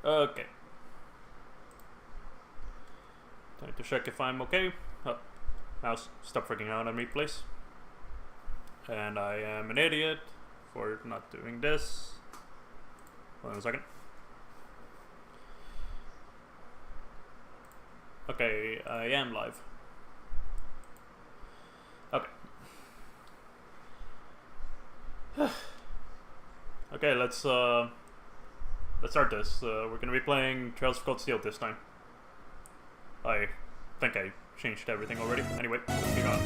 Okay. Time to check if I'm okay. Oh, mouse, stop freaking out on me, please. And I am an idiot for not doing this. Hold on a second. Okay, I am live. Okay. Okay, let's start this. We're gonna be playing Trails of Cold Steel this time. I think I changed everything already. Anyway, let's get on.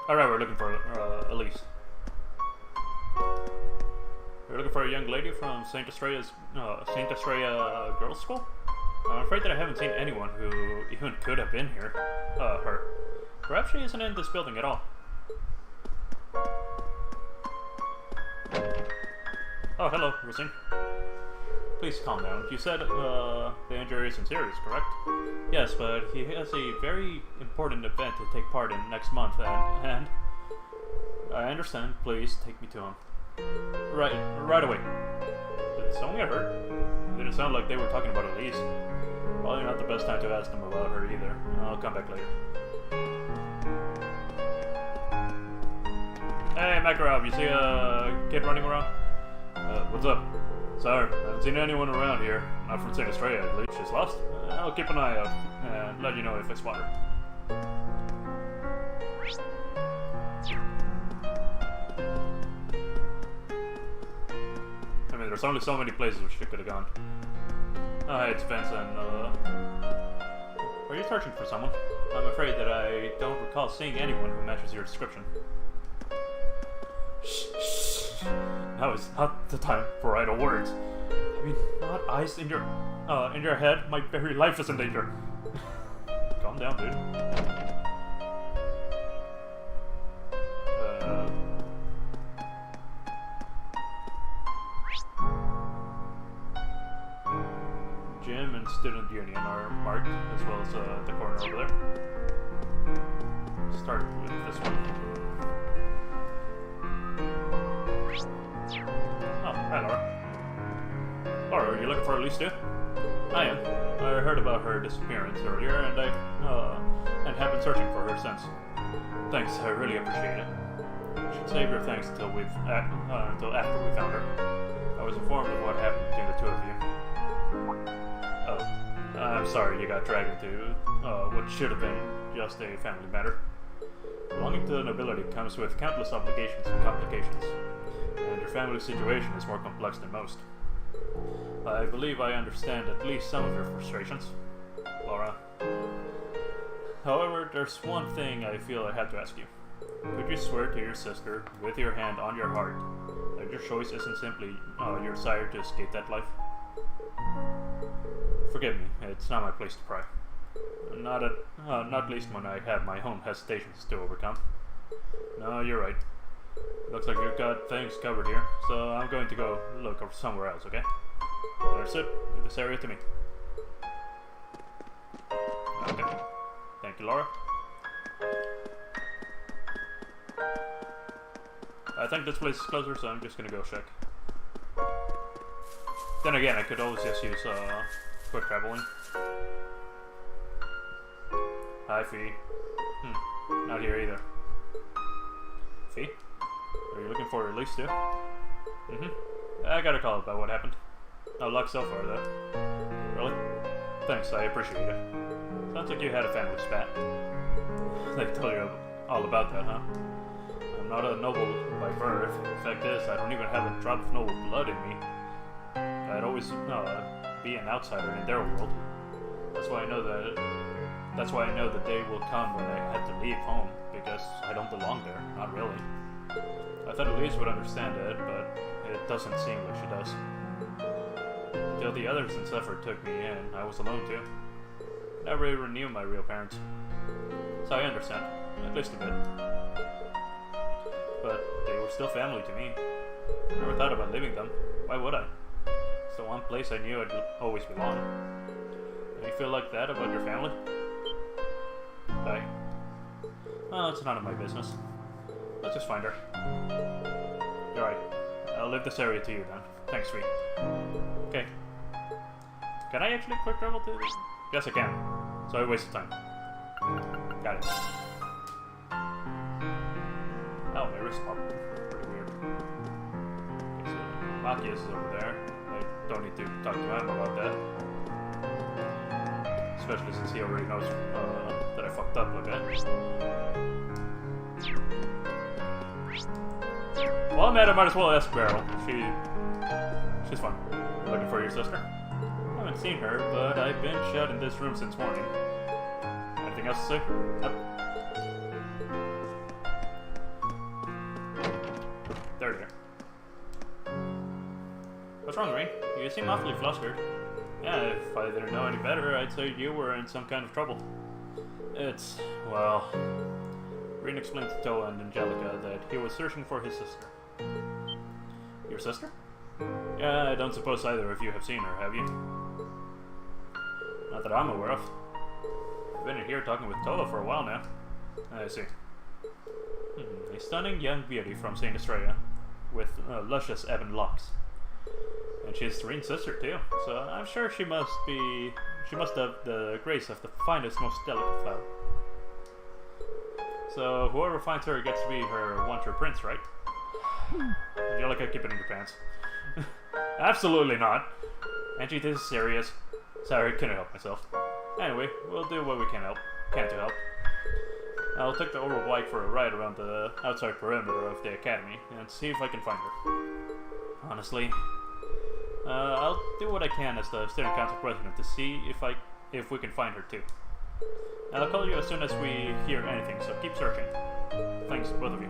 Alright, we're looking for Elise. We're looking for a young lady from Saint Estrella Girls' School? I'm afraid that I haven't seen anyone who even could have been here. Her. Perhaps she isn't in this building at all. Oh, hello, Rosine. Please calm down. You said the injury isn't serious, correct? Yes, but he has a very important event to take part in next month, and I understand. Please take me to him. Right away. Did someone get hurt? It didn't sound like they were talking about Elise. Probably not the best time to ask them about her either. I'll come back later. Hey, Makarov, you see a kid running around? What's up? Sorry, I haven't seen anyone around here. Not from Saint Estrella, at least. She's lost. I'll keep an eye out and let you know if I spot her. I mean, there's only so many places where she could have gone. Hey, it's Vincent. Are you searching for someone? I'm afraid that I don't recall seeing anyone who matches your description. Shh. Now is not the time for idle words. I mean, not ice in your head. My very life is in danger. Calm down, dude. Gym and student union are marked, as well as the corner over there. Start with this one. Oh, hi, Laura. Laura, are you looking for Elise too? I am. I heard about her disappearance earlier, and I have been searching for her since. Thanks, I really appreciate it. You should save your thanks until after we found her. I was informed of what happened between the two of you. Oh, I'm sorry you got dragged into what should have been just a family matter. Belonging to the nobility comes with countless obligations and complications, and your family situation is more complex than most. I believe I understand at least some of your frustrations, Laura. However, there's one thing I feel I have to ask you. Could you swear to your sister, with your hand on your heart, that your choice isn't simply your desire to escape that life? Forgive me, it's not my place to pry. Not least when I have my own hesitations to overcome. No, you're right. Looks like you've got things covered here, so I'm going to go look somewhere else, okay? Understood. Leave this area to me. Okay. Thank you, Laura. I think this place is closer, so I'm just gonna go check. Then again, I could always just use quick traveling. Hi, Fee. Not here either. Fee? Are you looking for Elise too? I got a call about what happened. No luck so far, though. Really? Thanks, I appreciate it. Sounds like you had a family spat. They told you all about that, huh? I'm not a noble by birth. The fact is, I don't even have a drop of noble blood in me. I'd always be an outsider in their world. That's why I know the day will come when I have to leave home, because I don't belong there. Not really. I thought Elise would understand it, but it doesn't seem like she does. Until the others in Zephyr took me in, I was alone too. Never even knew my real parents. So I understand, at least a bit. But they were still family to me. Never thought about leaving them. Why would I? It's the one place I knew I'd always belong. Do you feel like that about your family? die. Well, it's none of my business. Let's just find her. You're right. I'll leave this area to you then. Thanks, Fee. Okay. Can I actually quick travel to this? Yes, I can. So I wasted time. Got it. Oh, my wrist popped. Pretty weird. Okay, so Machias is over there. I don't need to talk to him about that. Especially since he already knows that I fucked up a bit. Well, I'm at it, might as well ask Beryl. She's fun. Looking for your sister? I haven't seen her, but I've been shut in this room since morning. Anything else to say? Nope. There you are. What's wrong, Rain? You seem awfully flustered. Yeah, if I didn't know any better, I'd say you were in some kind of trouble. It's, well... Rain explained to Toa and Angelica that he was searching for his sister. Your sister? Yeah, I don't suppose either of you have seen her, have you? Not that I'm aware of. I've been in here talking with Toa for a while now. I see. A stunning young beauty from St. Estrella, with luscious ebon locks. And she's Rain's sister too, so I'm sure she must have the grace of the finest, most delicate flower. So whoever finds her gets to be her one-true prince, right? Angelica, keep it in your pants. Absolutely not. Angie, this is serious. Sorry, couldn't help myself. Anyway, we'll do what we can to help. I'll take the Overwhite for a ride around the outside perimeter of the academy and see if I can find her. Honestly, I'll do what I can as the student council president to see if we can find her too. I'll call you as soon as we hear anything, so keep searching. Thanks, both of you.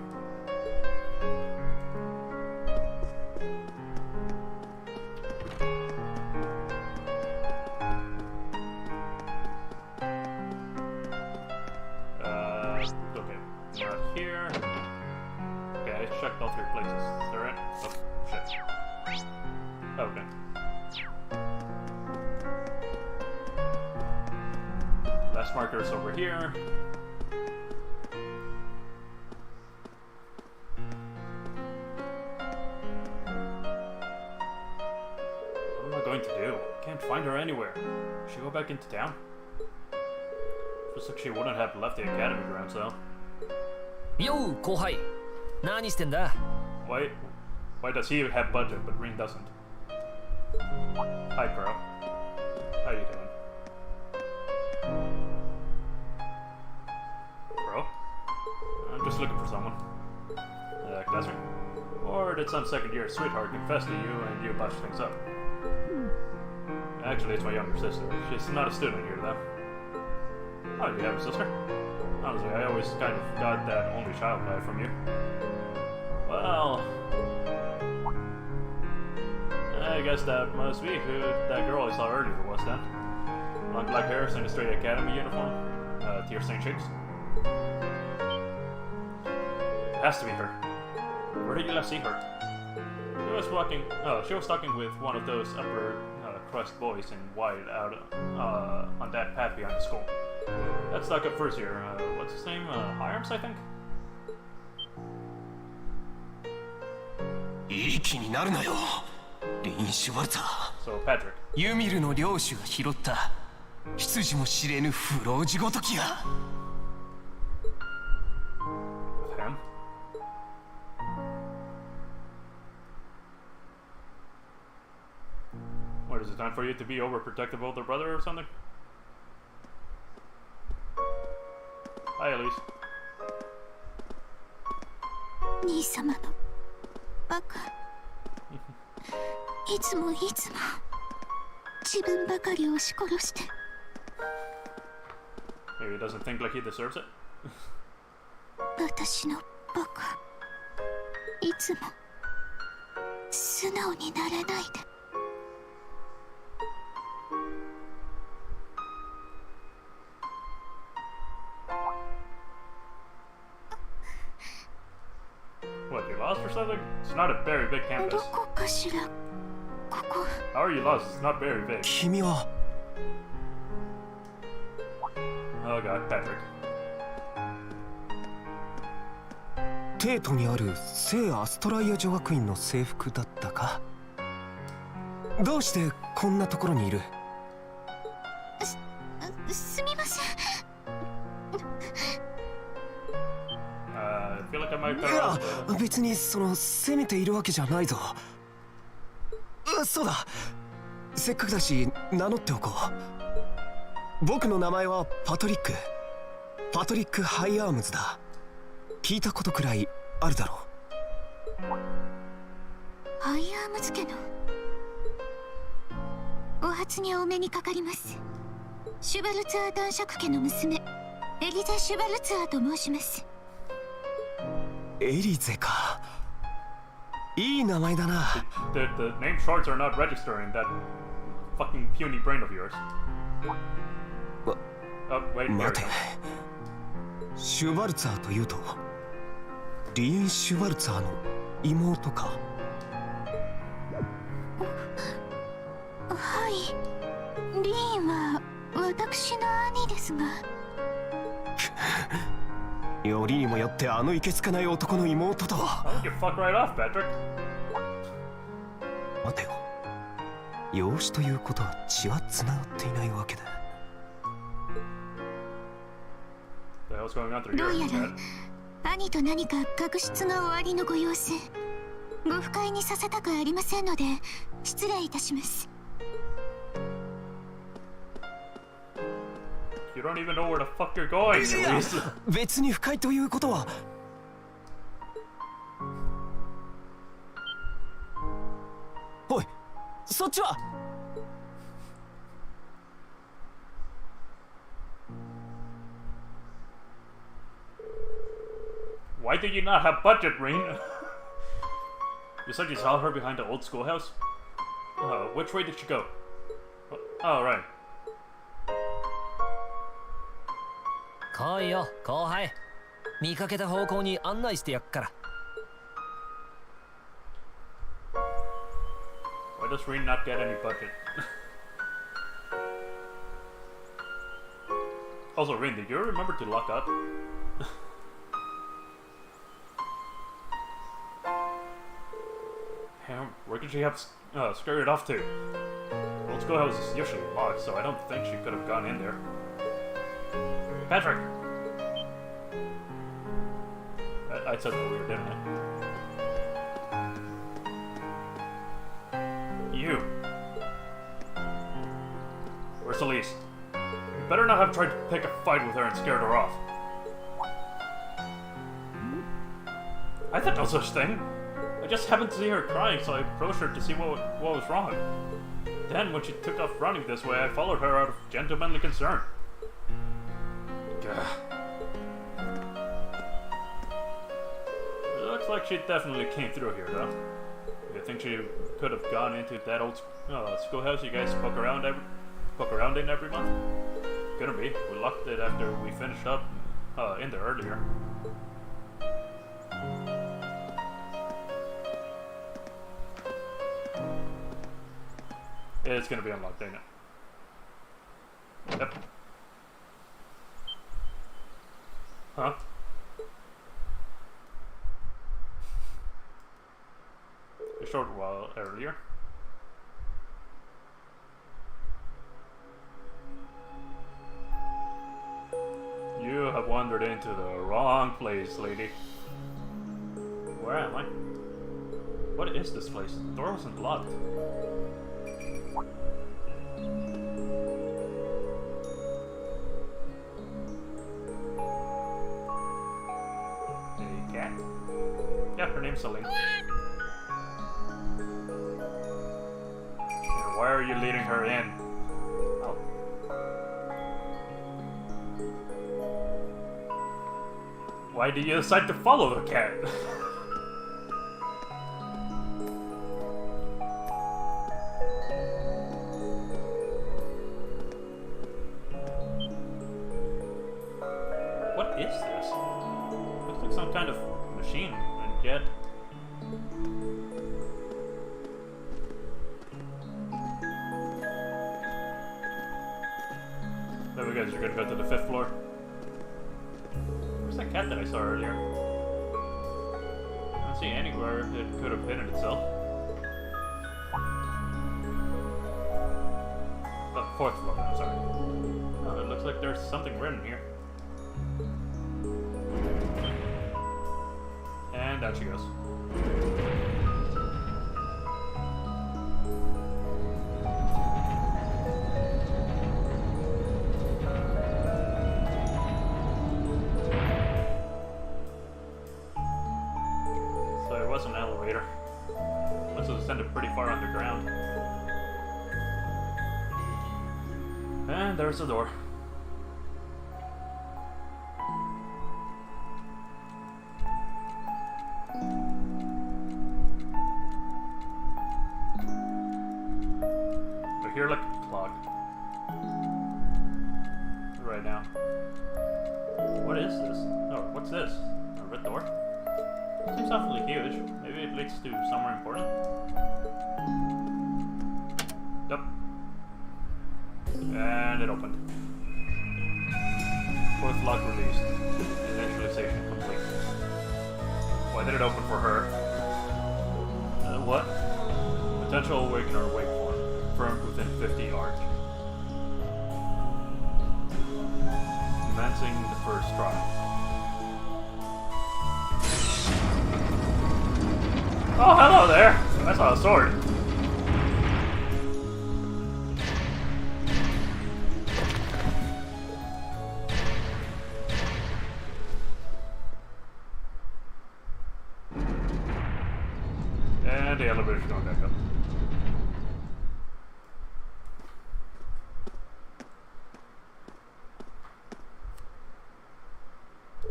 Okay. Not here. Okay, I checked all 3 places. Is that right? Oh, shit. Okay. Last marker is over here. What am I going to do? Can't find her anywhere. Should she go back into town? Looks like she wouldn't have left the academy grounds though. Yo, 後輩。何してんだ? Why does he have budget but Ring doesn't? Hi, Crow. How you doing? Crow? I'm just looking for someone. That's me. Or did some second-year sweetheart confess to you and you botched things up? Actually, it's my younger sister. She's not a student here, though. Oh, you have a sister? Honestly, I always kind of got that only child vibe from you. Well... I guess that must be who that girl I saw earlier was then. Long black hair, St. Estrella Academy uniform, tear-stained cheeks. Has to be her. Where did you last see her? She was talking with one of those upper crust boys in white out on that path behind the school. That stuck up first year. What's his name? Irons, I think? いい気になるなよ。リン・シュワルツァー。 So, Patrick. ユミルの領主が拾った執事も知れぬ不老地ごときや。Him? What, is it time for you to be overprotective older brother or something? Hi, Elise. 兄様のバカ。いつも自分ばかり押し殺して。 Maybe he doesn't think like he deserves it? 私のバカ。いつも素直になれないで。What, you lost or something? It's not a very big ど campus. こかしら。ここ。 How are you lost? It's not very big. 君は Oh god, Patrick. 帝都にある聖アストライア女学院の制服だったか？どうしてこんなところにいる？すみません。I feel like I might い cut や off. 別に責めているわけじゃないぞ。そうだ、せっかくだし名乗っておこう。僕の名前はパトリックハイアームズだ。聞いたことくらいあるだろハイアームズ家のお初にお目にかかります。シュバルツァー男爵家の娘エリゼ・シュバルツァーと申します。う。エリゼか、いい名前だな。The name shorts are not registering that fucking puny brain of yours. Oh, wait, here 待 we て、 go. シュバルツァーというとリエン・シュバルツァーの妹か？はい、リーンは私の兄ですが。よりにもよってあのいけつかない男の妹とは。 You fuck right off, Patrick. 待てよ、養子ということは血はつながっていないわけだ。 The hell's going on through ど here? うや Dad? ら兄と何か確執がおありのご様子。ご不快にさせたくありませんので失礼いたします。 You don't even know where the fuck you're going, いや Elise. 別に不快ということは。おい、そっちは。Why did you not have budget, Rain? You said you saw her behind the old schoolhouse? Which way did she go? Oh, right. 来いよ後輩、見かけた方向に案内してやっから。 Why does Rain not get any budget? Also, Rain, did you remember to lock up? Damn, where could she have scurried off to? Old schoolhouse is usually locked, so I don't think she could have gone in there. Patrick! I said that weird, didn't I? You! Where's Elise? You better not have tried to pick a fight with her and scared her off. I thought no such thing. I just happened to see her crying, so I approached her to see what was wrong. Then, when she took off running this way, I followed her out of gentlemanly concern. Gah. It looks like she definitely came through here, though. You think she could have gone into that old schoolhouse you guys poke around in every month? Couldn't be. We locked it after we finished up in there earlier. It's gonna be unlocked, ain't it? Yep. Huh? A short while earlier. You have wandered into the wrong place, lady. Where am I? What is this place? The door wasn't locked. A cat? Yeah, her name's Celine. And why are you leading her in? Oh. Why do you decide to follow the cat? What is this? Looks like some kind of machine, and yet... There we go, you're gonna go to the 5th floor. Where's that cat that I saw earlier? see anywhere it could have hidden itself. The fourth floor, I'm sorry. Oh, it looks like there's something written here. And down she goes. So it was an elevator. Must have descended pretty far underground. And there's the door. I hear like a clock. Right now. What is this? Oh, what's this? A red door? Seems awfully huge. Maybe it leads to somewhere important? Yep. And it opened. Fourth lock released. Initialization complete. Why did it open for her? What? Potential awakener waveform. Confirmed within 50 arc. Commencing the first trial. Oh, hello there! I saw a sword. And the elevator's going back up.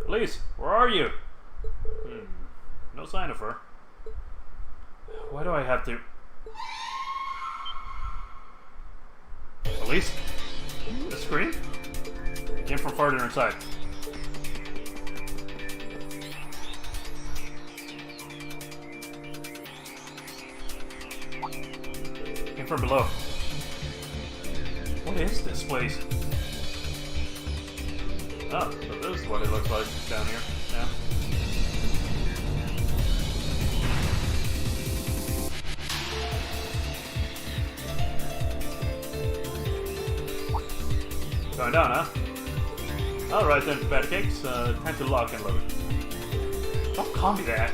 Elise, where are you? No sign of her. Why do I have to... Elise? The scream? It came from farther inside. Came from below. What is this place? Oh, so this is what it looks like down here. Yeah. Going down, huh? Alright then, bad cakes. Time to lock and load. Don't call me that.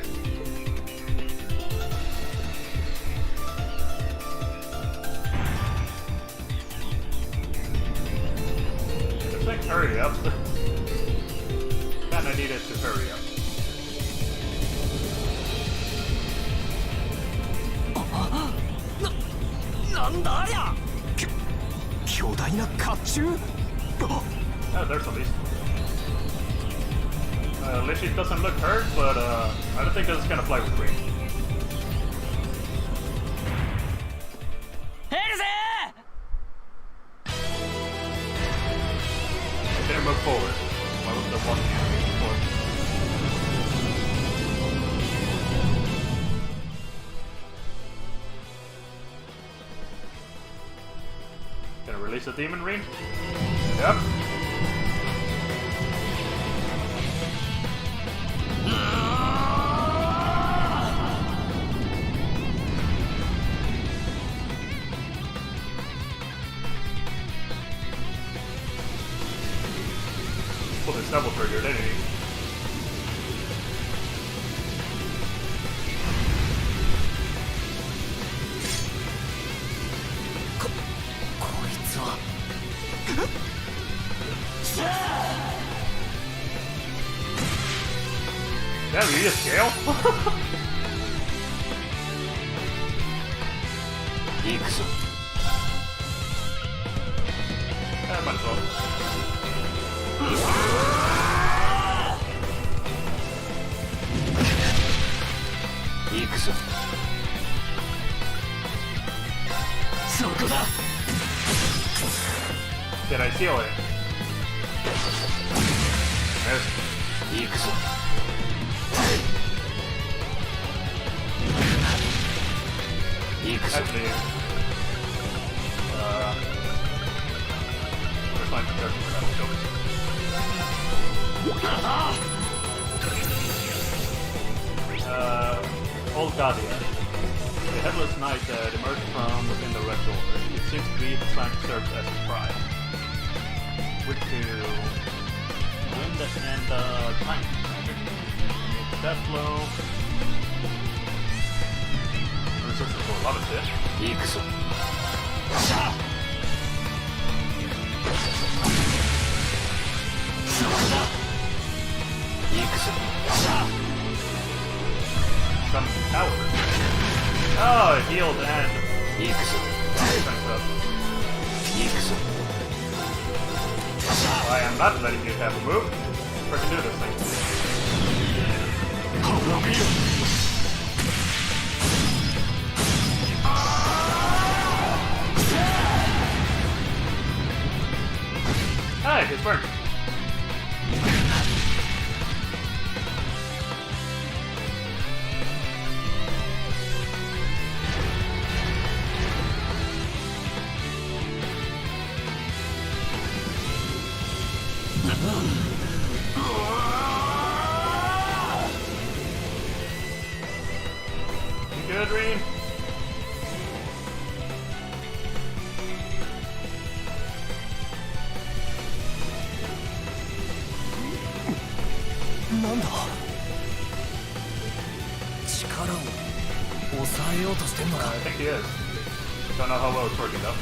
Just like, hurry up. Kinda needed to hurry up. Oh, there's Elise. Elise doesn't look hurt, but I don't think this is gonna fly with me. I didn't move forward. Why was the walking enemy before? Gonna release the demon ring? Yep. Well, it's double triggered, didn't he? Damn, you just scale? Yeah, might as well. Did I seal it? Missed. Actually, there's my protection for that. Olgadia. The headless knight that emerged from within the red door. It seems to be designed to serve as a pride. Weak to wind and time. Death blow. Resistant to a lot of shit. 行くぞ。さあ。行くぞ。さあ。 Some power. Oh, it healed and 行くぞ。 defense up. 行くぞ。 I am not letting you have a move. Freaking do this thing. Hey, it's burned. You good, Reen? Nanda? 力を抑えようとしてんのか。 I think he is. Don't know how well it's working though.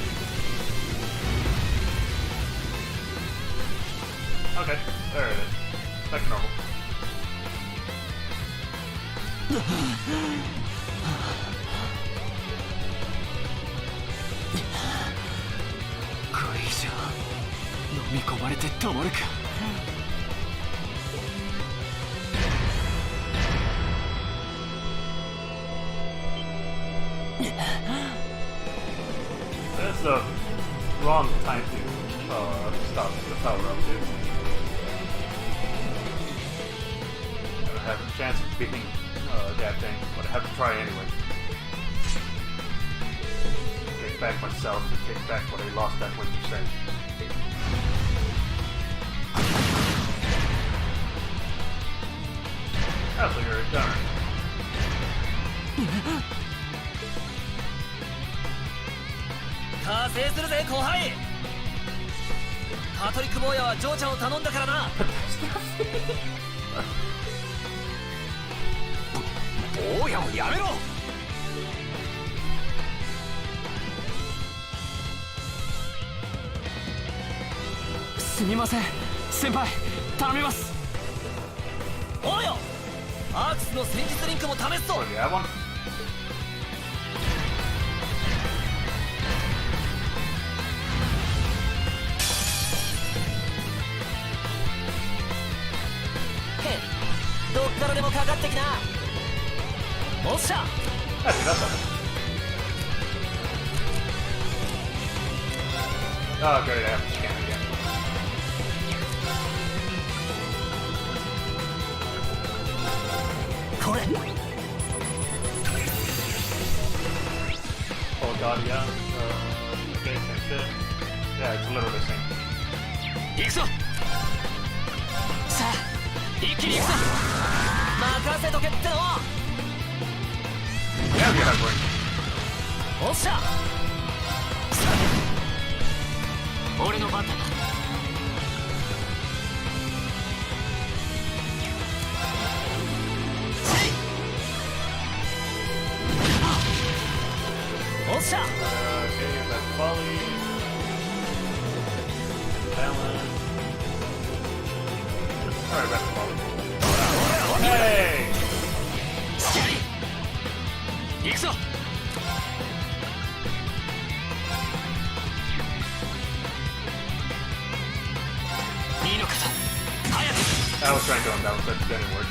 Okay, there it is. Back to normal. これ以上飲み込まれて止まるか。That's the wrong time to stop the power up, dude. I don't have a chance of beating that thing, but I have to try anyway. Take back myself and take back what I lost that winter set. Oh, so you're a gunner. 加勢するぜ後輩。パトリック坊やはジョーちゃんを頼んだからな。坊やもやめろ。すみません先輩頼みます。おうよ。アークスの戦術リンクも試すぞ。 Oh, do you have one? どっからでもかかってきな。おっしゃ。 Ah, dude, that's something. Oh, great, I have to scan again. Oh god, yeah. Okay, same shit. Yeah, it's literally the same. 行くぞ。さあ一気に行くぞ。任せとけっての。 Yeah, get that ring. おっしゃ。俺の番だ。おっしゃ。 Okay, that's volley. Balance. Alright, that's volley. Hey! 行くぞ。いいのかさ。早く。 I was trying to unbalance that, that didn't work.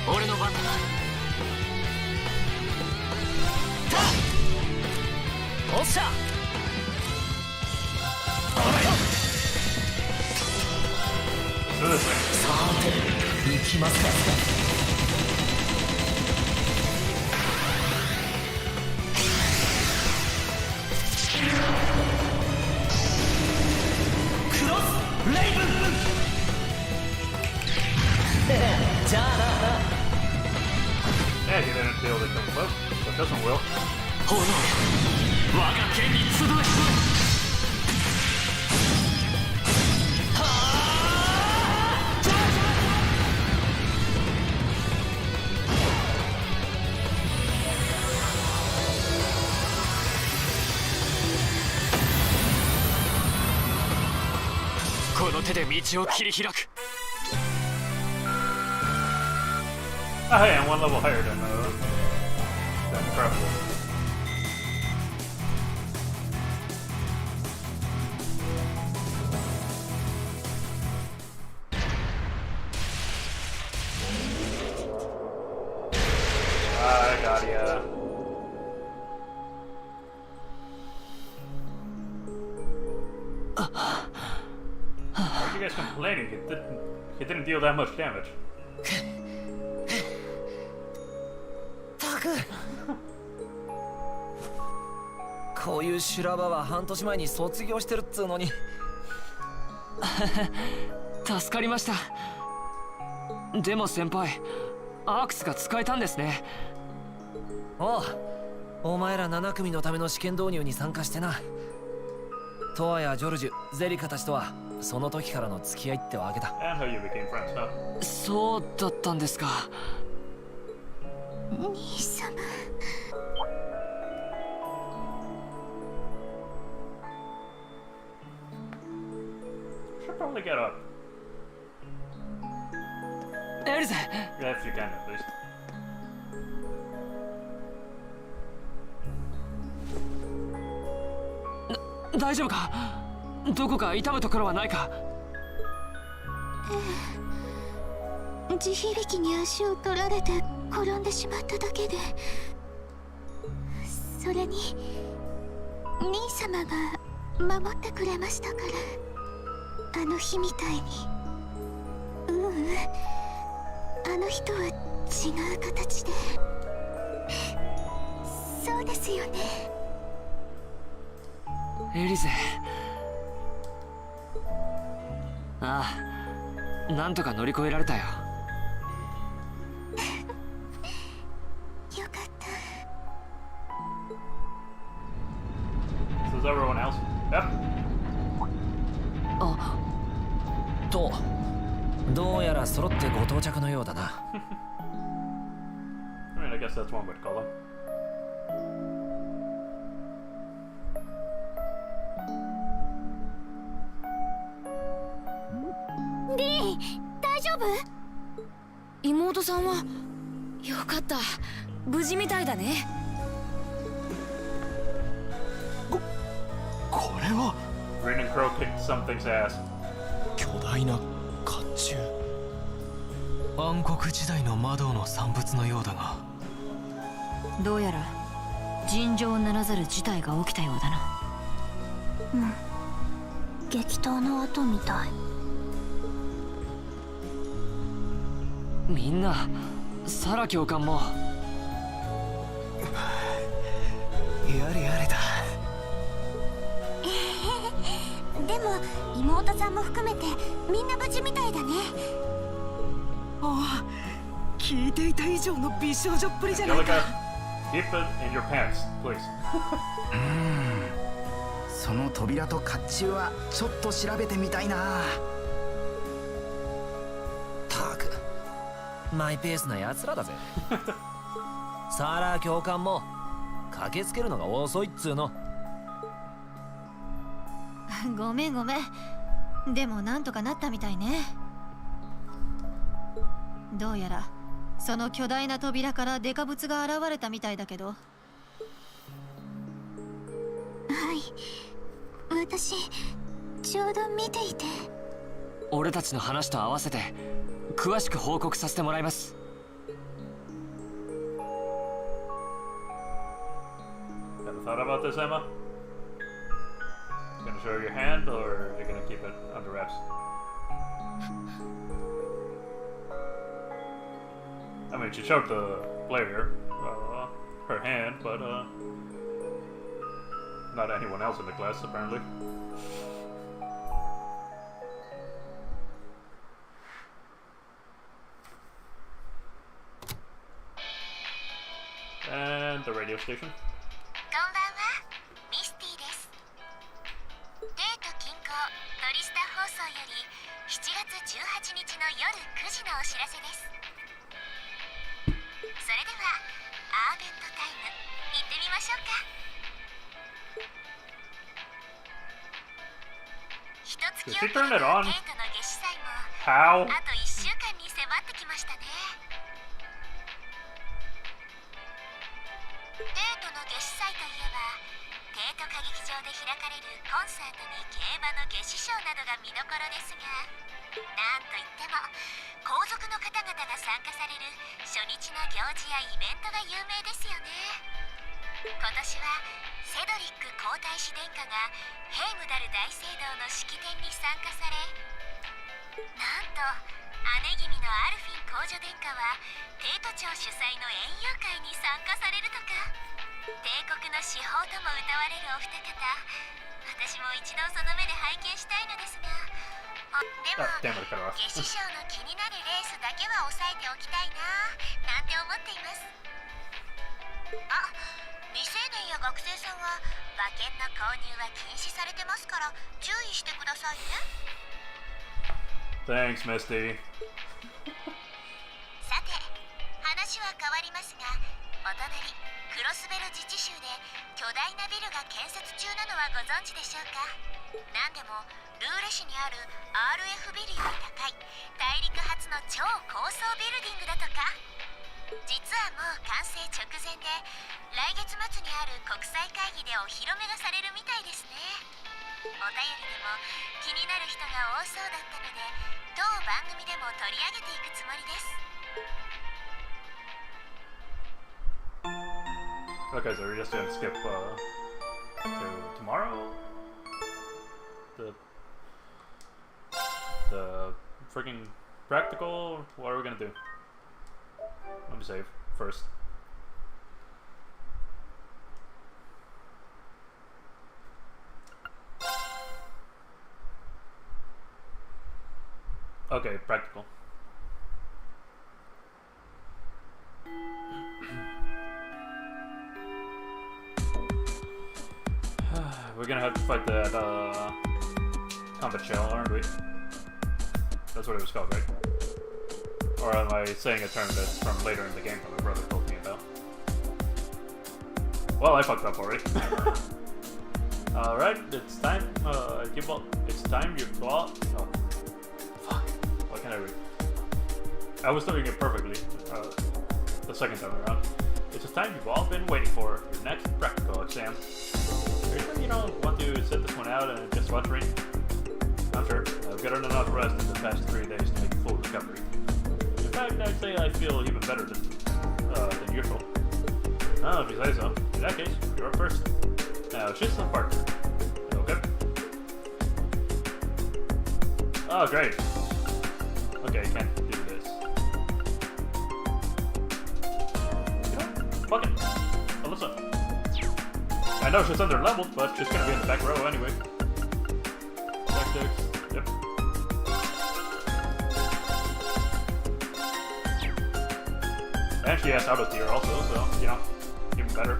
俺の番だ。おっしゃ。 Do this thing. さて行きますか。クロスレイブン。じゃあな。 Yeah, he didn't feel they come close, but this one will. 炎よ、我が剣に集え。はあ、この手で道を切り開く。 Oh, hey, I'm one level higher than Craftle. I got ya. Why are you guys complaining? It didn't deal that much damage. たくこういう修羅場は半年前に卒業してるっつうのに助かりました。でも先輩、アークスが使えたんですね。おう、お前ら7組のための試験導入に参加してな。トアやジョルジュ、ゼリカたちとはその時からの付き合いってわけだ。 And how you became friends, huh? そうだったんですか。兄様。 Should probably get up. エリゼ、 Yeah, if you can at least. 大丈夫か？どこか痛むところはないか？地響きに足を取られて転んでしまっただけで、それに兄様が守ってくれましたから、あの日みたいに。あの人は違う形で。そうですよね。エリゼ。ああ、なんとか乗り越えられたよ。よかった。 So is everyone else? Yep. あ、と、どうやら揃ってご到着のようだな。I mean, I guess that's one way to call them. リー、大丈夫？妹さんはよかった、無事みたいだね。これは Green and Crow kicked something's ass. 巨大な甲冑。暗黒時代の魔導の産物のようだが、どうやら尋常ならざる事態が起きたようだな。激闘の後みたい。みんな、サラ教官も。やれやれだ。でも妹さんも含めてみんな無事みたいだね。ああ、聞いていた以上の美少女っぷりじゃない Yelika, か。 keep it in your pants, please. その扉と甲冑はちょっと調べてみたいな。たく、マイペースな奴らだぜ。サラ教官も駆けつけるのが遅いっつうの。ごめんごめん。でもなんとかなったみたいね。どうやらその巨大な扉からデカブツが現れたみたいだけど。はい、私ちょうど見ていて。俺たちの話と合わせて詳しく報告させてもらいます。 Ever thought about this, Emma? Gonna show your hand, or you're gonna keep it under wraps? I mean, she showed the player her hand, but not anyone else in the class, apparently. the radio station. こんばんは、ミスティです。デート近郊トリスタ放送より7月18日の夜9時のお知らせです。それではアーベントタイム行ってみましょうか。一月を切るデートの夏至祭も How? あと1週間に迫ってきましたね。デートの夏至祭といえば帝都歌劇場で開かれるコンサートに競馬の夏至ショーなどが見どころですが、なんといっても皇族の方々が参加される初日の行事やイベントが有名ですよね。今年はセドリック皇太子殿下がヘイムダル大聖堂の式典に参加され、なんと姉君のアルフィン皇女殿下は帝都庁主催の園遊会に参加されるとか、帝国の至宝とも謳われるお二方、私も一度その目で拝見したいのですが、でも夏至賞の気になるレースだけは押さえておきたいななんて思っています。あ、未成年や学生さんは馬券の購入は禁止されてますから注意してくださいね。 Thanks, Misty. さて、話は変わりますが、お隣クロスベル自治州で巨大なビルが建設中なのはご存知でしょうか。なんでもルーレ市にある RF ビルより高い大陸初の超高層ビルディングだとか。実はもう完成直前で来月末にある国際会議でお披露目がされるみたいですね。お便りでも気になる人が多そうだったので当番組でも取り上げていくつもりです。 Okay, so we're just gonna skip to tomorrow. The freaking practical. What are we gonna do? Let me save first. Okay, practical. We're gonna have to fight that combat shell, aren't we? That's what it was called, right? Or am I saying a term that's from later in the game that my brother told me about? Well, I fucked up already. Alright, it's time. It's time you bought. Oh, fuck. Why can't I read? I was doing it perfectly the second time around. It's the time you've all been waiting for, your next practical exam. Are you sure you don't want to sit this one out and just watch me? I'm sure. I've gotten enough rest in the past 3 days to make a full recovery. In fact, I'd say I feel even better than usual. Oh, if you say so. In that case, you're up first. Now, choose the partner. Okay. Oh, great. Okay, I can't do this. You know, fuck it. Alyssa. I know she's under-leveled, but she's gonna be in the back row anyway. Tactics. Yep. And she has auto tier also, so, you know, even better.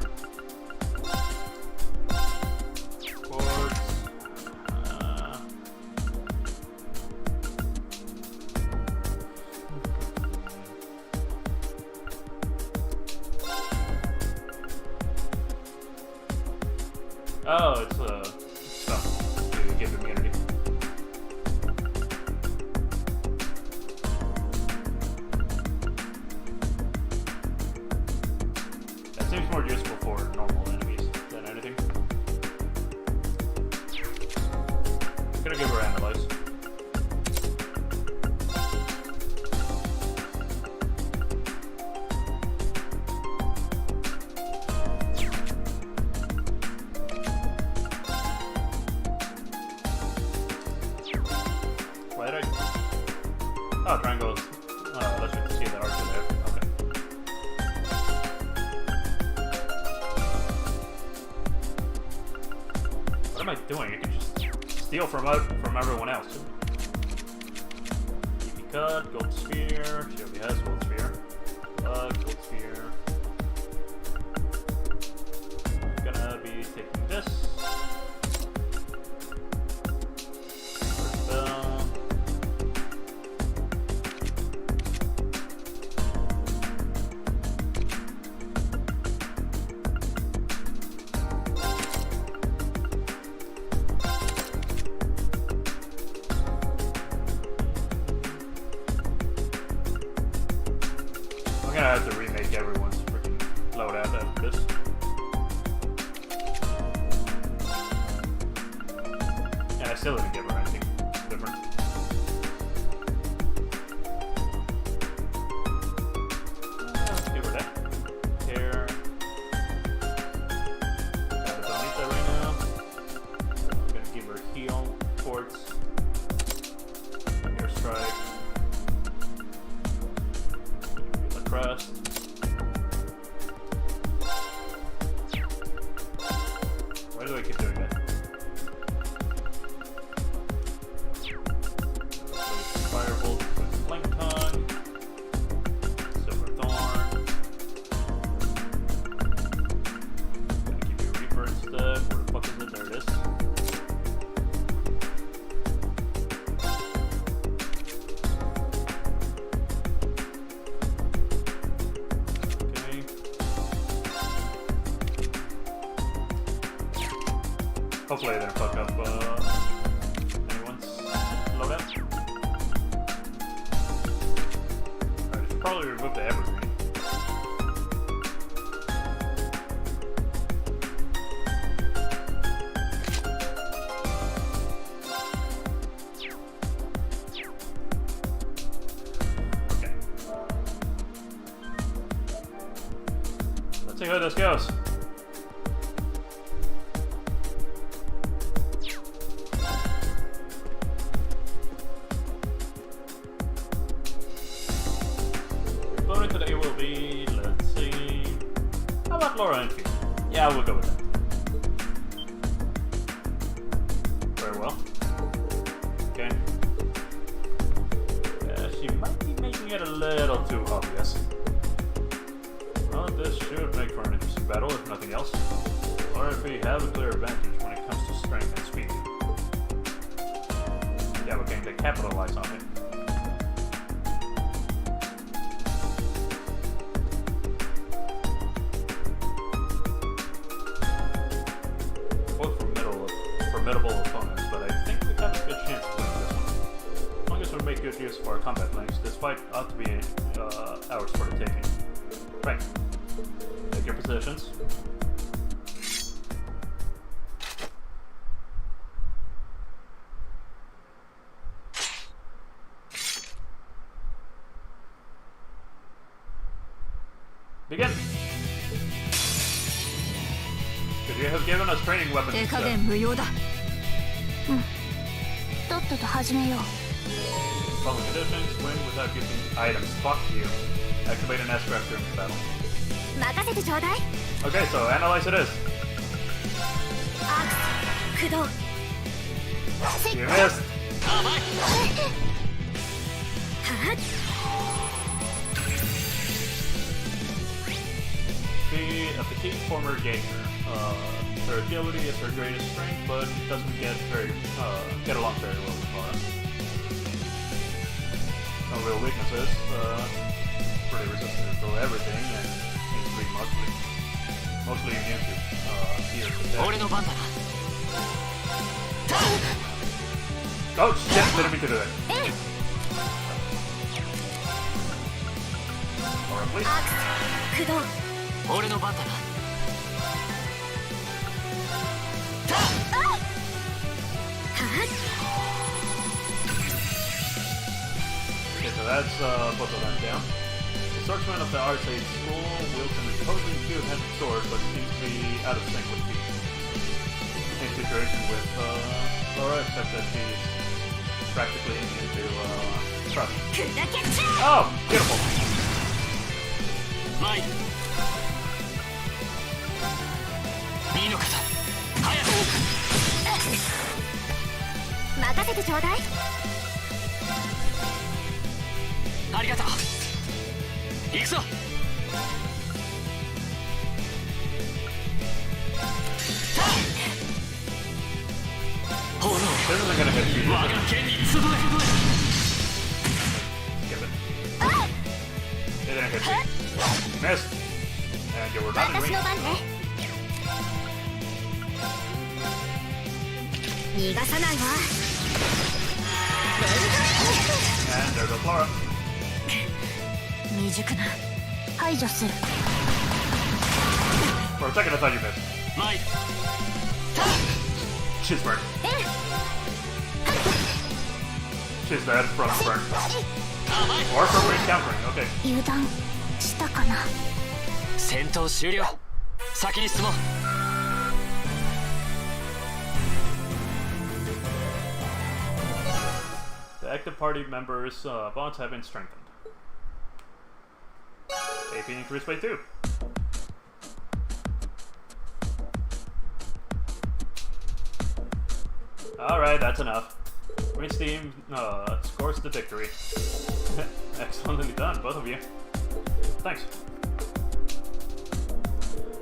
Boards. Oh, it's stuff to give immunity. That seems more useful for normal enemies than anything. Gonna give her analyze. Why did I? Oh, triangles. Let's just see that archer there. Okay. What am I doing? I can just steal from everyone else. EP cut, gold sphere. She already has gold sphere. Gold sphere. gonna have to remake everyone's freaking loadout after this. And I still didn't give her anything different. Let's give her that. Hair. I don't need that right now. So I'm gonna give her heal, quartz, air strike, crust. Why do I keep doing that? Firebolt with Flank Tongue, Silver Thorn. Gonna give you Reaper instead. Where the fuck is it? There it is. Okay. Hopefully I didn't fuck up anyone's loadout. I should probably remove the evergreen. Okay. Let's see how this goes. Opponent today will be, let's see. How about Laura and Fee? Yeah, we'll go with that. Very well. Okay. She might be making it a little too obvious. Well, this should make for an interesting battle, if nothing else. Laura and Fee have a clear advantage when it comes to strength and speed. Yeah, we're going to capitalize on it. Both formidable opponents, but I think we have a good chance of winning this one. As long as we make good use of our combat links, this fight ought to be ours for the taking. Right. Take your positions. Begin! Could you have given us training weapons 手加 instead? 減無用だ。とっとと始めよう。 Following conditions, win without using items. Fuck you. Activate an S-Craft during the battle. 任せてちょうだい。 Okay, so analyze it is. アークス駆動。 You missed! はっ Be a petite former gamer. Her agility is her greatest strength, but doesn't get along very well with Laura. No real weaknesses. Pretty resistant to everything, and seems to be mostly immune to fear attack. 俺の番だな。 Oh shit! Didn't mean to do that. Laura, please. アークス駆動。俺の番だな。 Okay, so that's both of them down. The swordsman of the Arcade School wields an imposing two-handed sword, but seems to be out of sync with Pete. Same situation with Laura, except that she's practically immune to trust. 砕けちゃ Oh, beautiful. 参る。いいのかさ。早く。任せてちょうだい。ありがとう。行くぞ。炎。 This isn't gonna hit you. 我が剣に集え。 Skip it. It didn't hit you. Missed. And you were not in 私 range. の番ね。逃がさないわ。 And there goes Laura. 未熟な排除する。 For a second, I thought you missed. 参る。 She's burnt. She's dead from burn. Or from encountering, okay. 油断したかな。戦闘終了。先に進もう。 The active party members' bonds have been strengthened. AP increased by 2. Alright, that's enough. Green's team scores the victory. Excellently done, both of you. Thanks.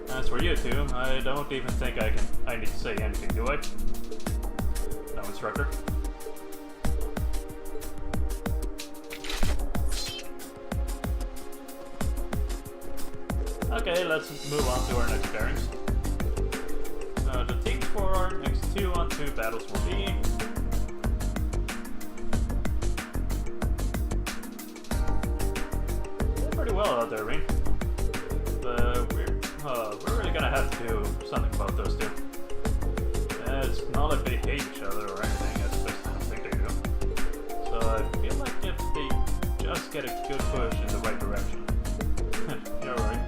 As for you two, I don't even think I need to say anything, do I? No, instructor. Okay, let's move on to our next pairings. The teams for our next 2-on-2 battles will be... pretty well out there, Ring. We're really gonna have to do something about those two. It's not like they hate each other or anything, it's just I don't think they do. So I feel like if they just get a good push in the right direction. You're right.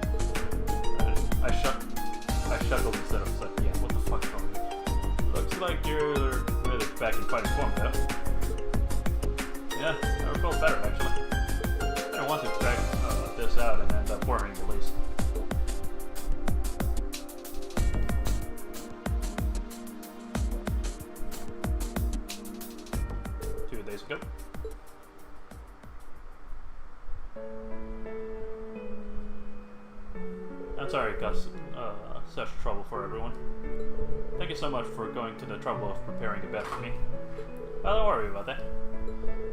I chuckled instead of like, yeah, what the fuck's wrong with you? Looks like you're really back in fighting form, though. Yeah, I feel better, actually. I want to check this out and end up worrying at least. Two days ago. I'm sorry it got such trouble for everyone. Thank you so much for going to the trouble of preparing a bed for me. Well, don't worry about that.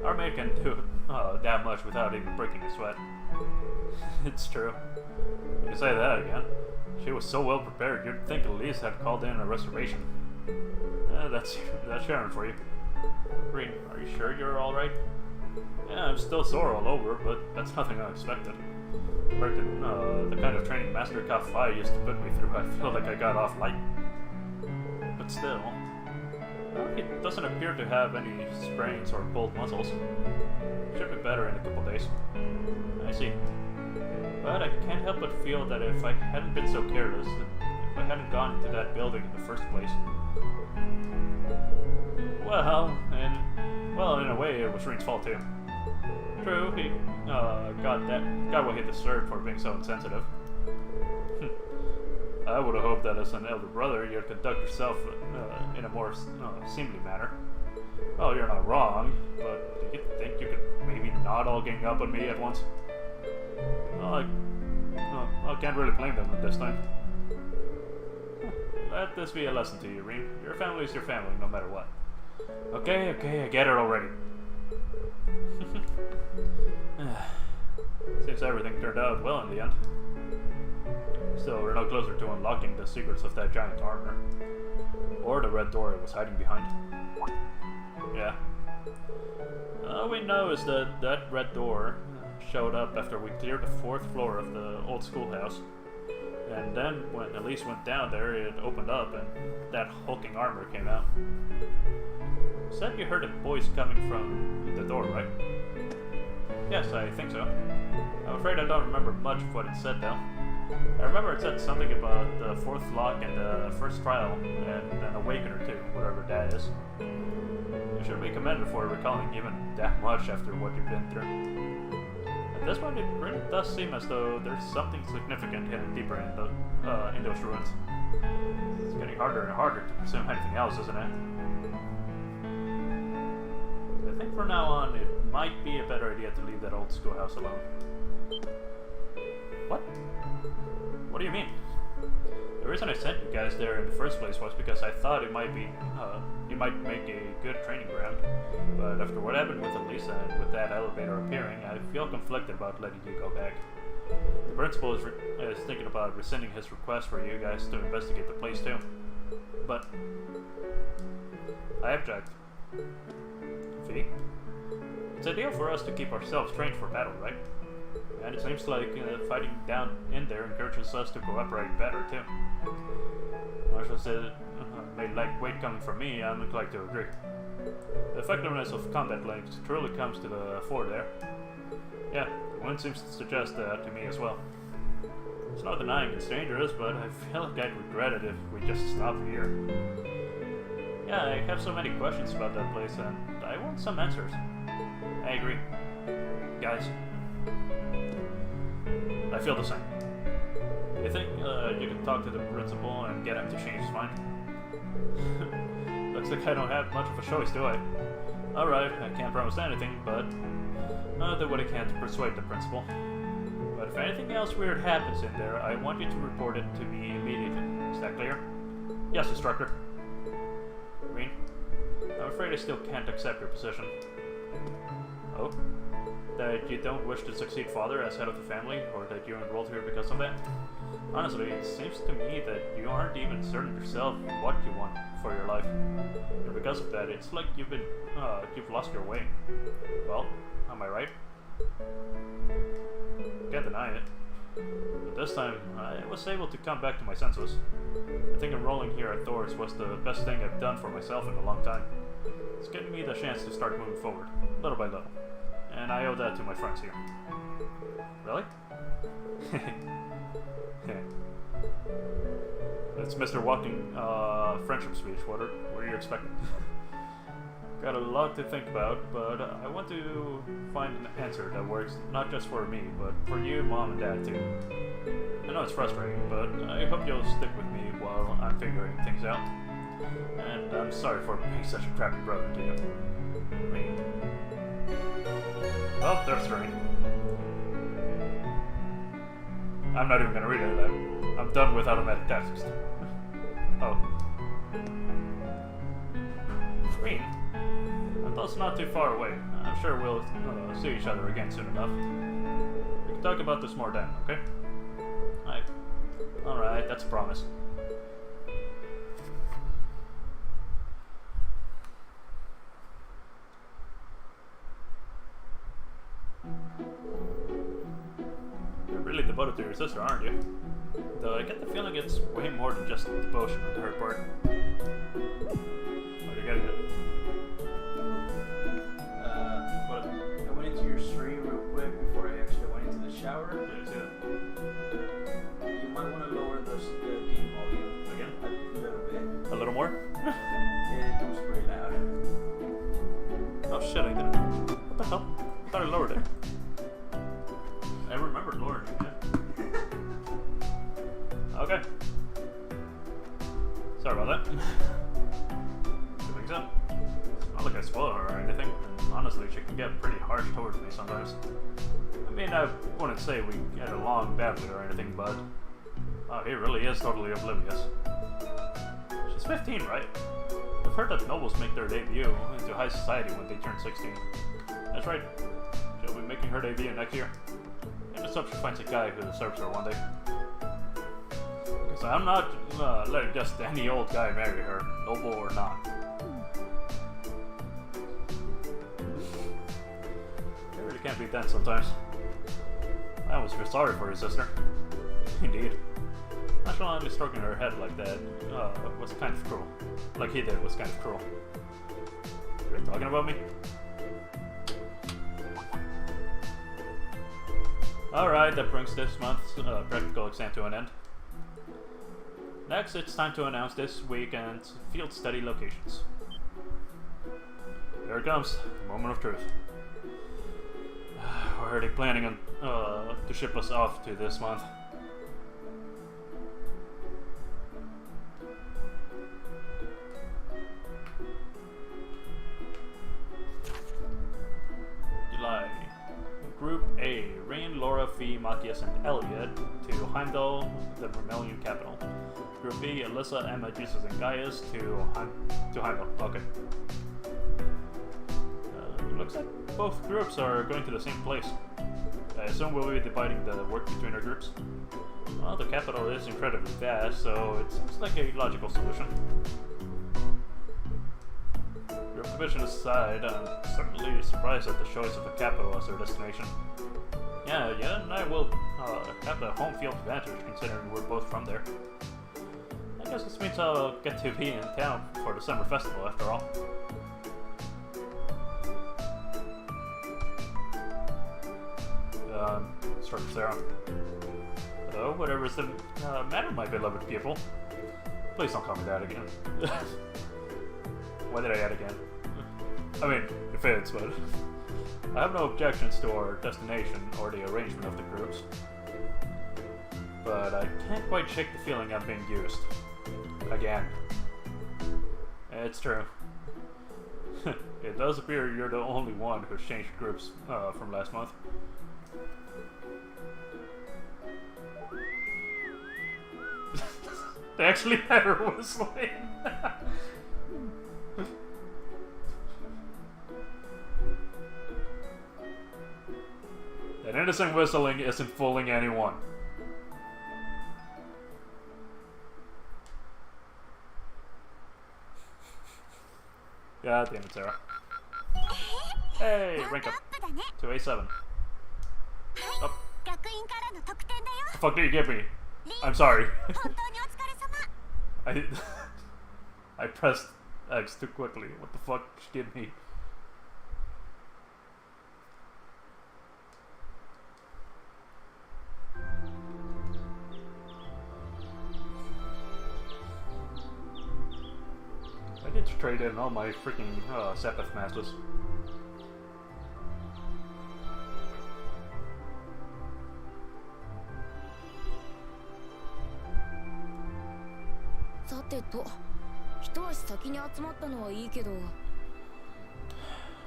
Our maid can do that much without even breaking a sweat. It's true. You can say that again. She was so well prepared, you'd think Elise had called in a reservation. That's Sharon for you. Green, are you sure you're alright? Yeah, I'm still sore all over, but that's nothing unexpected. Compared to the kind of training Master Kafai used to put me through, I feel like I got off light. But still, he doesn't appear to have any sprains or pulled muscles. Should be better in a couple days. I see. But I can't help but feel that if I hadn't been so careless, if I hadn't gone into that building in the first place, well, in a way, it was Ring's fault too. True, he got what he deserved for being so insensitive. I would have hoped that as an elder brother, you'd conduct yourself in a more seemly manner. Well, you're not wrong, but do you think you could maybe not all gang up on me at once? Well, I can't really blame them this time. Let this be a lesson to you, Ring. Your family is your family, no matter what. Okay, I get it already. Seems everything turned out well in the end. Still, we're no closer to unlocking the secrets of that giant armor. Or the red door it was hiding behind. Yeah. All we know is that that red door showed up after we cleared the 4th floor of the old schoolhouse. And then when Elise went down there, it opened up and that hulking armor came out. You said you heard a voice coming from the door, right? Yes, I think so. I'm afraid I don't remember much of what it said, though. I remember it said something about the 4th lock and the 1st trial, and an awakener too, whatever that is. You should be commended for recalling even that much after what you've been through. At this point, it really does seem as though there's something significant hidden deeper in those ruins. It's getting harder and harder to presume anything else, isn't it? I think from now on, it might be a better idea to leave that old schoolhouse alone. What? What do you mean? The reason I sent you guys there in the first place was because I thought it might be, you might make a good training ground. But after what happened with Elisa and with that elevator appearing, I feel conflicted about letting you go back. The principal is thinking about rescinding his request for you guys to investigate the place too. But I object. Fee? It's ideal for us to keep ourselves trained for battle, right? And it seems like fighting down in there encourages us to cooperate better, too. Marshall said, may like weight coming from me, I'm inclined to agree. The effectiveness of combat links truly comes to the fore there. Yeah, the wind seems to suggest that to me as well. It's not denying it's dangerous, but I feel like I'd regret it if we just stopped here. Yeah, I have so many questions about that place, and I want some answers. I agree. Guys, I feel the same. You think you can talk to the principal and get him to change his mind? Looks like I don't have much of a choice, do I? Alright, I can't promise anything, but I'll do what I can to persuade the principal. But if anything else weird happens in there, I want you to report it to me immediately. Is that clear? Yes, instructor. Green, I'm afraid I still can't accept your position. Oh? That you don't wish to succeed father as head of the family, or that you enrolled here because of that? Honestly, it seems to me that you aren't even certain yourself what you want for your life. And because of that, it's like you've lost your way. Well, am I right? Can't deny it. But this time, I was able to come back to my senses. I think enrolling here at Thor's was the best thing I've done for myself in a long time. It's giving me the chance to start moving forward, little by little. And I owe that to my friends here. Really? It's Mr. Walking friendship speech. What are you expecting? Got a lot to think about, but I want to find an answer that works not just for me, but for you, Mom, and Dad too. I know it's frustrating, but I hope you'll stick with me while I'm figuring things out. And I'm sorry for being such a crappy brother to you. I mean... Oh, there's Rain. I'm not even gonna read it. I'm done with automatic text. Oh. Rain. That's not too far away. I'm sure we'll see each other again soon enough. We can talk about this more then, okay? Alright, that's a promise. You're really devoted to your sister, aren't you? Though I get the feeling it's way more than just devotion on her part. What are you getting at? But I went into your stream real quick before I actually went into the shower. Yeah, you see that? You might want to lower the game volume Again? a little bit. A little more? It was pretty loud. Oh shit, I didn't. What the hell? I thought I lowered it. I remembered lowering it, yeah. Okay. Sorry about that. You think so? It's not like I spoil her or anything, and honestly, she can get pretty harsh towards me sometimes. I mean, I wouldn't say we get along badly or anything, but... Oh, he really is totally oblivious. She's 15, right? I've heard that nobles make their debut into high society when they turn 16. That's right. She'll be making her debut next year. And let's hope she finds a guy who deserves her one day. Because I'm not letting just any old guy marry her, noble or not. They really can't be done sometimes. I almost feel sorry for your sister. Indeed. Nonchalantly stroking her head like that was kind of cruel. Like he did was kind of cruel. Are you talking about me? Alright, that brings this month's practical exam to an end. Next, it's time to announce this weekend's field study locations. Here it comes, the moment of truth. Where are they planning on to ship us off to this month? July. Group A, Rain, Laura, Fee, Matthias, and Elliot to Heimdall, the Vermilion capital. Group B, Alyssa, Emma, Jesus, and Gaius to Heimdall. Okay. Looks like both groups are going to the same place. I assume we'll be dividing the work between our groups. Well, the capital is incredibly vast, so it seems like a logical solution. Group division aside, I'm certainly surprised at the choice of the capital as their destination. Yeah, yeah, and I will have the home field advantage considering we're both from there. I guess this means I'll get to be in town for the summer festival after all. Start Sarah. Hello, whatever is the matter, my beloved people. Please don't call me that again. Why did I add again? I mean, it fits, but I have no objections to our destination or the arrangement of the groups. But I can't quite shake the feeling I'm being used. Again. It's true. It does appear you're the only one who's changed groups from last month. They actually had her whistling. That innocent whistling isn't fooling anyone. God damn it, Sarah. Hey, rank up to A7. Oh. The fuck did you give me? I'm sorry. I pressed X too quickly. What the fuck did you give me? I need to trade in all my freaking Sepith masters.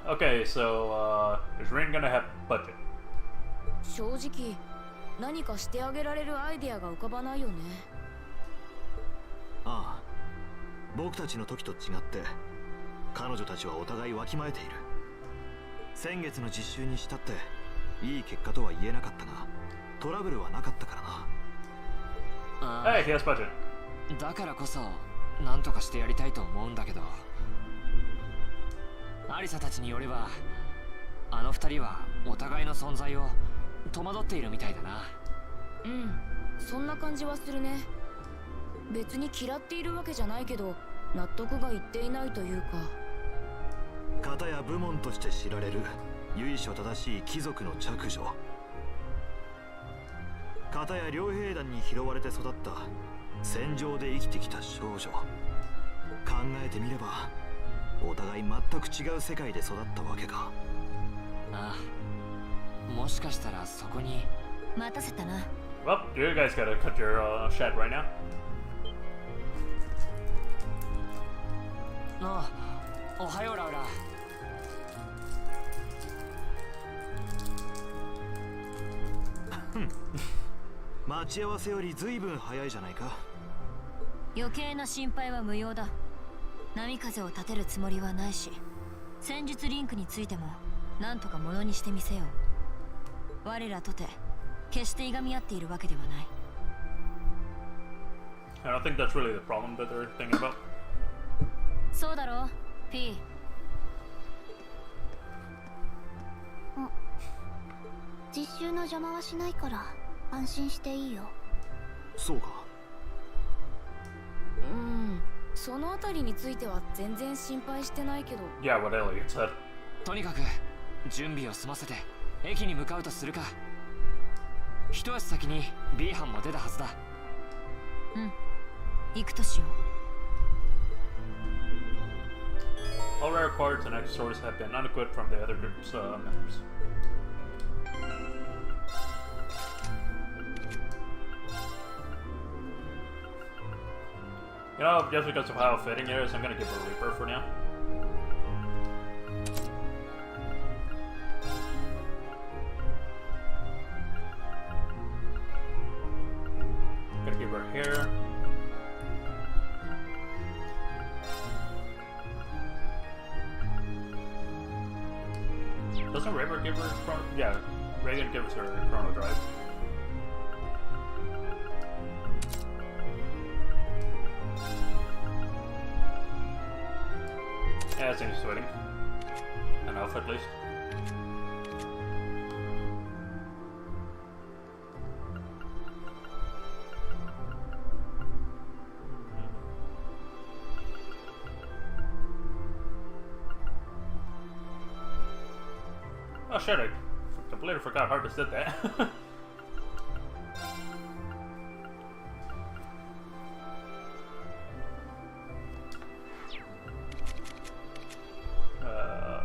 Okay, so is Rin gonna have budget? 正直何かしてあげられるアイデアが浮かばないよね。ああ、僕たちの時と違って彼女たちはお互いわきまえている。先月の実習にしたっていい結果とは言えなかったがトラブルはなかったからな。Hey, he has budget. だからこそ何とかしてやりたいと思うんだけど、アリサたちによればあの二人はお互いの存在を戸惑っているみたいだな。うん、そんな感じはするね。別に嫌っているわけじゃないけど納得がいっていないというか。片や部門として知られる由緒正しい貴族の嫡女、片や両兵団に拾われて育った戦場で生きてきた少女。考えてみればお互い全く違う世界で育ったわけか。ああ、もしかしたらそこに。待たせたな。Well, you guys gotta cut your chat right now. ああ、おはようラウラ。待ち合わせより随分早いじゃないか。余計な心配は無用だ。波風を立てるつもりはないし、戦術リンクについても何とかものにしてみせよう。我らとて決していがみ合っているわけではない。I don't think that's really the problem that they're thinking about. そうだろう、P。実習の邪魔はしないから安心していいよ。そうか。うん、そのあたりについては全然心配してないけど。Yeah, what Elliot said. とにかく準備を済ませて駅に向かうとするか。一足先に B 班も出たはずだ。うん、行くとしよう。 All rare cards and accessories have been unequipped from the other group's members. You know, just because of how fitting it is, I'm gonna give her a Reaper for now. Gonna give her hair. Doesn't Raver give her Chrono? Yeah, Reagan gives her Chrono Drive. Yeah, it seems sweating. Enough at least. Oh shit, I completely forgot Harvest did that.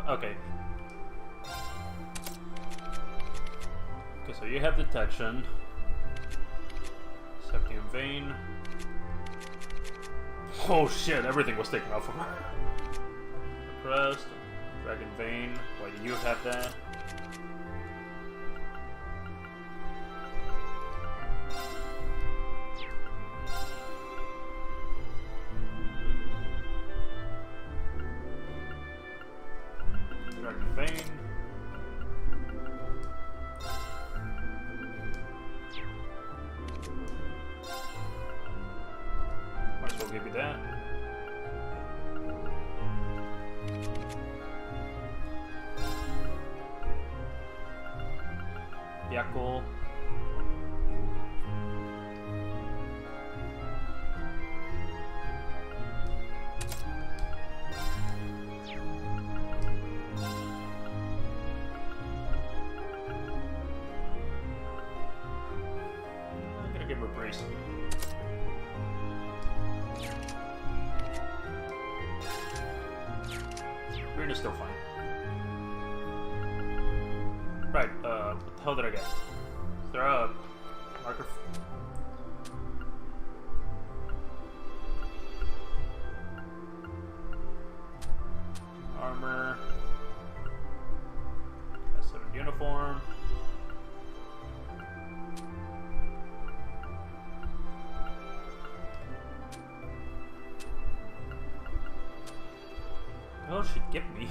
Okay. Okay, so you have detection. Septium vein. Oh shit, everything was taken off of her. Crest, Dragon vein. Why do you have that? Dragon vein. Might as well give you that. Yackle. I'm gonna give her a brace. Green is still fine. Right, what the hell did I get? Is there a marker? Armor. S7 uniform. Oh, should give me.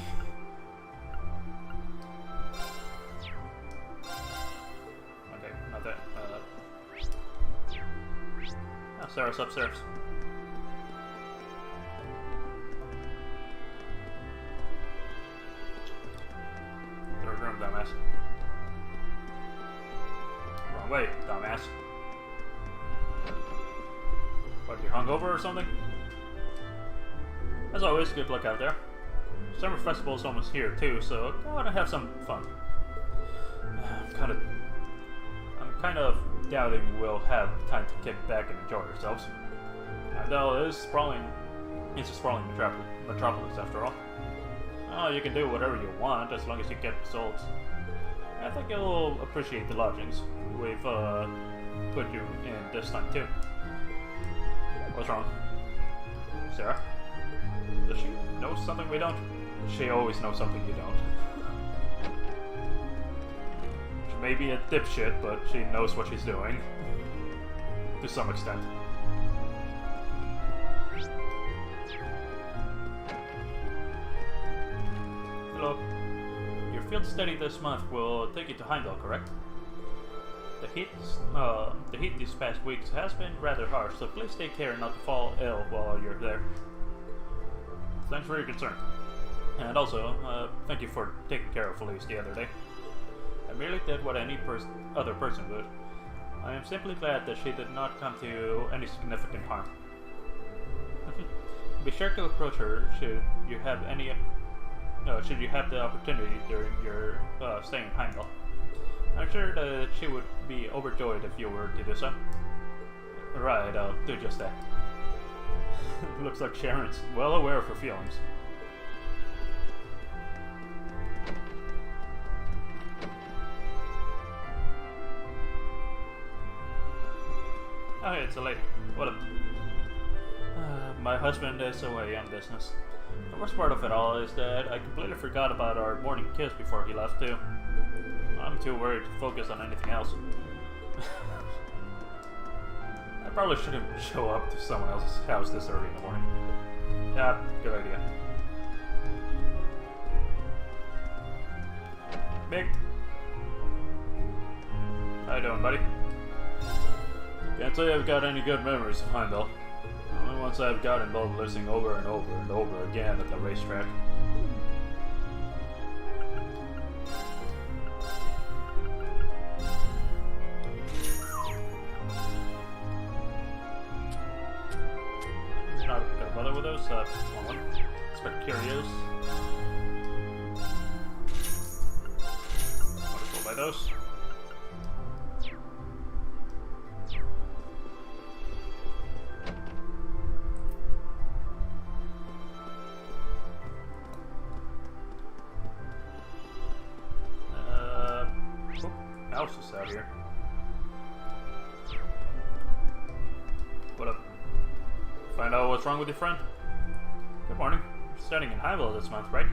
Okay, not that. Oh, Sarah's upstairs. Third room, dumbass. Wrong way, dumbass. What, you're hungover or something? As always, good luck out there. Summer Festival is almost here too, so I want to have some fun. I'm kind of doubting we'll have time to kick back and enjoy ourselves. Though it is it's a sprawling metropolis after all. Oh, you can do whatever you want as long as you get results. I think you'll appreciate the lodgings we've put you in this time too. What's wrong? Sarah? Does she know something we don't? She always knows something you don't. She may be a dipshit, but she knows what she's doing. To some extent. Hello. Your field study this month will take you to Heimdall, correct? The heat these past weeks has been rather harsh, so please take care not to fall ill while you're there. Thanks for your concern. And also, thank you for taking care of Felice the other day. I merely did what any other person would. I am simply glad that she did not come to any significant harm. Be sure to approach her should you have the opportunity during your stay in Heimdall. I'm sure that she would be overjoyed if you were to do so. Right, I'll do just that. Looks like Sharon's well aware of her feelings. Oh, hey, it's a lady. What up? My husband is away on business. The worst part of it all is that I completely forgot about our morning kiss before he left too. I'm too worried to focus on anything else. I probably shouldn't show up to someone else's house this early in the morning. Yeah, good idea. Mick. How you doing, buddy? Can't say I've got any good memories of Heimdall. Only once I've got involved listening over and over and over again at the racetrack. Not gonna bother with those. One. Specurious. those. House is out here. What up? Find out what's wrong with your friend? Good morning. You're studying in Highville this month, right?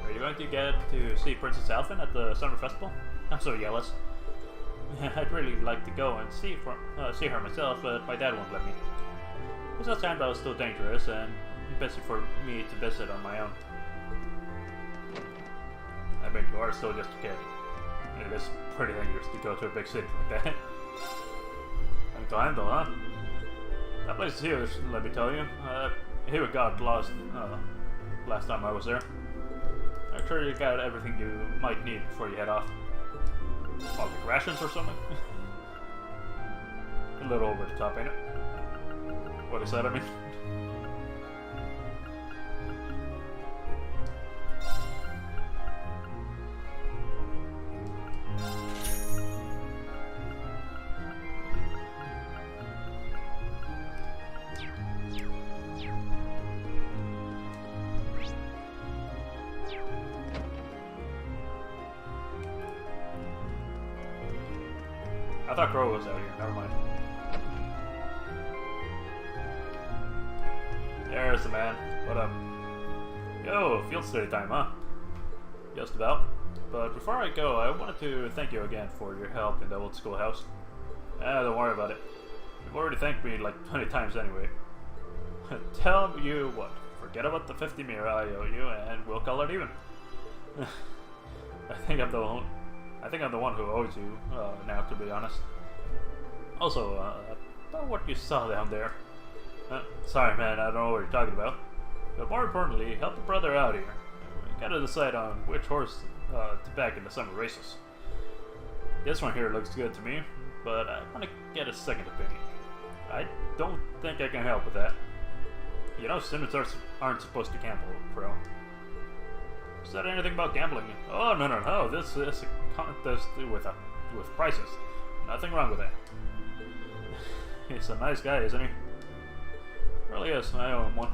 Are you going to get to see Princess Alphen at the summer festival? I'm so jealous. I'd really like to go and see her myself, but my dad won't let me. Besides, Sandville is still dangerous and busy for me to visit on my own. I mean, you are still just a kid. It is pretty dangerous to go to a big city like that. And to handle, huh? That place is huge, let me tell you. He got lost last time I was there. I'm sure you got everything you might need before you head off. Well, like rations or something? A little over the top, ain't it? What is that, I mean? I thought Crow was out here, never mind. There's the man. What up? Yo, field study time, huh? Just about. But before I go, I wanted to thank you again for your help in the old schoolhouse. Don't worry about it. You've already thanked me like 20 times anyway. Tell you what, forget about the 50 mira I owe you and we'll call it even. I think I'm the one who owes you, now, to be honest. Also, about what you saw down there. Sorry, man, I don't know what you're talking about. But more importantly, help a brother out here. We gotta decide on which horse to back in the summer races. This one here looks good to me, but I want to get a second opinion. I don't think I can help with that. You know, senators aren't supposed to gamble, Crow. Said anything about gambling? Oh, no. This is a contest with prices. Nothing wrong with that. He's a nice guy, isn't he? Really is. I owe him one.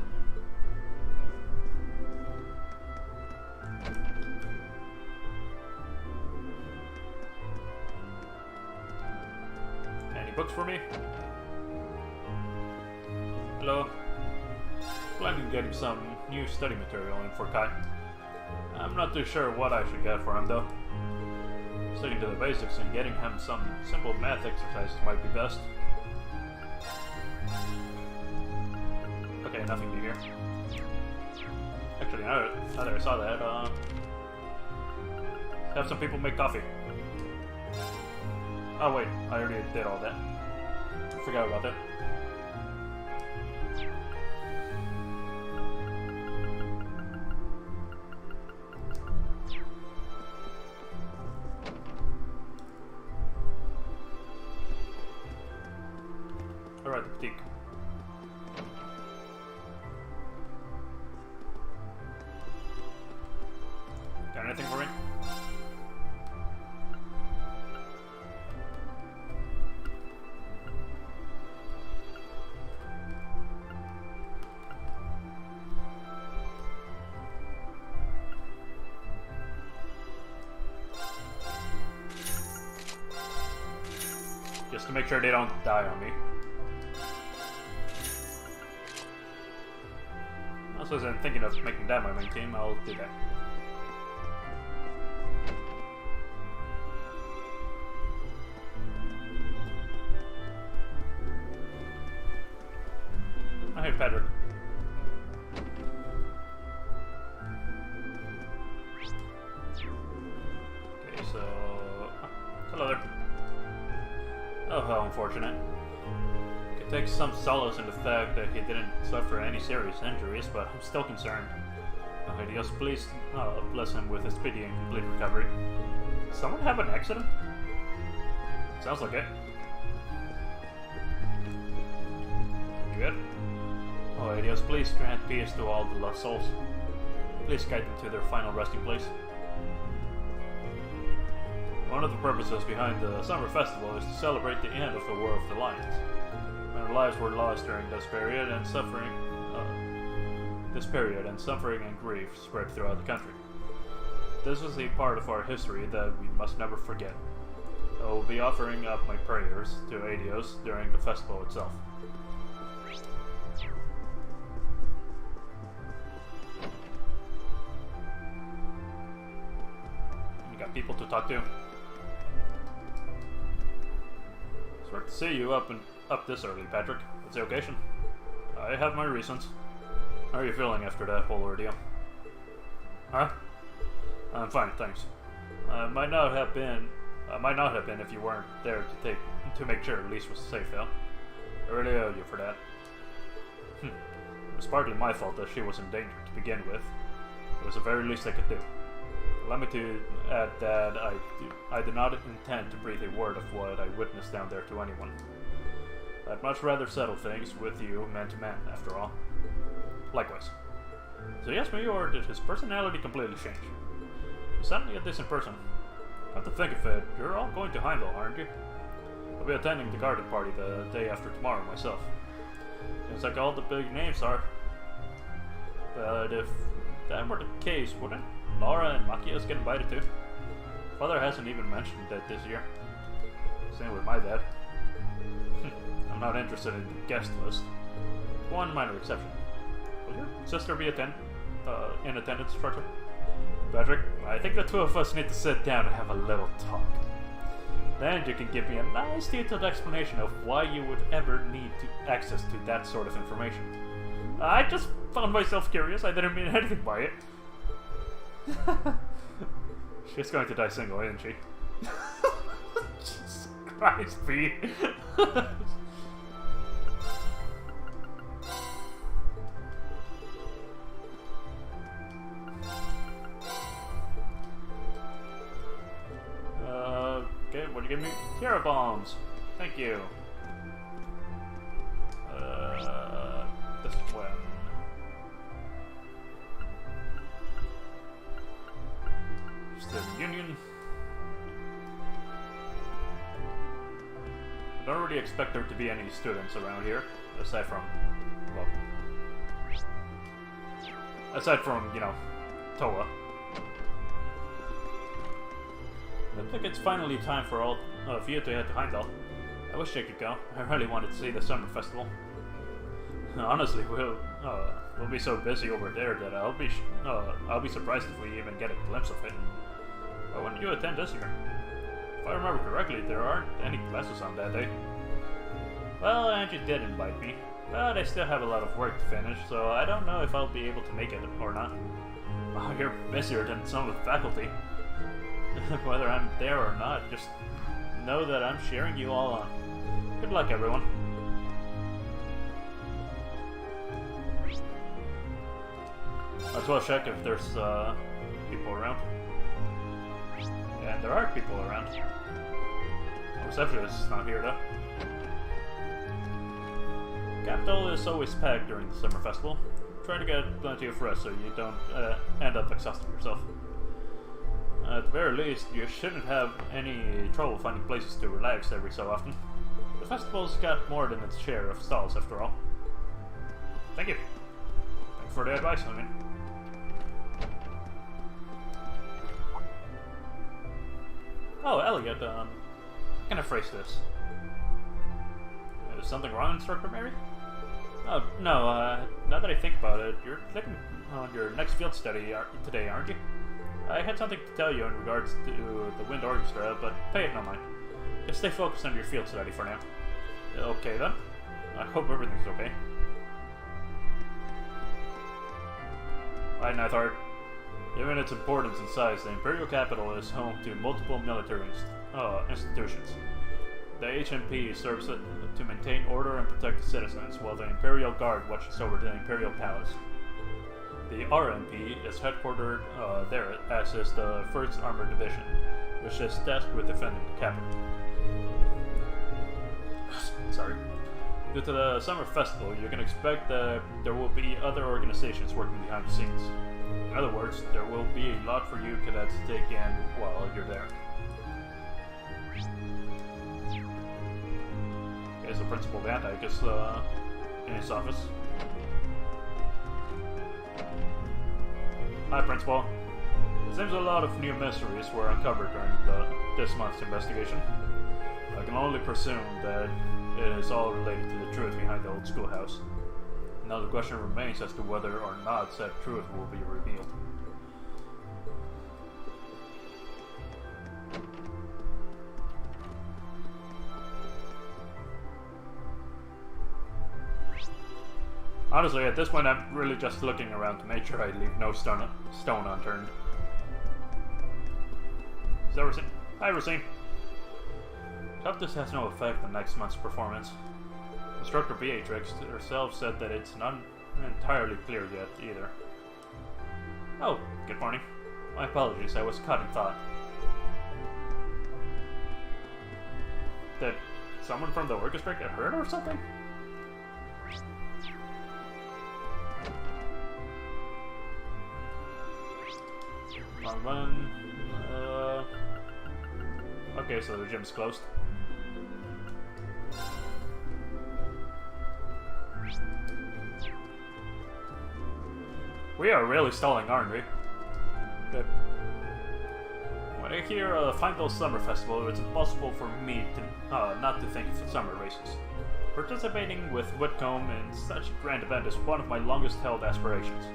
Any books for me? Hello? Planning on getting some new study material in for Kai. I'm not too sure what I should get for him though. Sticking to the basics and getting him some simple math exercises might be best. Okay, nothing new here. Actually, now that I saw that, have some people make coffee. Oh wait, I already did all that. Forgot about that. Alright, the boutique. Got anything for me? Just to make sure they don't die on me. Also, as I'm thinking of making that my main team, I'll do that. Oh, hey, Patrick. Okay, so... hello there. Oh, how unfortunate. Could take some solace in the fact that he didn't suffer any serious injuries, but I'm still concerned. Okay, Dios, please bless him with a speedy and complete recovery. Did someone have an accident? Sounds like it. You good? Oh, Dios, please grant peace to all the lost souls. Please guide them to their final resting place. One of the purposes behind the summer festival is to celebrate the end of the War of the Lions. Many lives were lost during this period, and suffering and grief spread throughout the country. This is a part of our history that we must never forget. I will be offering up my prayers to Aidios during the festival itself. You got people to talk to. Sorry to see you up this early, Patrick. What's the occasion? I have my reasons. How are you feeling after that whole ordeal? Huh? I'm fine, thanks. I might not have been if you weren't there to make sure Elise was safe, though. I really owe you for that. It was partly my fault that she was in danger to begin with. It was the very least I could do. Allow me to add that I did not intend to breathe a word of what I witnessed down there to anyone. I'd much rather settle things with you man to man, after all. Likewise. So yes, me, or did his personality completely change? He's suddenly a decent person. Come to think of it, you're all going to Heimdall, aren't you? I'll be attending the garden party the day after tomorrow myself. Seems like all the big names are. But if that were the case, wouldn't Laura and Machias get invited too? Father hasn't even mentioned that this year. Same with my dad. I'm not interested in the guest list. One minor exception. Will your sister be in attendance, Trevor? Patrick, I think the two of us need to sit down and have a little talk. Then you can give me a nice detailed explanation of why you would ever need access to that sort of information. I just found myself curious. I didn't mean anything by it. She's going to die single, isn't she? Jesus Christ, B. Okay, what do you give me? Terra bombs. Thank you. This one. Student Union. I don't really expect there to be any students around here, aside from, you know, Toa. Looks like it's finally time for all of you to head to Heimdall. I wish I could go. I really wanted to see the summer festival. Honestly, we'll be so busy over there that I'll be surprised if we even get a glimpse of it. Why wouldn't you attend this year? If I remember correctly, there aren't any classes on that day. Well, Angie did invite me, but I still have a lot of work to finish, so I don't know if I'll be able to make it or not. Oh, you're busier than some of the faculty. Whether I'm there or not, just know that I'm cheering you all on. Good luck, everyone. Might as well check if there's people around. And there are people around. The receptionist is not here, though. Capital is always packed during the summer festival. Try to get plenty of rest so you don't end up exhausting yourself. At the very least, you shouldn't have any trouble finding places to relax every so often. The festival's got more than its share of stalls, after all. Thank you. Thanks for the advice, I mean. Oh, Elliot, how can I phrase this? Is something wrong, Instructor Mary? Oh, no, now that I think about it, you're clicking on your next field study today, aren't you? I had something to tell you in regards to the Wind Orchestra, but pay it no mind. Just stay focused on your field study for now. Okay then. I hope everything's okay. Bye, Nightheart. Given its importance and size, the Imperial Capital is home to multiple military institutions. The HMP serves to maintain order and protect the citizens, while the Imperial Guard watches over the Imperial Palace. The RMP is headquartered there, as is the 1st Armored Division, which is tasked with defending the capital. Sorry. Due to the summer festival, you can expect that there will be other organizations working behind the scenes. In other words, there will be a lot for you cadets to take in while you're there. guess the Principal Van Dyke is in his office. Hi, Principal. It seems a lot of new mysteries were uncovered during this month's investigation. I can only presume that it is all related to the truth behind the old schoolhouse. Now the question remains as to whether or not said truth will be revealed. Honestly, at this point I'm really just looking around to make sure I leave no stone unturned. Is that Racine? Hi, Racine. I hope this has no effect on next month's performance. Instructor Beatrix herself said that it's not entirely clear yet, either. Oh, good morning. My apologies, I was caught in thought. Did someone from the orchestra get hurt or something? Wrong one. Okay, so the gym's closed. We are really stalling, aren't we? Good. When I hear Final Summer Festival, it's impossible for me to not to think of summer races. Participating with Whitcomb in such a grand event is one of my longest-held aspirations.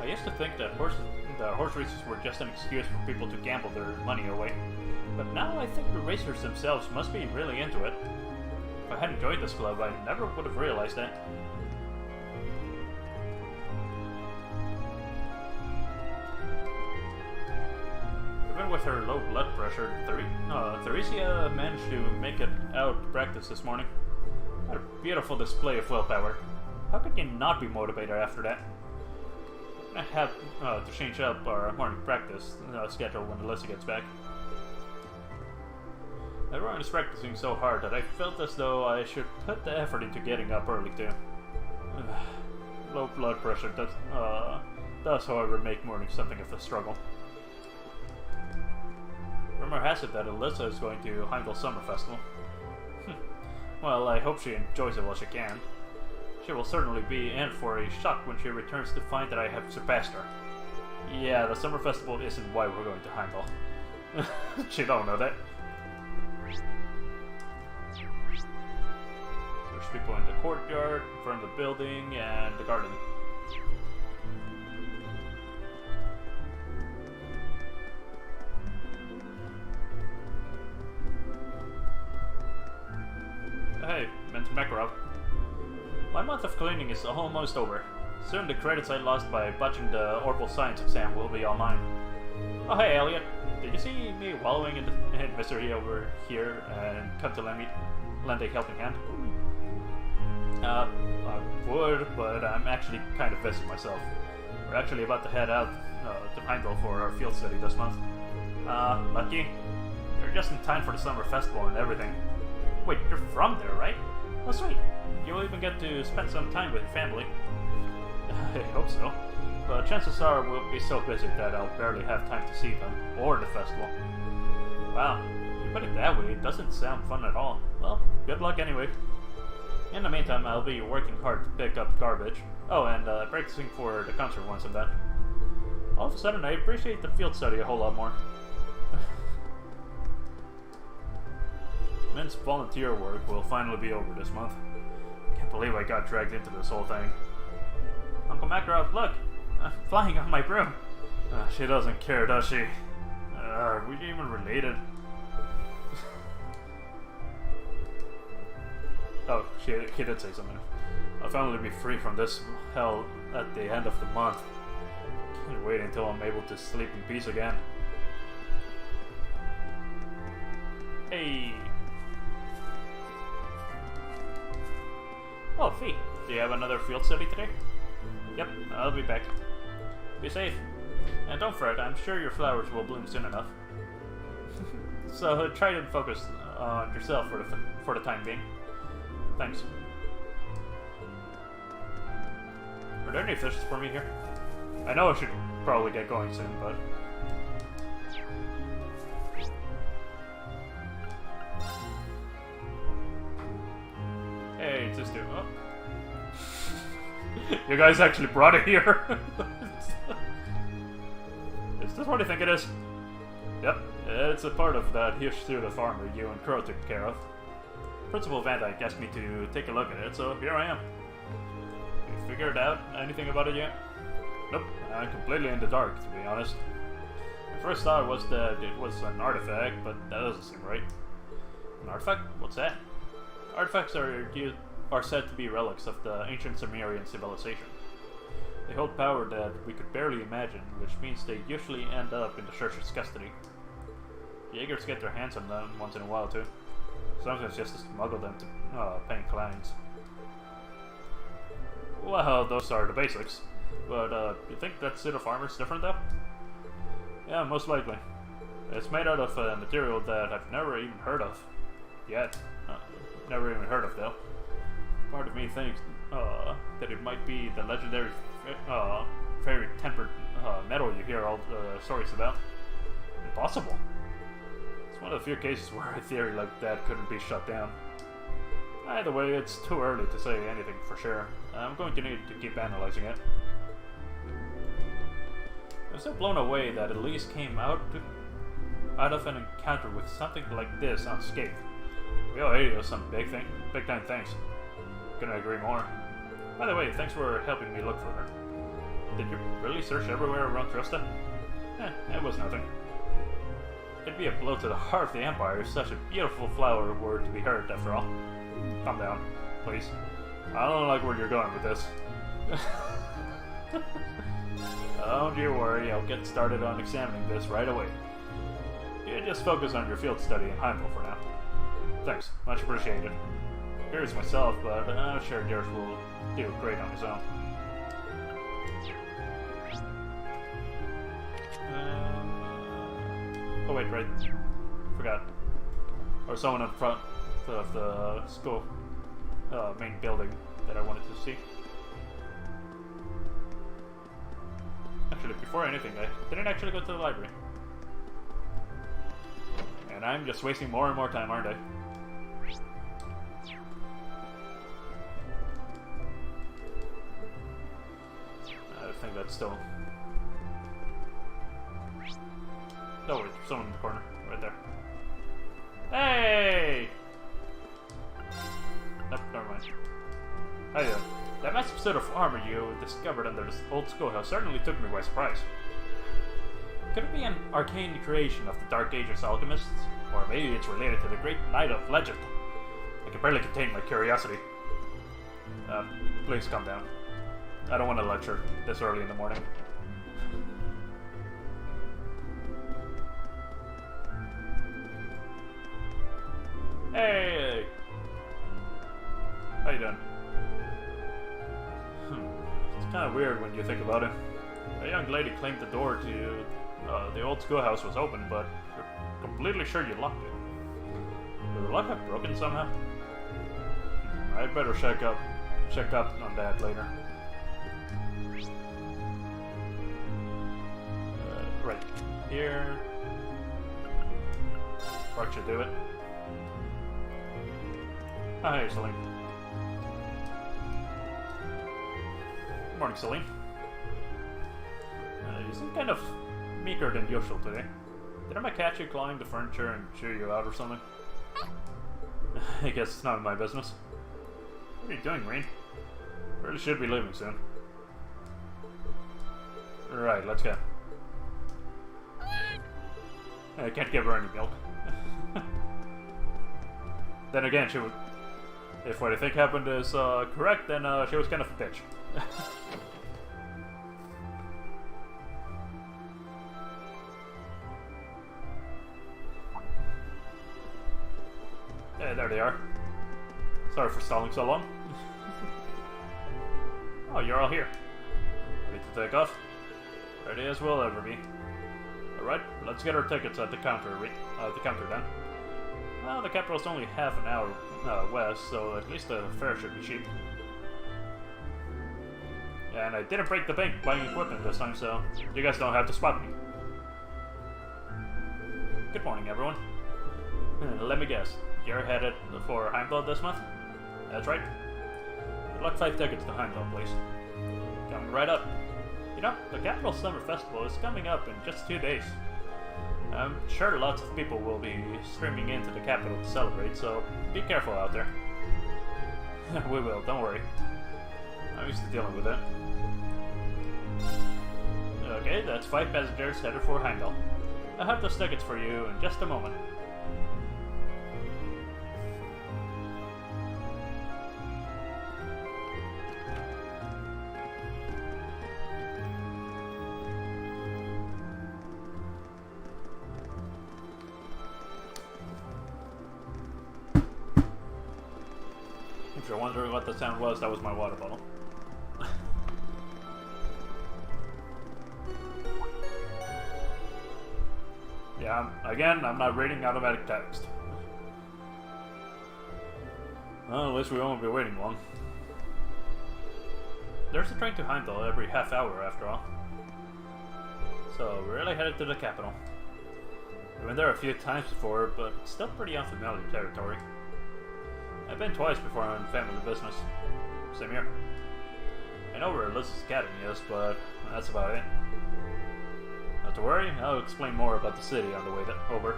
I used to think that the horse races were just an excuse for people to gamble their money away, but now I think the racers themselves must be really into it. If I hadn't joined this club, I never would have realized that. Even with her low blood pressure, Theresia managed to make it out to practice this morning. What a beautiful display of willpower. How could you not be motivated after that? I have to change up our morning practice schedule when Alyssa gets back. Everyone is practicing so hard that I felt as though I should put the effort into getting up early too. Low blood pressure does, however, make morning something of a struggle. Rumor has it that Alyssa is going to Heimdall Summer Festival. Well, I hope she enjoys it while she can. She will certainly be in for a shock when she returns to find that I have surpassed her. Yeah, the summer festival isn't why we're going to Heimdall. She don't know that. There's people in the courtyard, in front of the building, and the garden. Hey, Mentor Makarov. My month of cleaning is almost over. Soon the credits I lost by botching the Orbital Science exam will be all mine. Oh hey Elliot, did you see me wallowing in misery over here and come to lend a helping hand? I would, but I'm actually kind of busy myself. We're actually about to head out to Heimdall for our field study this month. Lucky. You're just in time for the summer festival and everything. Wait, you're from there, right? Oh sweet. You'll even get to spend some time with your family. I hope so. But chances are we'll be so busy that I'll barely have time to see them, or the festival. Wow, you put it that way, it doesn't sound fun at all. Well, good luck anyway. In the meantime, I'll be working hard to pick up garbage. Oh, and practicing for the concert once I'm done. All of a sudden, I appreciate the field study a whole lot more. Men's volunteer work will finally be over this month. Can't believe I got dragged into this whole thing. Uncle Makarov, look! I'm flying on my broom! She doesn't care, does she? Are we even related? Oh, he did say something. I'll finally be free from this hell at the end of the month. Can't wait until I'm able to sleep in peace again. Hey! Oh, Fee, do you have another field study today? Yep, I'll be back. Be safe. And don't fret, I'm sure your flowers will bloom soon enough. So try to focus on yourself for the time being. Thanks. Are there any fishes for me here? I know I should probably get going soon, but... Hey, it's this dude. Oh. You guys actually brought it here? Is this what you think it is? Yep, it's a part of that huge suit of armor you and Crow took care of. Principal Van Dyke asked me to take a look at it, so here I am. You figured out anything about it yet? Nope, I'm completely in the dark, to be honest. The first thought was that it was an artifact, but that doesn't seem right. An artifact? What's that? Artifacts are said to be relics of the ancient Sumerian civilization. They hold power that we could barely imagine, which means they usually end up in the church's custody. Jaegers get their hands on them once in a while too. Sometimes just to smuggle them to paying clients. Well, those are the basics. But you think that suit of armor is different though? Yeah, most likely. It's made out of a material that I've never even heard of. Yet. Never even heard of though. Part of me thinks that it might be the legendary very tempered metal you hear all the stories about. Impossible. It's one of the few cases where a theory like that couldn't be shut down. Either way, it's too early to say anything for sure. I'm going to need to keep analyzing it. I'm so blown away that Elise came out of an encounter with something like this unscathed. We owe Ada some big time thanks. Couldn't agree more. By the way, thanks for helping me look for her. Did you really search everywhere around Trusta? It was nothing. It'd be a blow to the heart of the Empire if such a beautiful flower were to be hurt after all. Calm down, please. I don't like where you're going with this. Don't you worry, I'll get started on examining this right away. You just focus on your field study in Heimdall for now. Thanks, much appreciated. Curious myself, but I'm sure Garrett will do great on his own. Oh wait, right. Forgot. Or someone in front of the school main building that I wanted to see. Actually, before anything, I didn't actually go to the library. And I'm just wasting more and more time, aren't I? I think that's still... Oh wait, there's someone in the corner, right there. Hey! Nope, never mind. Hi there. That massive set of armor you discovered under this old schoolhouse certainly took me by surprise. Could it be an arcane creation of the Dark Ages alchemists? Or maybe it's related to the great knight of legend? I can barely contain my curiosity. Please calm down. I don't want to lecture this early in the morning. Hey! How you doing? It's kind of weird when you think about it. A young lady claimed the door to the old schoolhouse was open, but you're completely sure you locked it. Did the lock have broken somehow? I'd better check up on that later. Right here. Spark should do it. Oh, hey, Celine. Good morning, Celine. You seem kind of meeker than usual today. Didn't I catch you clawing the furniture and chew you out or something? I guess it's none of my business. What are you doing, Green? Really should be leaving soon. Right, let's go. I can't give her any milk. Then again, she would... If what I think happened is correct, then she was kind of a bitch. Yeah, there they are. Sorry for stalling so long. Oh, you're all here. Ready to take off? Ready as we'll ever be. Alright, let's get our tickets at the counter then. Well, the capital's only half an hour west, so at least the fare should be cheap. Yeah, and I didn't break the bank buying equipment this time, so you guys don't have to spot me. Good morning, everyone. Let me guess, you're headed for Heimdall this month? That's right. Good luck 5 tickets to Heimdall, please. Coming right up. You know, the Capital Summer Festival is coming up in just 2 days. I'm sure lots of people will be streaming into the capital to celebrate, so be careful out there. We will, don't worry. I'm used to dealing with it. Okay, that's 5 passengers headed for Heimdall. I'll have those tickets for you in just a moment. If you're wondering what the sound was, that was my water bottle. Yeah, again, I'm not reading automatic text. Well, at least we won't be waiting long. There's a train to Heimdall every half hour, after all. So, we're really headed to the capital. I've been there a few times before, but it's still pretty unfamiliar territory. I've been twice before on family business. Same here. I know where Alyssa's Academy is, but that's about it. Not to worry, I'll explain more about the city on the way over.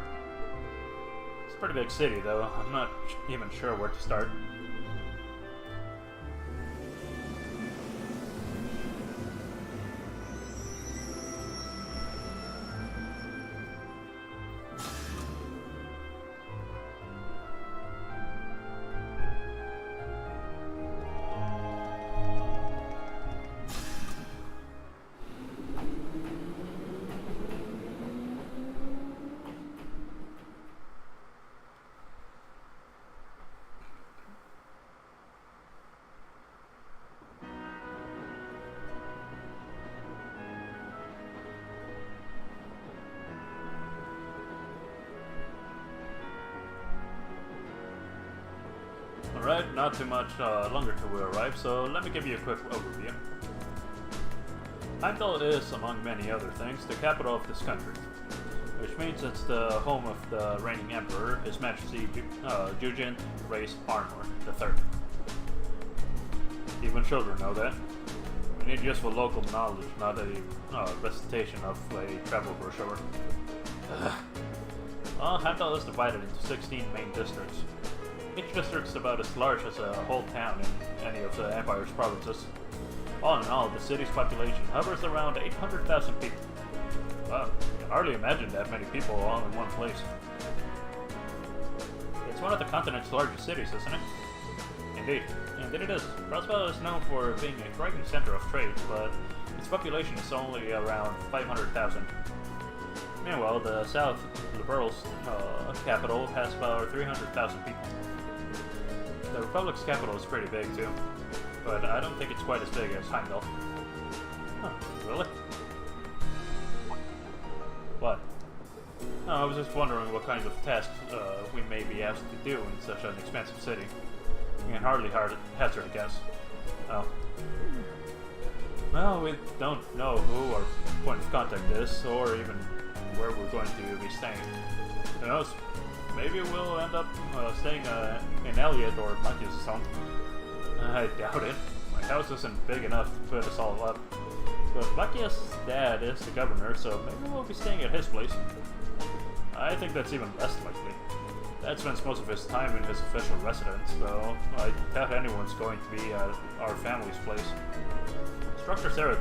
It's a pretty big city, though. I'm not even sure where to start. Alright, not too much longer till we arrive, so let me give you a quick overview. Heimdall is, among many other things, the capital of this country, which means it's the home of the reigning emperor, His Majesty Jujin Race Armor III. Even children know that. We need useful local knowledge, not a recitation of a travel brochure. Well, Heimdall is divided into 16 main districts. Each district is about as large as a whole town in any of the Empire's provinces. All in all, the city's population hovers around 800,000 people. Wow, you can hardly imagine that many people all in one place. It's one of the continent's largest cities, isn't it? Indeed it is. Roswell is known for being a thriving center of trade, but its population is only around 500,000. Meanwhile, the South Liberal's capital has about 300,000 people. The Republic's capital is pretty big too, but I don't think it's quite as big as Heimdall. Huh, really? What? No, I was just wondering what kinds of tasks we may be asked to do in such an expansive city. You can hardly hazard a guess. Oh. Well, we don't know who our point of contact is, or even where we're going to be staying. Who knows? Maybe we'll end up staying in Elliot or Monkey's or something. I doubt it. My house isn't big enough to put us all up. But Machia's dad is the governor, so maybe we'll be staying at his place. I think that's even less likely. Dad spends most of his time in his official residence, so I doubt anyone's going to be at our family's place. Instructor Sarah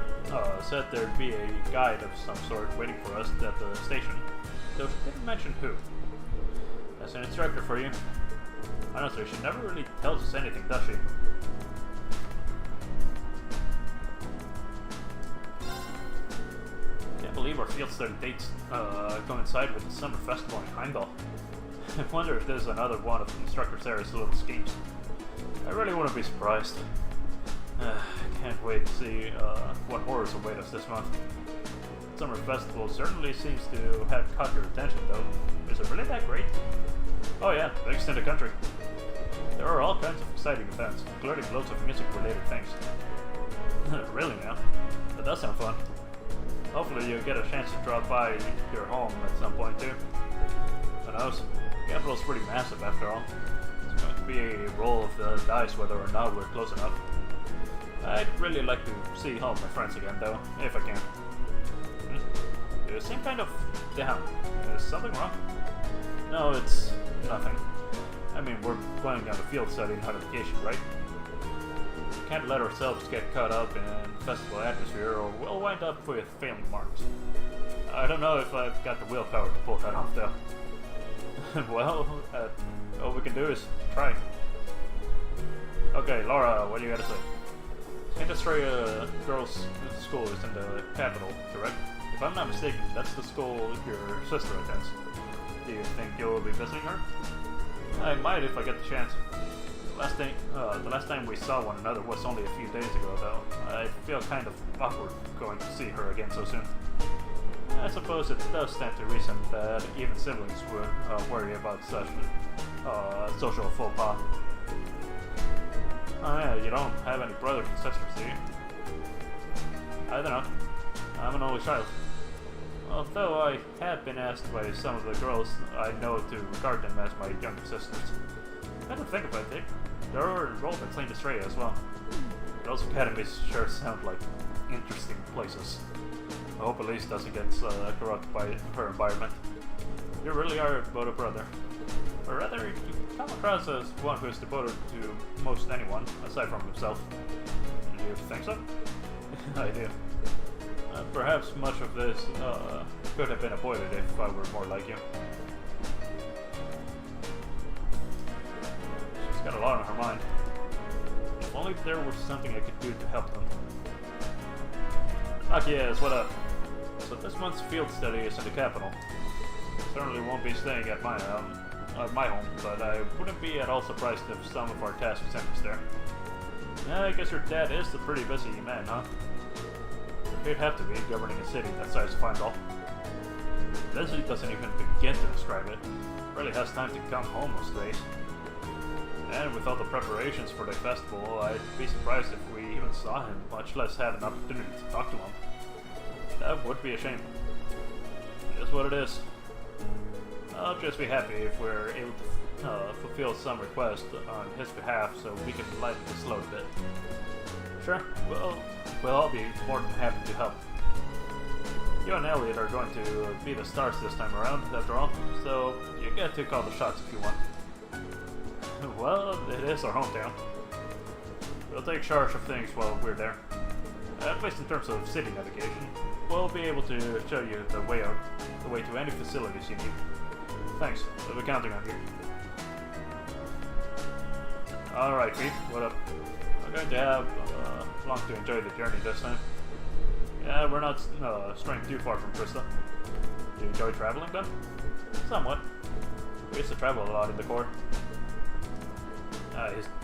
said there'd be a guide of some sort waiting for us at the station, though she didn't mention who. That's an instructor for you. Honestly, she never really tells us anything, does she? Can't believe our field study dates coincide with the summer festival in Heimdall. I wonder if there's another one of Instructor Sarah's little schemes. I really wouldn't be surprised. Can't wait to see what horrors await us this month. Summer festival certainly seems to have caught your attention, though. Is it really that great? Oh yeah, biggest in the country. There are all kinds of exciting events, including loads of music-related things. Really now? That does sound fun. Hopefully you get a chance to drop by your home at some point too. Who knows? The capital's pretty massive after all. It's going to be a roll of the dice whether or not we're close enough. I'd really like to see all my friends again, though, if I can. You seem kind of down. Is something wrong? No, it's nothing. I mean, we're going on a field study in vacation, right? We can't let ourselves get caught up in festival atmosphere or we'll wind up with failing marks. I don't know if I've got the willpower to pull that off, though. Well, all we can do is try. Okay, Laura, what do you gotta say? Industria Girls' School is in the capital, correct? If I'm not mistaken, that's the school your sister attends. Do you think you'll be visiting her? I might if I get the chance. The last time we saw one another was only a few days ago, though. I feel kind of awkward going to see her again so soon. I suppose it does stand to reason that even siblings would worry about such social faux pas. Oh yeah, you don't have any brothers and sisters, do you? I don't know. I'm an only child. Although I have been asked by some of the girls I know to regard them as my younger sisters. I don't think about it. They're enrolled at St. Estrella as well. Those academies sure sound like interesting places. I hope Elise doesn't get corrupted by her environment. You really are both a brother. Or rather, you come across as one who is devoted to most anyone, aside from himself. Do you think so? I do. Perhaps much of this could have been avoided if I were more like you. She's got a lot on her mind. If only there was something I could do to help them. Yes, what up? So this month's field study is in the capital. Certainly won't be staying at my home, but I wouldn't be at all surprised if some of our tasks sent us there. Yeah, I guess your dad is a pretty busy man, huh? He'd have to be, governing a city that size finds all. Leslie doesn't even begin to describe it. Barely has time to come home most days. And with all the preparations for the festival, I'd be surprised if we even saw him, much less had an opportunity to talk to him. That would be a shame. It is what it is. I'll just be happy if we're able to fulfill some request on his behalf so we can lighten this load a bit. Sure, well, we'll all be more than happy to help. You and Elliot are going to be the stars this time around, after all, so you get to call the shots if you want. Well, it is our hometown. We'll take charge of things while we're there. At least in terms of city navigation, we'll be able to show you the way out, the way to any facilities you need. Thanks, we'll be counting on you. Alright, Pete, what up? We're going to have long to enjoy the journey this time. Yeah, we're not straying too far from Krista. Do you enjoy traveling then? Somewhat. We used to travel a lot in the Corps.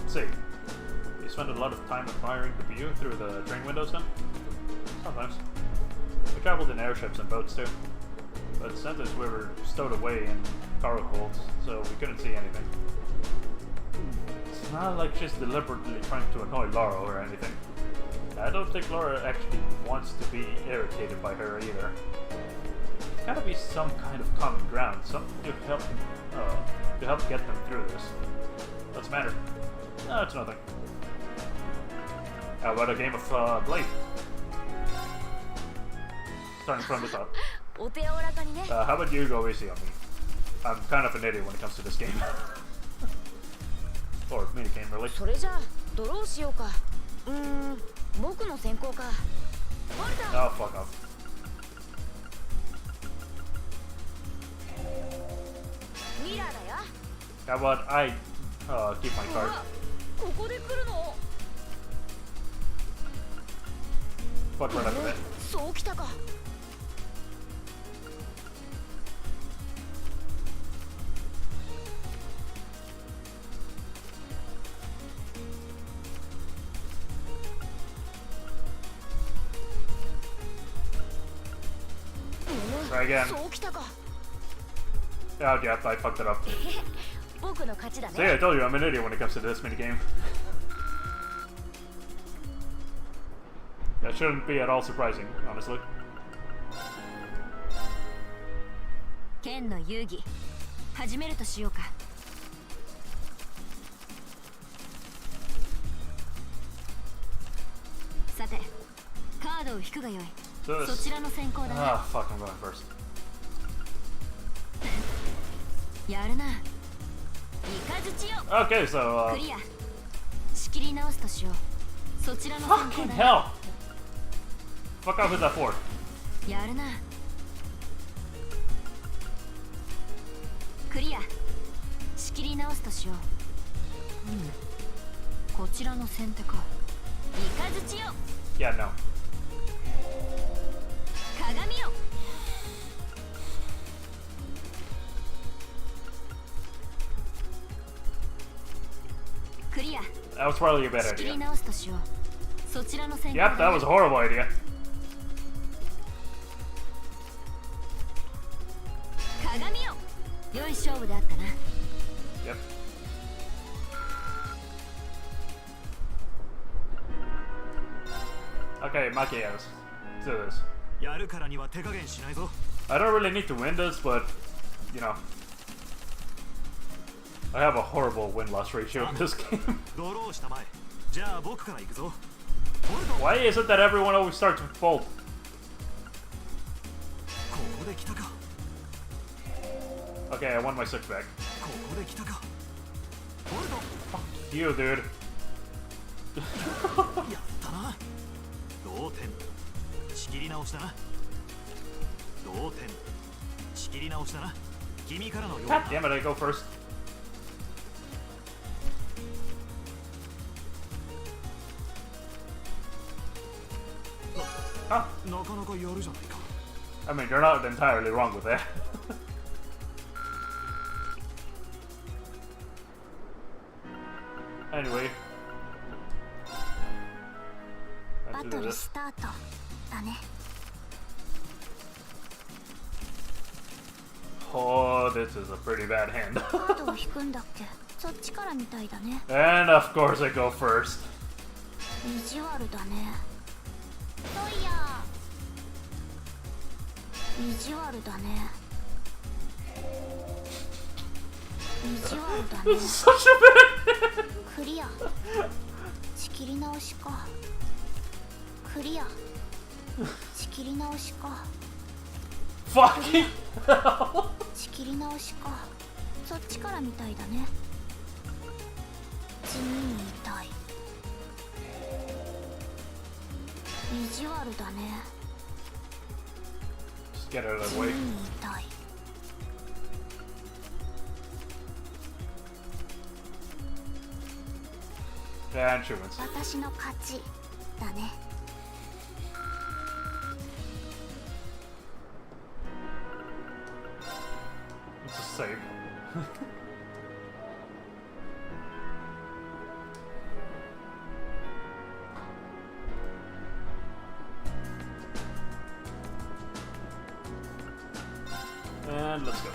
See, you spend a lot of time admiring the view through the train windows then? Sometimes. We traveled in airships and boats too. But since we were stowed away in cargo holds, so we couldn't see anything. It's not like she's deliberately trying to annoy Laura or anything. I don't think Laura actually wants to be irritated by her either. There's gotta be some kind of common ground, something to help get them through this. What's the matter? No, it's nothing. How about a game of Blade? Starting from the top. How about you go easy on me? I'm kind of an idiot when it comes to this game. Or minigame, really. それじゃあドローしようか。僕の先行か。 Oh, fuck off. ミラーだよ。 How about I keep my card? ここで来るの。 Fuck right after that. そうきたか。 Try again. そうきたか。 Oh, yeah, I fucked it up. 僕の勝ちだ See, ね。 I told you I'm an idiot when it comes to this minigame. That shouldn't be at all surprising, honestly. 剣の遊戯始めるとしようか。ドを引くがよい。 Do そ this. ちらの先行だな。 Ah, fuck, I'm going first. やるな。イカズチよ。 Okay, so, クリア。仕切り直すとしよう。そちらの先 fucking 行だな。 hell! Fuck off with that fort. やるな。クリア。仕切り直すとしよう。こちらの先手か。イカズチよ。 Yeah, no. 鏡よ。クリア。 That was probably a bad 仕切り idea. 直すとしよう。そちらの先行 Yep, that was a horrible idea. 鏡よ。良い勝負であったな。 Yep. Okay, Makias. Let's do this. やるからには手加減しないぞ。 I don't really need to win this, but, you know. I have a horrible win-loss ratio in this game. ドローしたまえ。じゃあ僕から行くぞ。 Why is it that everyone always starts with bold? ここで来たか。 Okay, I won my six back. ここで来たか。ホルド。 You, dude. やったな。同点。仕切り直しだな。同点。仕切り直しだな。君からのよう God だ。 damn it, I go first. Huh? なかなかやるじゃないか。 I mean, you're not entirely wrong with that. Anyway. バ Let's ト do ル this. スタートだね。 Oh, this is a pretty bad hand. カードを引くんだっけ。そっちからみたいだね。 And of course I go first. 意地悪だね。トイヤー。意地悪だね。意地悪だ This ね。 is such a bad hand. クリア。仕切り直しか。クリア。仕切り直しか。 Fucking hell. 仕切り直しか。そっちからみたいだね。地味に痛い。意地悪だね。 Just get out of 地 the 味 way. に痛い。 And she wins. 私の勝ちだね。 It's a save. And let's go.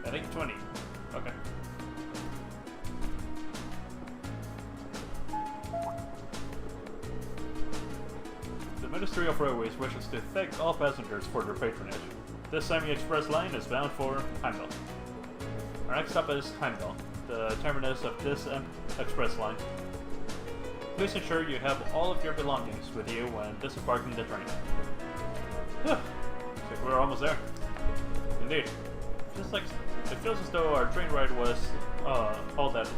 At 820. Okay. The Ministry of Railways wishes to thank all passengers for their patronage. This semi-express line is bound for Heimdall. Our next stop is Heimdall, the terminus of this express line. Please ensure you have all of your belongings with you when disembarking the train. Looks like we're almost there. Indeed. It feels as though our train ride was all that.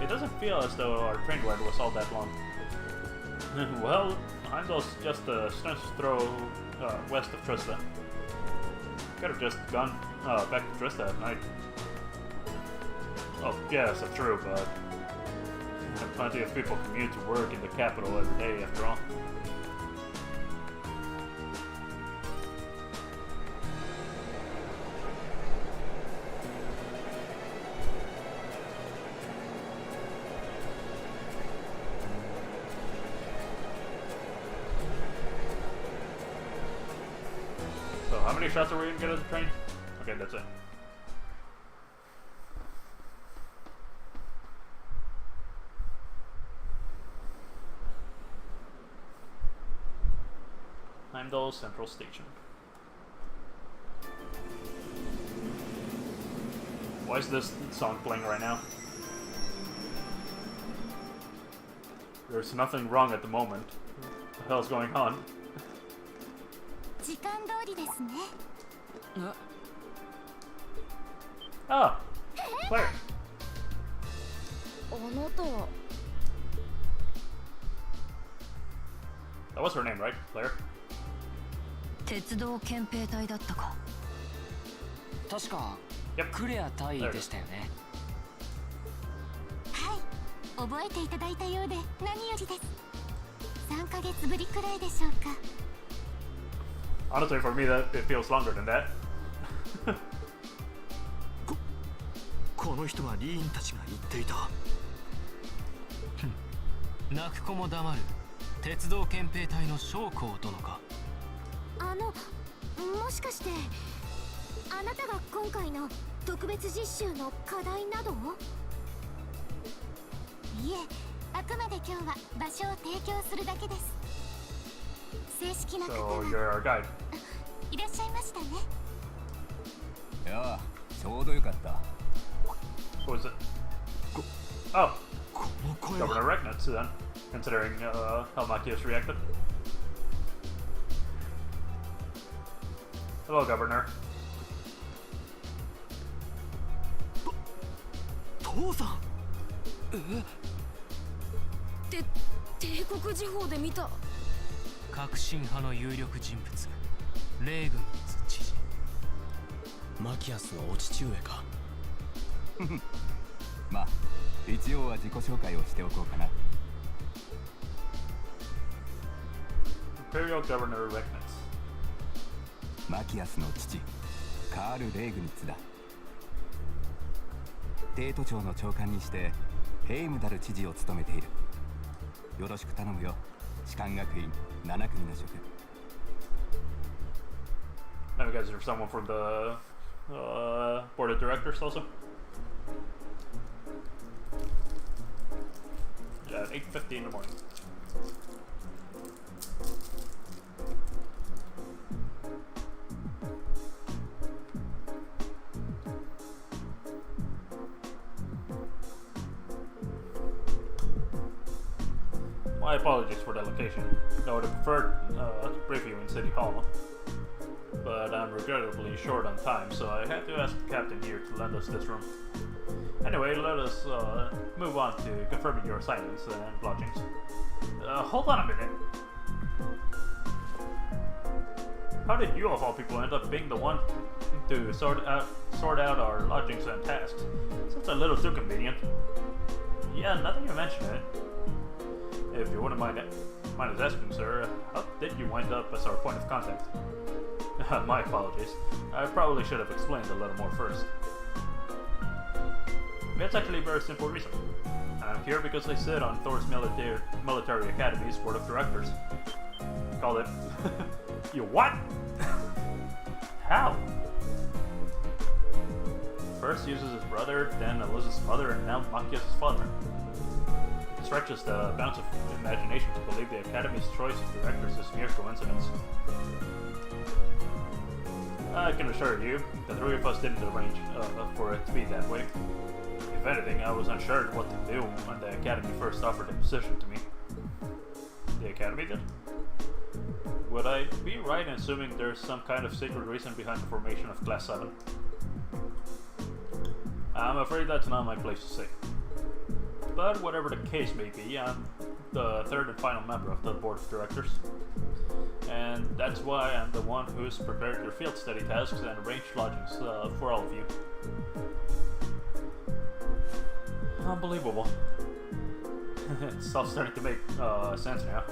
It doesn't feel as though our train ride was all that long. Well, Heimdall's just a stone's throw west of Trista. Could have just gone back to Trista at night. Oh, yes, that's true, but plenty of people commute to work in the capital every day, after all. So, how many shots are we gonna get at the train? Okay, that's it. Heimdall Central Station. Why is this song playing right now? There's nothing wrong at the moment. What the hell's going on? 時間通りですね。 Ah! Claire! あなたは That was her name, right? Claire? 鉄道憲兵隊だったか。確か Yep. クレア隊でしたよね。はい、覚えていただいたようで何よりです。3ヶ月ぶりくらいでしょうか。 Honestly, for me, that it feels longer than that. この人がリーンたちが言っていた。泣く子も黙る鉄道憲兵隊の将校殿か。もしかしてあなたが今回の特別実習の課題などを？いえ、あくまで今日は場所を提供するだけです。正式な方 So が you're our guide. いらっしゃいましたね。いや、ちょうどよかった。 Who is it? Oh, この声 Governor は。 Regnitz then, considering how Machias reacted. Hello, Governor. 父さん。帝国時報で見た。革新派の有力人物レーグンズ知事。マキアスのお父上か。まあ一応は自己紹介をしておこうかな。 Imperial Governor Regnitz. マキアスの父カール・レーグニッツだ。帝都庁の長官にしてヘイムダル知事を務めている。よろしく頼むよ、士官学院7組の職。 Now you guys are someone from the board of directors also. Yeah, at 8:50 in the morning. My apologies for the location. I would have preferred to brief you in City Hall, but I'm regrettably short on time, so I had to ask the captain here to lend us this room. Anyway, let us move on to confirming your assignments and lodgings. Hold on a minute. How did you of all people end up being the one to sort out our lodgings and tasks? Seems a little too convenient. Yeah, nothing you mention it. If you wouldn't mind us asking, sir, how did you wind up as our point of contact? My apologies. I probably should have explained a little more first. It's actually a very simple reason. I'm here because I sit on Thor's Military Academy's board of directors. Call it... You what? How? First uses his brother, then Elizabeth's mother, and now Machias' father. It stretches the bounds of imagination to believe the Academy's choice of directors is mere coincidence. I can assure you, the three of us didn't arrange for it to be that way. If anything, I was unsure what to do when the Academy first offered the position to me. The Academy did? Would I be right in assuming there's some kind of secret reason behind the formation of Class 7? I'm afraid that's not my place to say. But whatever the case may be, I'm the third and final member of the board of directors. And that's why I'm the one who's prepared your field study tasks and arranged lodgings for all of you. Unbelievable. It's all starting to make sense now.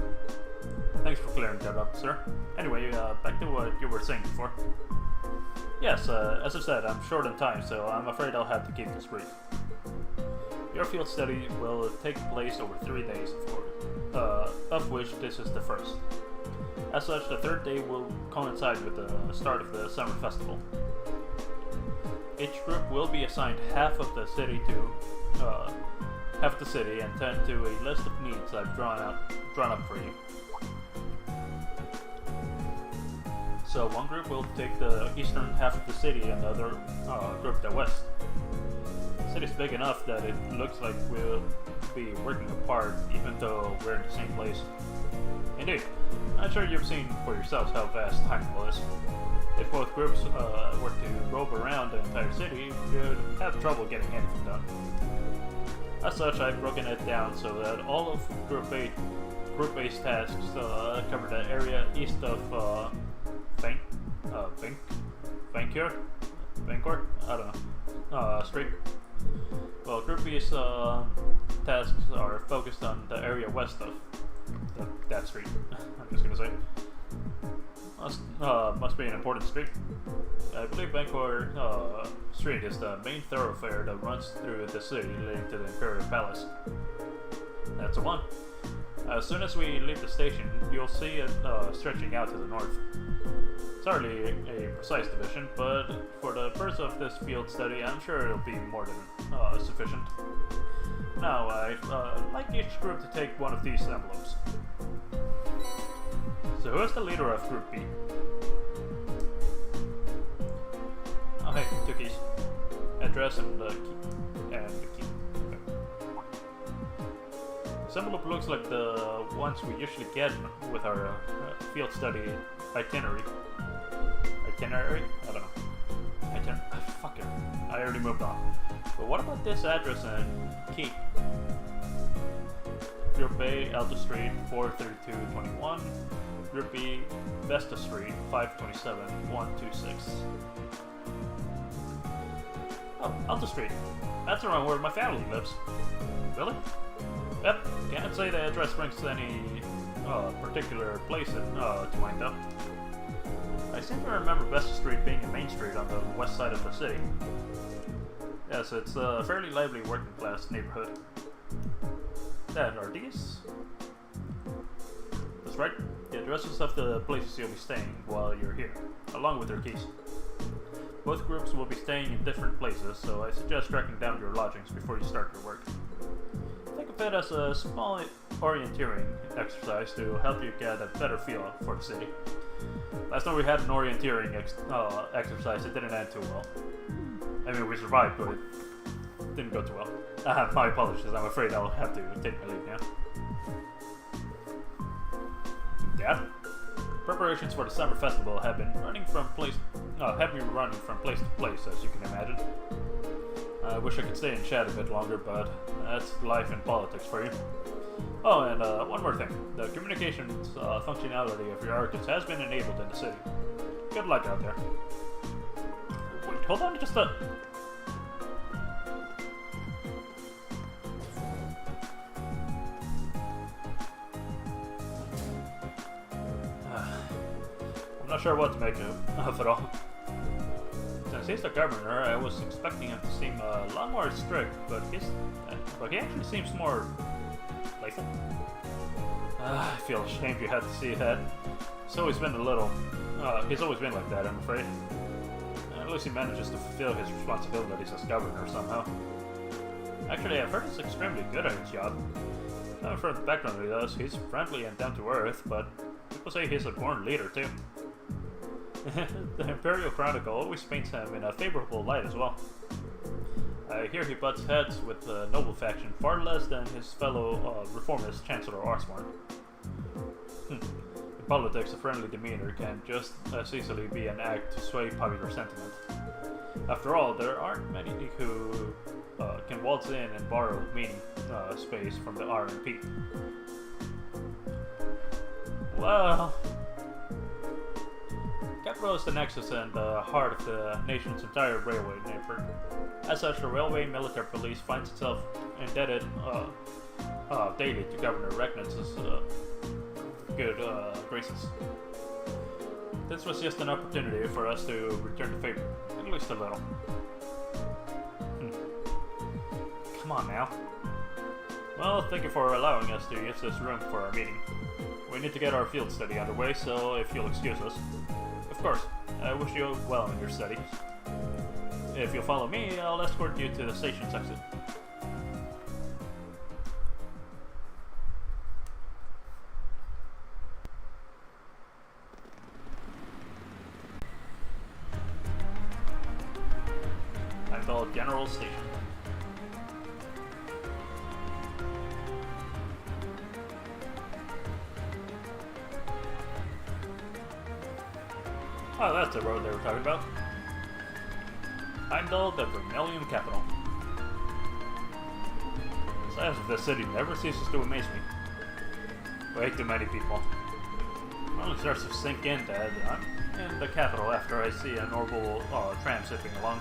Thanks for clearing that up, sir. Anyway, back to what you were saying before. Yes, as I said, I'm short on time, so I'm afraid I'll have to keep this brief. Your field study will take place over 3 days, of which this is the first. As such, the third day will coincide with the start of the summer festival. Each group will be assigned half of the city and tend to a list of needs I've drawn up for you. So one group will take the eastern half of the city and the other group the west. The city's big enough that it looks like be working apart even though we're in the same place. Indeed, I'm sure you've seen for yourselves how vast Hyrule is. If both groups were to rope around the entire city, you'd have trouble getting anything done. As such, I've broken it down so that all of Group A's tasks cover the area east of Vancouver? I don't know. Street. Well, Group B's tasks are focused on the area west of that street. I'm just gonna say. Must be an important street. I believe Vancouver Street is the main thoroughfare that runs through the city leading to the Imperial Palace. That's the one. As soon as we leave the station, you'll see it stretching out to the north. It's hardly a precise division, but for the purpose of this field study, I'm sure it'll be more than sufficient. Now, I'd like each group to take one of these envelopes. So who is the leader of Group B? Oh hey, 2 keys. Address and the key. Okay. This envelope looks like the ones we usually get with our field study itinerary. Itinerary? I don't know. Fuck it. I already moved on. But what about this address and key? Group A, Alta Street, 43221. Group B, Vesta Street, 527, 126. Oh, Alta Street. That's around where my family lives. Really? Yep, can't say the address brings any particular place to mind though. I seem to remember Vesta Street being a main street on the west side of the city. Yes, it's a fairly lively working class neighborhood. Then, are these? That's right, the addresses of the places you'll be staying while you're here, along with their keys. Both groups will be staying in different places, so I suggest tracking down your lodgings before you start your work. Think of it as a small orienteering exercise to help you get a better feel for the city. Last time we had an orienteering exercise, it didn't end too well. I mean, we survived, but it didn't go too well. My apologies, I'm afraid I'll have to take my leave now. Dad? Preparations for the summer festival have been running from place to place, as you can imagine. I wish I could stay and chat a bit longer, but that's life and politics for you. Oh, and one more thing. The communications functionality of your Arcus has been enabled in the city. Good luck out there. Wait, hold on just a... I'm not sure what to make of it all. Since he's the governor, I was expecting him to seem a lot more strict, but he actually seems more playful. I feel ashamed you had to see that. He's always been like that, I'm afraid. At least he manages to fulfill his responsibilities as governor somehow. Actually, I've heard he's extremely good at his job. Not from the background he does, he's friendly and down to earth, but people say he's a born leader too. The Imperial Chronicle always paints him in a favorable light as well. I hear he butts heads with the noble faction far less than his fellow reformist Chancellor Osborne. In politics, a friendly demeanor can just as easily be an act to sway popular sentiment. After all, there aren't many who can waltz in and borrow meaning space from the R&P. Well... Capital is the nexus and the heart of the nation's entire railway network. As such, the railway military police finds itself indebted daily to Governor Regnance's good graces. This was just an opportunity for us to return the favor, at least a little. Come on now. Well, thank you for allowing us to use this room for our meeting. We need to get our field study underway, so if you'll excuse us. Of course, I wish you well in your studies. If you'll follow me, I'll escort you to the station's exit. General Station. that's the road they were talking about. Heimdall, the Vermilion capital. The size of the city never ceases to amaze me. Way too many people. It only starts to sink in that I'm in the capital after I see an orbital tram zipping along.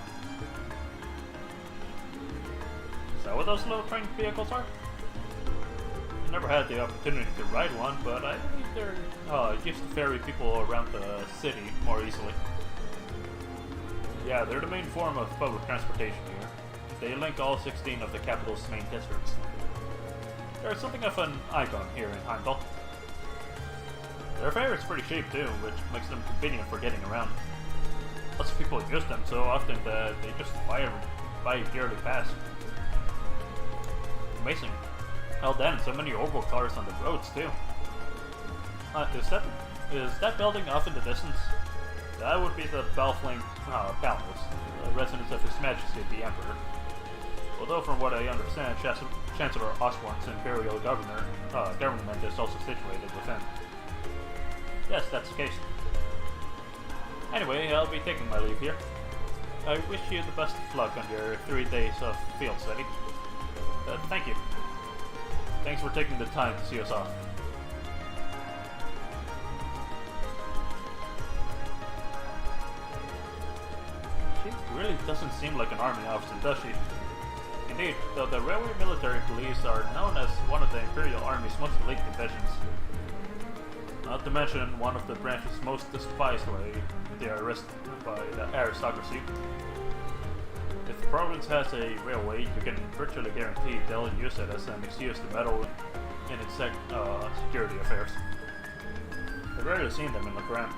Is that what those little train vehicles are? I never had the opportunity to ride one, but I think they're used to ferry people around the city more easily. Yeah, they're the main form of public transportation here. They link all 16 of the capital's main districts. They're something of an icon here in Heimdall. Their fare is pretty cheap too, which makes them convenient for getting around. Lots of people use them so often that they just buy a yearly pass. Amazing. Hell then, so many orbital cars on the roads too. Is that building off in the distance? That would be the Balflame Palace, the residence of His Majesty the Emperor. Although from what I understand, Chancellor Osborne's imperial government is also situated within. Yes, that's the case. Anyway, I'll be taking my leave here. I wish you the best of luck on your 3 days of field study. Thank you. Thanks for taking the time to see us off. She really doesn't seem like an army officer, does she? Indeed, though the Railway Military Police are known as one of the Imperial Army's most elite divisions. Not to mention one of the branch's most despised by the aristocracy. If the province has a railway, you can virtually guarantee they'll use it as an excuse to meddle in its security affairs. I've rarely seen them in Legrand,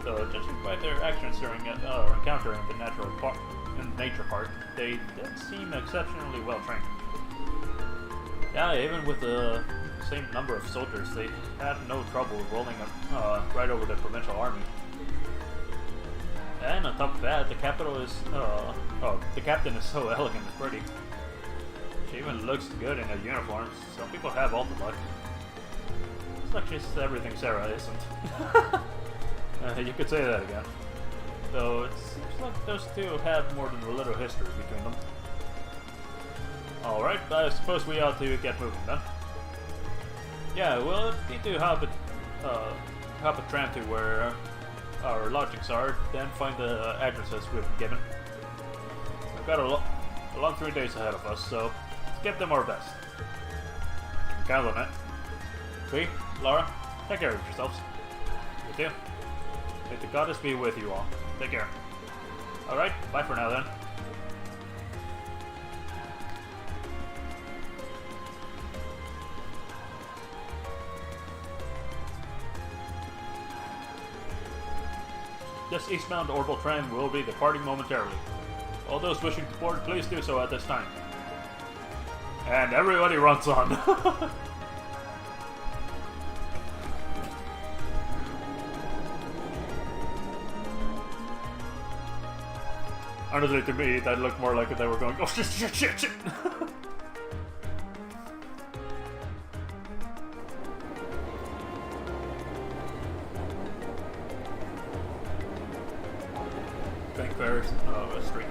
though judging by their actions during encountering the nature park, they did seem exceptionally well trained. Yeah, even with the same number of soldiers, they had no trouble rolling right over the provincial army. And on top of that, the captain is so elegant and pretty. She even looks good in her uniform. Some people have all the luck. It's like she's everything Sarah isn't. You could say that again. Though it seems like those two have more than a little history between them. Alright, I suppose we ought to get moving then. Yeah, we'll need to hop a tram to where our lodgings are, then find the addresses we've been given. We've got a long 3 days ahead of us, so let's give them our best. You can count on it. Fee, Laura, take care of yourselves. You too. May the goddess be with you all. Take care. Alright, bye for now then. This eastbound orbital tram will be departing momentarily. All those wishing to board, please do so at this time. And everybody runs on. Honestly, to me, that looked more like they were going, oh shit. Bank Fair's street.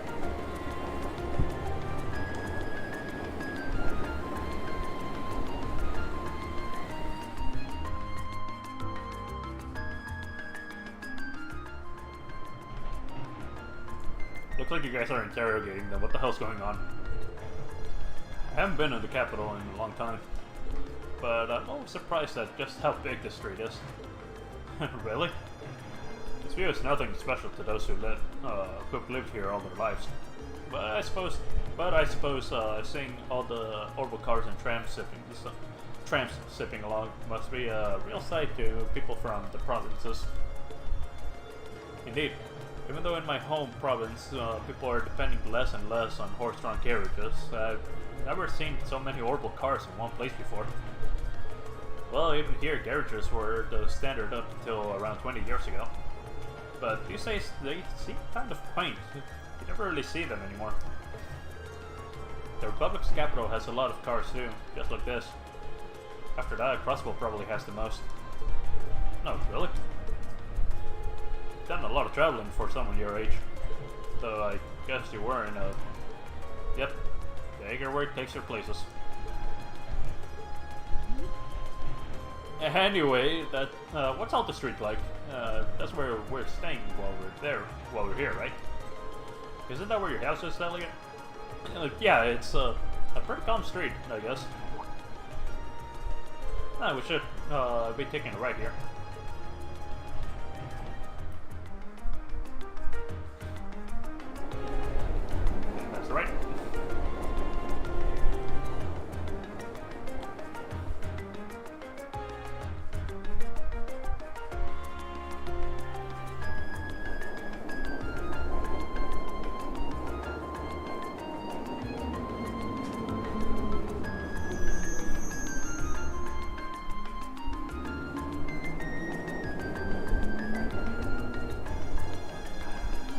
Looks like you guys are interrogating them. What the hell's going on? I haven't been in the capital in a long time, but I'm always surprised at just how big this street is. Really? This view is nothing special to those who've lived here all their lives. But I suppose seeing all the orbital cars and trams zipping along must be a real sight to people from the provinces. Indeed. Even though in my home province, people are depending less and less on horse-drawn carriages, I've never seen so many orbital cars in one place before. Well, even here, carriages were the standard up until around 20 years ago. But these days, they seem kind of quaint. You never really see them anymore. The Republic's capital has a lot of cars too, just like this. After that, Crossbow probably has the most. No, really? done a lot of traveling for someone your age. So I guess you were in a... Yep, the Agerworth takes your places. Anyway, that what's Alta Street like? That's where we're staying while we're here, right? Isn't that where your house is, Elliot? Yeah, it's a pretty calm street, I guess. We should be taking a right here. That's right.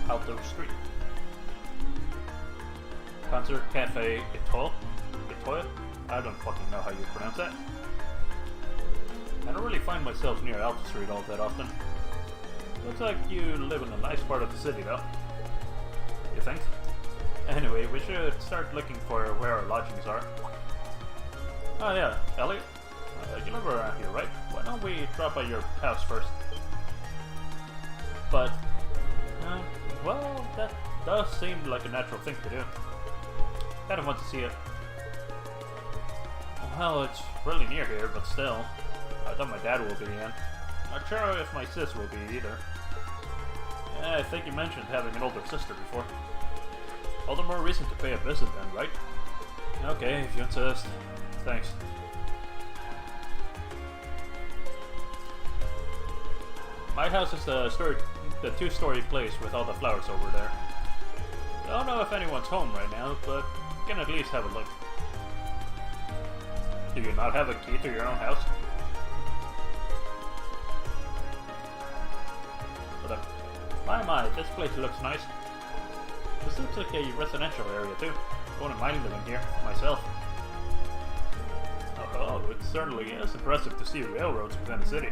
Alto Street. Concert Cafe Etoile? Etoile? I don't fucking know how you pronounce that. I don't really find myself near Alta Street all that often. Looks like you live in a nice part of the city though. You think? Anyway, we should start looking for where our lodgings are. Oh yeah, Elliot? You live around here, right? Why don't we drop by your house first? But... well, that does seem like a natural thing to do. Kind of want to see it. Well, it's really near here, but still. I thought my dad will be in. Not sure if my sis will be either. I think you mentioned having an older sister before. All the more reason to pay a visit then, right? Okay, if you insist. Thanks. My house is the two-story place with all the flowers over there. I don't know if anyone's home right now, but you can at least have a look. Do you not have a key to your own house? But my, this place looks nice. This looks like a residential area too. I wouldn't mind living here, myself. Oh, it certainly is impressive to see railroads within the city.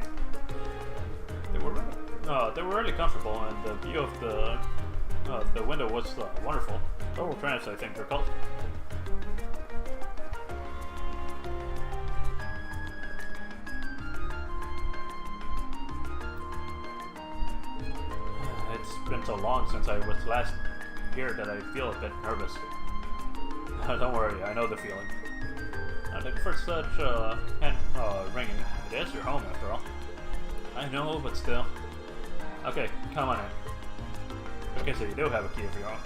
They were really comfortable, and the view of the window was wonderful. Total trance, I think they're called. It's been so long since I was last here that I feel a bit nervous. Don't worry, I know the feeling. And for such ringing, it is your home after all. I know, but still. Okay, come on in. Okay, so you do have a key of your own.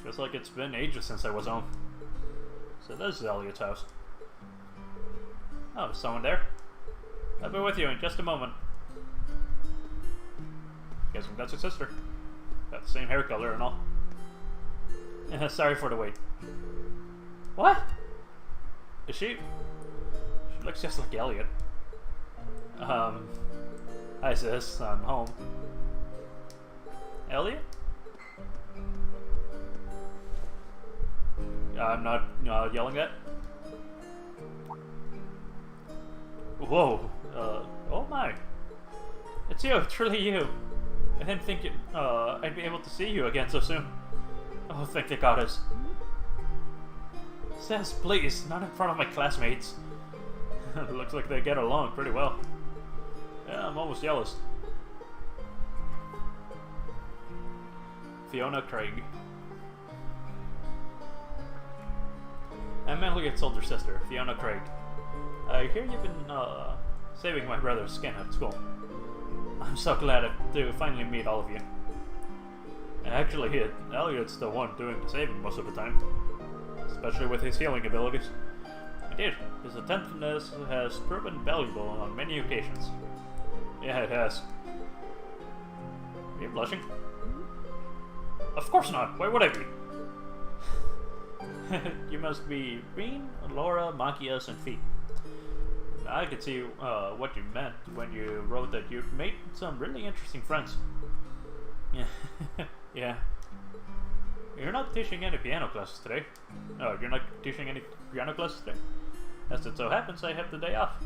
Feels like it's been ages since I was home. So this is Elliot's house. Oh, someone there? I'll be with you in just a moment. Guessing that's your sister. Got the same hair color and all. Sorry for the wait. What? Is she? She looks just like Elliot. Hi sis, I'm home. Elliot? I'm not yelling that. Whoa. Oh my. It's you, it's really you. I didn't think I'd be able to see you again so soon. Oh, thank the goddess. Sis, please, not in front of my classmates. Looks like they get along pretty well. Yeah, I'm almost jealous. Fiona Craig. I'm Elliot's older sister, Fiona Craig. I hear you've been saving my brother's skin at school. I'm so glad to finally meet all of you. Actually, Elliot's the one doing the saving most of the time. Especially with his healing abilities. Indeed, his attentiveness has proven valuable on many occasions. Yeah, it has. Are you blushing? Of course not! Why would I be? You must be Reen, Laura, Machias, and Fee. I could see what you meant when you wrote that you'd made some really interesting friends. Yeah. Yeah. you're not teaching any piano classes today. Oh, you're not teaching any piano classes today? As it so happens, I have the day off.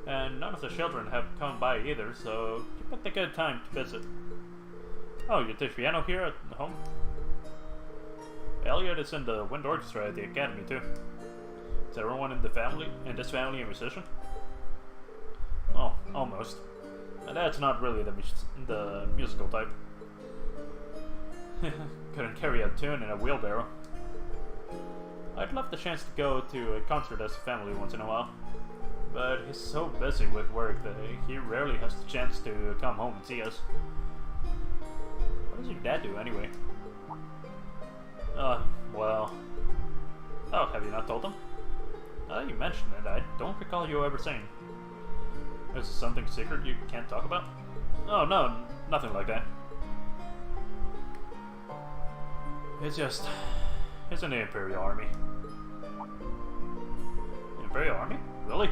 And none of the children have come by either, so you picked a good time to visit. Oh, you teach piano here at home? Elliot is in the wind orchestra at the academy too. Is everyone in this family a musician? Oh, almost. And that's not really the musical type. Couldn't carry a tune in a wheelbarrow. I'd love the chance to go to a concert as a family once in a while. But he's so busy with work that he rarely has the chance to come home and see us. What does your dad do anyway? Well... Oh, have you not told him? You mentioned it. I don't recall you ever saying. Is it something secret you can't talk about? Oh, no, nothing like that. It's just... It's in the Imperial Army. Imperial Army? Really?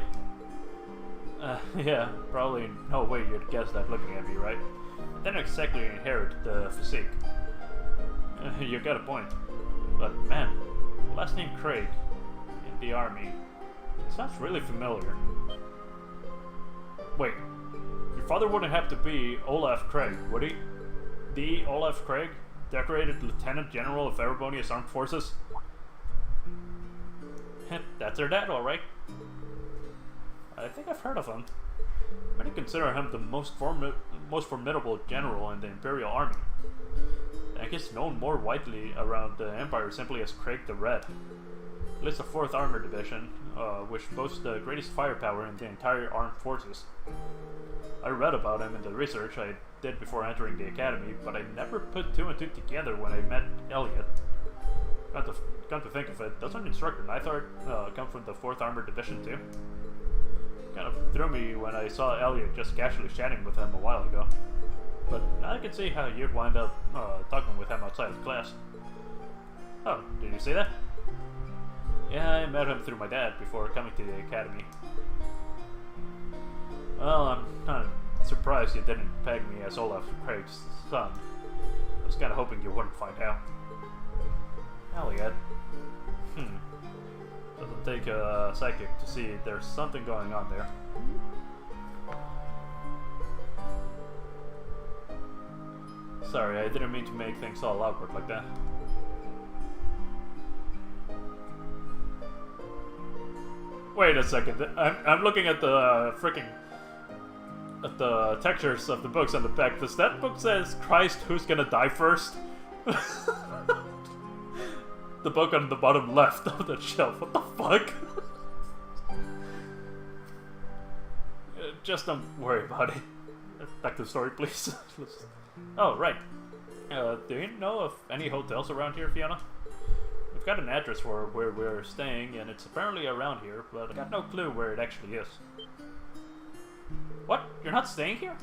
Yeah, probably no way you'd guess that looking at me, right? I didn't exactly inherit the physique. You got a point. But man, last name Craig in the army sounds really familiar. Wait, your father wouldn't have to be Olaf Craig, would he? The Olaf Craig, decorated Lieutenant General of Erebonia's Armed Forces? That's her dad, alright. I think I've heard of him. Many consider him the most formidable general in the Imperial Army. I guess known more widely around the Empire simply as Craig the Red. He leads the 4th Armored Division, which boasts the greatest firepower in the entire armed forces. I read about him in the research I did before entering the academy, but I never put 2 and 2 together when I met Elliot. Come to think of it, doesn't Instructor Neithart come from the 4th Armored Division too? Kind of threw me when I saw Elliot just casually chatting with him a while ago. But I can see how you'd wind up talking with him outside of class. Oh, did you see that? Yeah, I met him through my dad before coming to the academy. Well, I'm kind of surprised you didn't peg me as Olaf Craig's son. I was kind of hoping you wouldn't find out. Elliot. Doesn't take a psychic to see there's something going on there. Sorry, I didn't mean to make things all awkward like that. Wait a second, I'm looking at the at the textures of the books on the back. Does that book says Christ Who's Gonna Die First? The book on the bottom left of the shelf. What the fuck? Just don't worry about it. Back to the story, please. Oh, right. Do you know of any hotels around here, Fiona? We've got an address for where we're staying, and it's apparently around here, but I got no clue where it actually is. What? You're not staying here?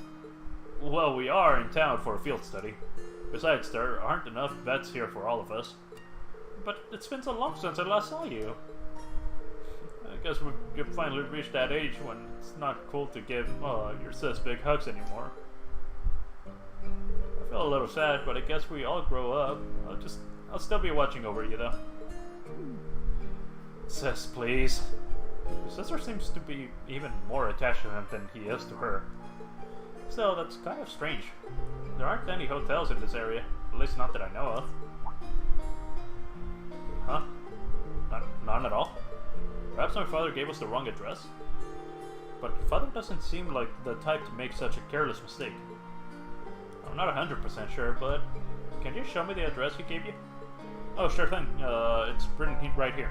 Well, we are in town for a field study. Besides, there aren't enough beds here for all of us. But it's been so long since I last saw you. I guess we've finally reached that age when it's not cool to give your sis big hugs anymore. I feel a little sad, but I guess we all grow up. I'll still be watching over you though. Sis, please. Your sister seems to be even more attached to him than he is to her. Still, that's kind of strange. There aren't any hotels in this area, at least not that I know of. Huh? None at all? Perhaps my father gave us the wrong address? But father doesn't seem like the type to make such a careless mistake. I'm not 100% sure, but can you show me the address he gave you? Oh, sure thing. It's written right here.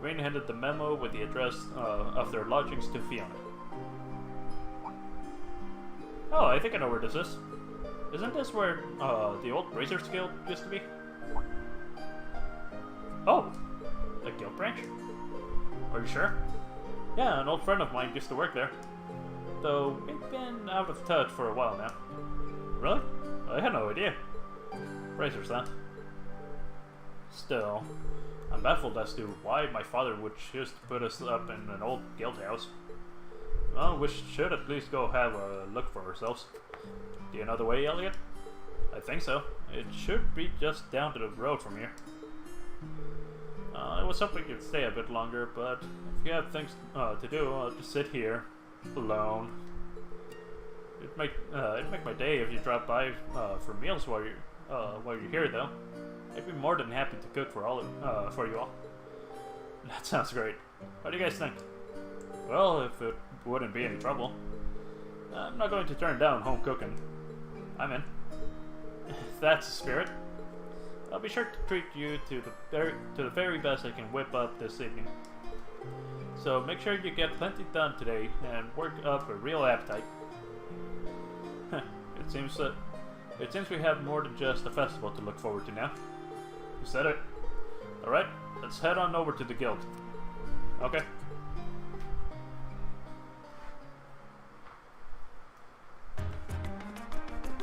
Rain handed the memo with the address of their lodgings to Fiona. Oh, I think I know where this is. Isn't this where the old Brazers Guild used to be? Oh, the guild branch? Are you sure? Yeah, an old friend of mine used to work there. Though we've been out of touch for a while now. Really? I had no idea. Brazers, huh? Still, I'm baffled as to why my father would choose to put us up in an old guild house. Well, we should at least go have a look for ourselves. Do you know the way, Elliot? I think so. It should be just down to the road from here. I was hoping you'd stay a bit longer, but if you have things to do, I'll just sit here, alone. It'd make my day if you drop by for meals while you're here, though. I'd be more than happy to cook for you all. That sounds great. What do you guys think? Well, if it wouldn't be any trouble, I'm not going to turn down home cooking. I'm in. If that's the spirit, I'll be sure to treat you to the very best I can whip up this evening. So make sure you get plenty done today and work up a real appetite. It seems we have more than just a festival to look forward to now. You said it. Alright, let's head on over to the guild. Okay.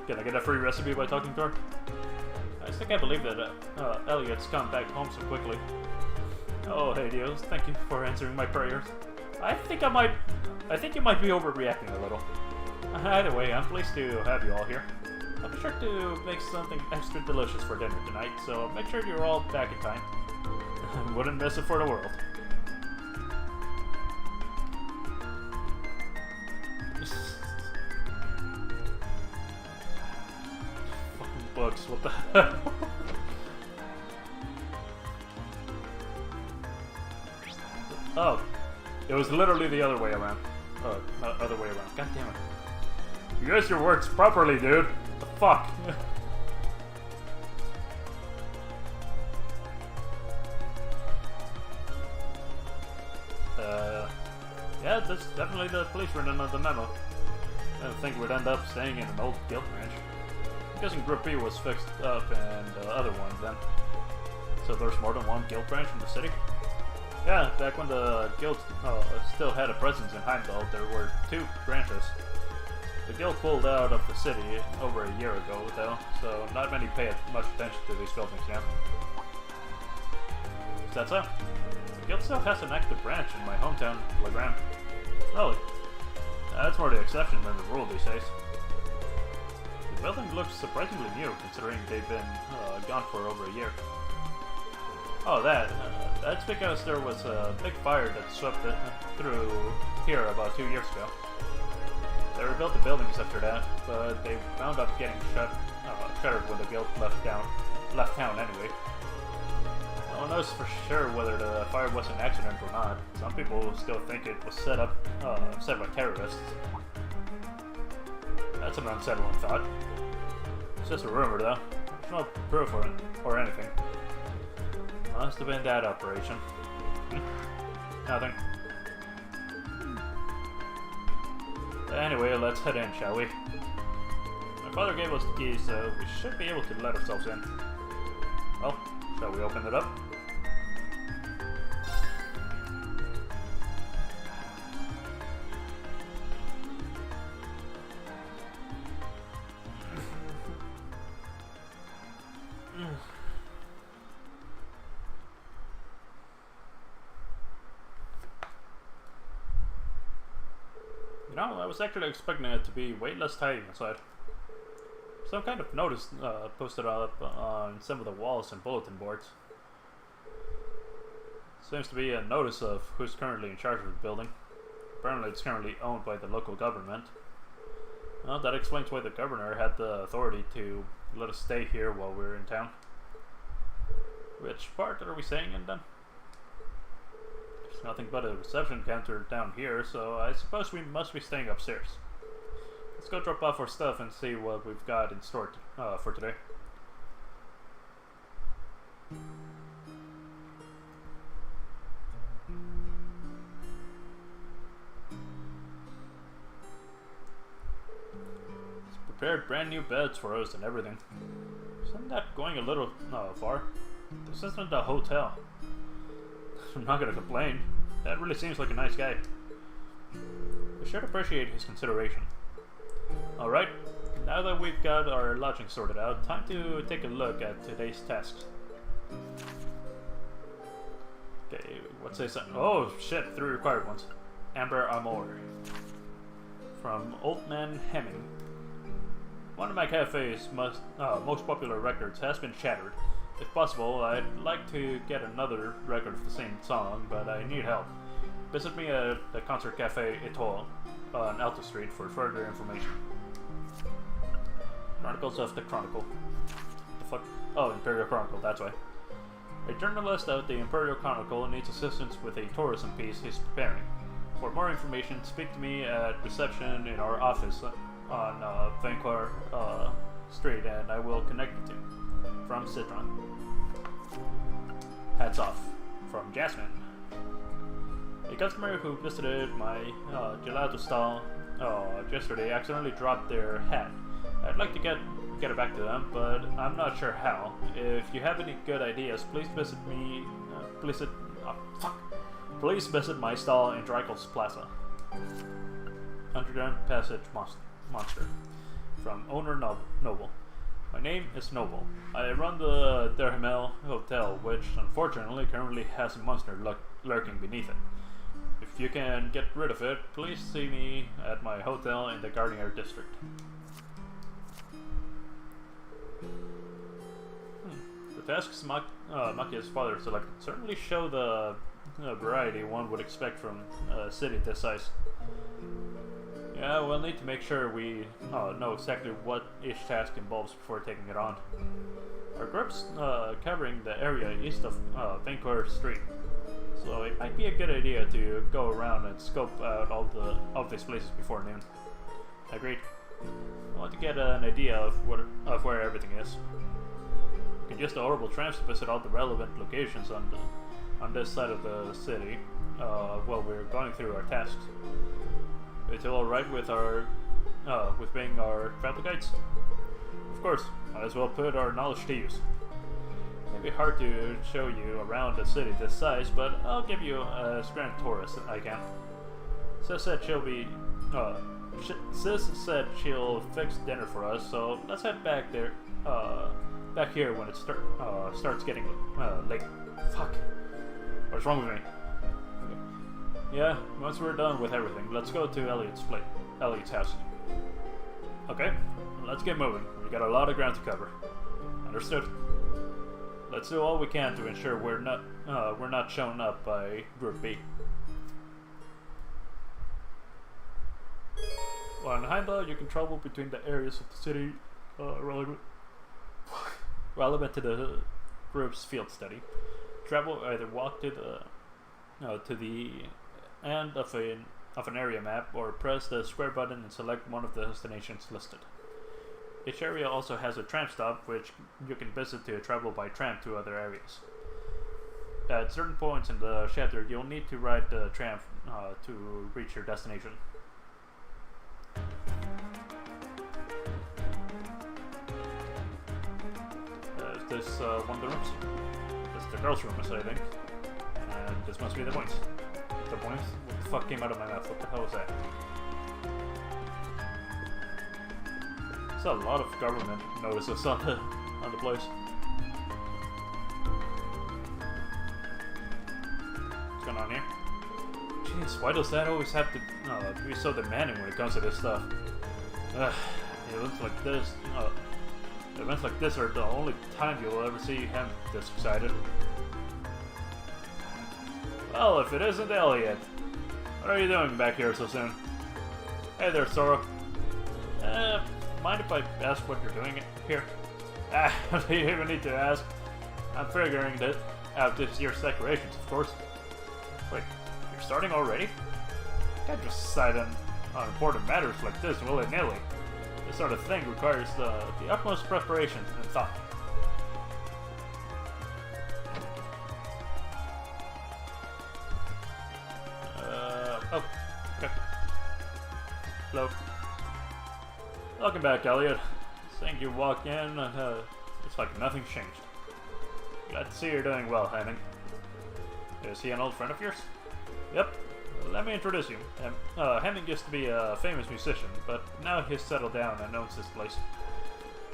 Can I get a free recipe by talking to her? I still can't believe that Elliot's come back home so quickly. Oh, hey Dios, thank you for answering my prayers. I think you might be overreacting a little. Either way, I'm pleased to have you all here. I'll be sure to make something extra delicious for dinner tonight, so make sure you're all back in time. Wouldn't miss it for the world. Fucking books, what the hell? Oh, it was literally the other way around. Other way around. God damn it. You use your words properly, dude. What the fuck? Yeah, that's definitely the police written on the memo. I didn't think we'd end up staying in an old guild ranch. I'm guessing Group B was fixed up and the other one then. So there's more than one guild branch in the city? Yeah, back when the guild still had a presence in Heimdall, there were 2 branches. The guild pulled out of the city over a year ago, though, so not many pay much attention to these buildings now. Is that so? The guild still has an active branch in my hometown, Legram. Really? That's more the exception than the rule these days. The building looks surprisingly new, considering they've been gone for over a year. Oh, that's because there was a big fire that swept it through here about 2 years ago. They rebuilt the buildings after that, but they wound up getting shuttered when the guild left town anyway. No one knows for sure whether the fire was an accident or not. Some people still think it was set by terrorists. That's an unsettling thought. It's just a rumor, though. There's no proof or anything. Must have been that operation. Nothing. Anyway, let's head in, shall we? My father gave us the keys, so we should be able to let ourselves in. Well, shall we open it up? You know, I was actually expecting it to be way less tidy inside. Some kind of notice posted up on some of the walls and bulletin boards. Seems to be a notice of who's currently in charge of the building. Apparently it's currently owned by the local government. Well, that explains why the governor had the authority to let us stay here while we were in town. Which part are we staying in then? There's nothing but a reception counter down here, so I suppose we must be staying upstairs. Let's go drop off our stuff and see what we've got in store for today. It's prepared brand new beds for us and everything. Isn't that going a little far? This isn't a hotel. I'm not gonna complain. That really seems like a nice guy. We should appreciate his consideration. Alright, now that we've got our lodging sorted out, time to take a look at today's tasks. Okay, what's this? Oh shit, 3 required ones. Amber Amor. From Old Man Hemming. One of my cafe's most popular records has been shattered. If possible, I'd like to get another record of the same song, but I need help. Visit me at the Concert Cafe Etoile on Alta Street for further information. Chronicles of the Chronicle. What the fuck? Oh, Imperial Chronicle, that's why. A journalist at the Imperial Chronicle needs assistance with a tourism piece he's preparing. For more information, speak to me at reception in our office on Vanquar Street, and I will connect you to. From Citron. Hats off. From Jasmine. A customer who visited my gelato stall yesterday accidentally dropped their hat. I'd like to get it back to them, but I'm not sure how. If you have any good ideas, please visit me. Please visit my stall in Drykel's Plaza. Underground Passage Monster. From owner Noble. My name is Noble. I run the Derhamel Hotel, which unfortunately currently has a monster lurking beneath it. If you can get rid of it, please see me at my hotel in the Garnier district. The tasks Makia's father selected certainly show the variety one would expect from a city this size. Yeah, we'll need to make sure we know exactly what each task involves before taking it on. Our group's covering the area east of Vanquar Street, so it might be a good idea to go around and scope out all of these places before noon. Agreed. I want to get an idea of where everything is. We can use the orbital trams to visit all the relevant locations on this side of the city while we're going through our tasks. It's all right with with being our travel guides? Of course, might as well put our knowledge to use. It may be hard to show you around a city this size, but I'll give you as grand tour as I can. Sis said Sis said she'll fix dinner for us, so let's head back there, back here when it starts getting late. Fuck. What's wrong with me? Yeah, once we're done with everything, let's go to Elliot's house. Okay, let's get moving. We got a lot of ground to cover. Understood. Let's do all we can to ensure we're not shown up by Group B. While in Heimdall, you can travel between the areas of the city relevant to the group's field study. Travel either walk to the end of an area map, or press the square button and select one of the destinations listed. Each area also has a tram stop, which you can visit to travel by tram to other areas. At certain points in the chapter, you'll need to ride the tram to reach your destination. Is this one of the rooms? This is the girls' room, I think. And this must be the points. The points? What the fuck came out of my mouth? What the hell was that? There's a lot of government notices on the place. What's going on here? Jeez, why does that always have to be so demanding when it comes to this stuff? Events like this are the only time you'll ever see him this excited. Well, if it isn't Elliot. What are you doing back here so soon? Hey there, Sora. Mind if I ask what you're doing here? Do you even need to ask? I'm figuring that out this year's decorations, of course. Wait, you're starting already? Can't just decide on important matters like this willy-nilly. This sort of thing requires the utmost preparation and thought. Oh, okay. Hello. Welcome back, Elliot. Seeing you walk in, it's like nothing's changed. Glad to see you're doing well, Hemming. Is he an old friend of yours? Yep. Let me introduce you. Hemming used to be a famous musician, but now he's settled down and owns this place.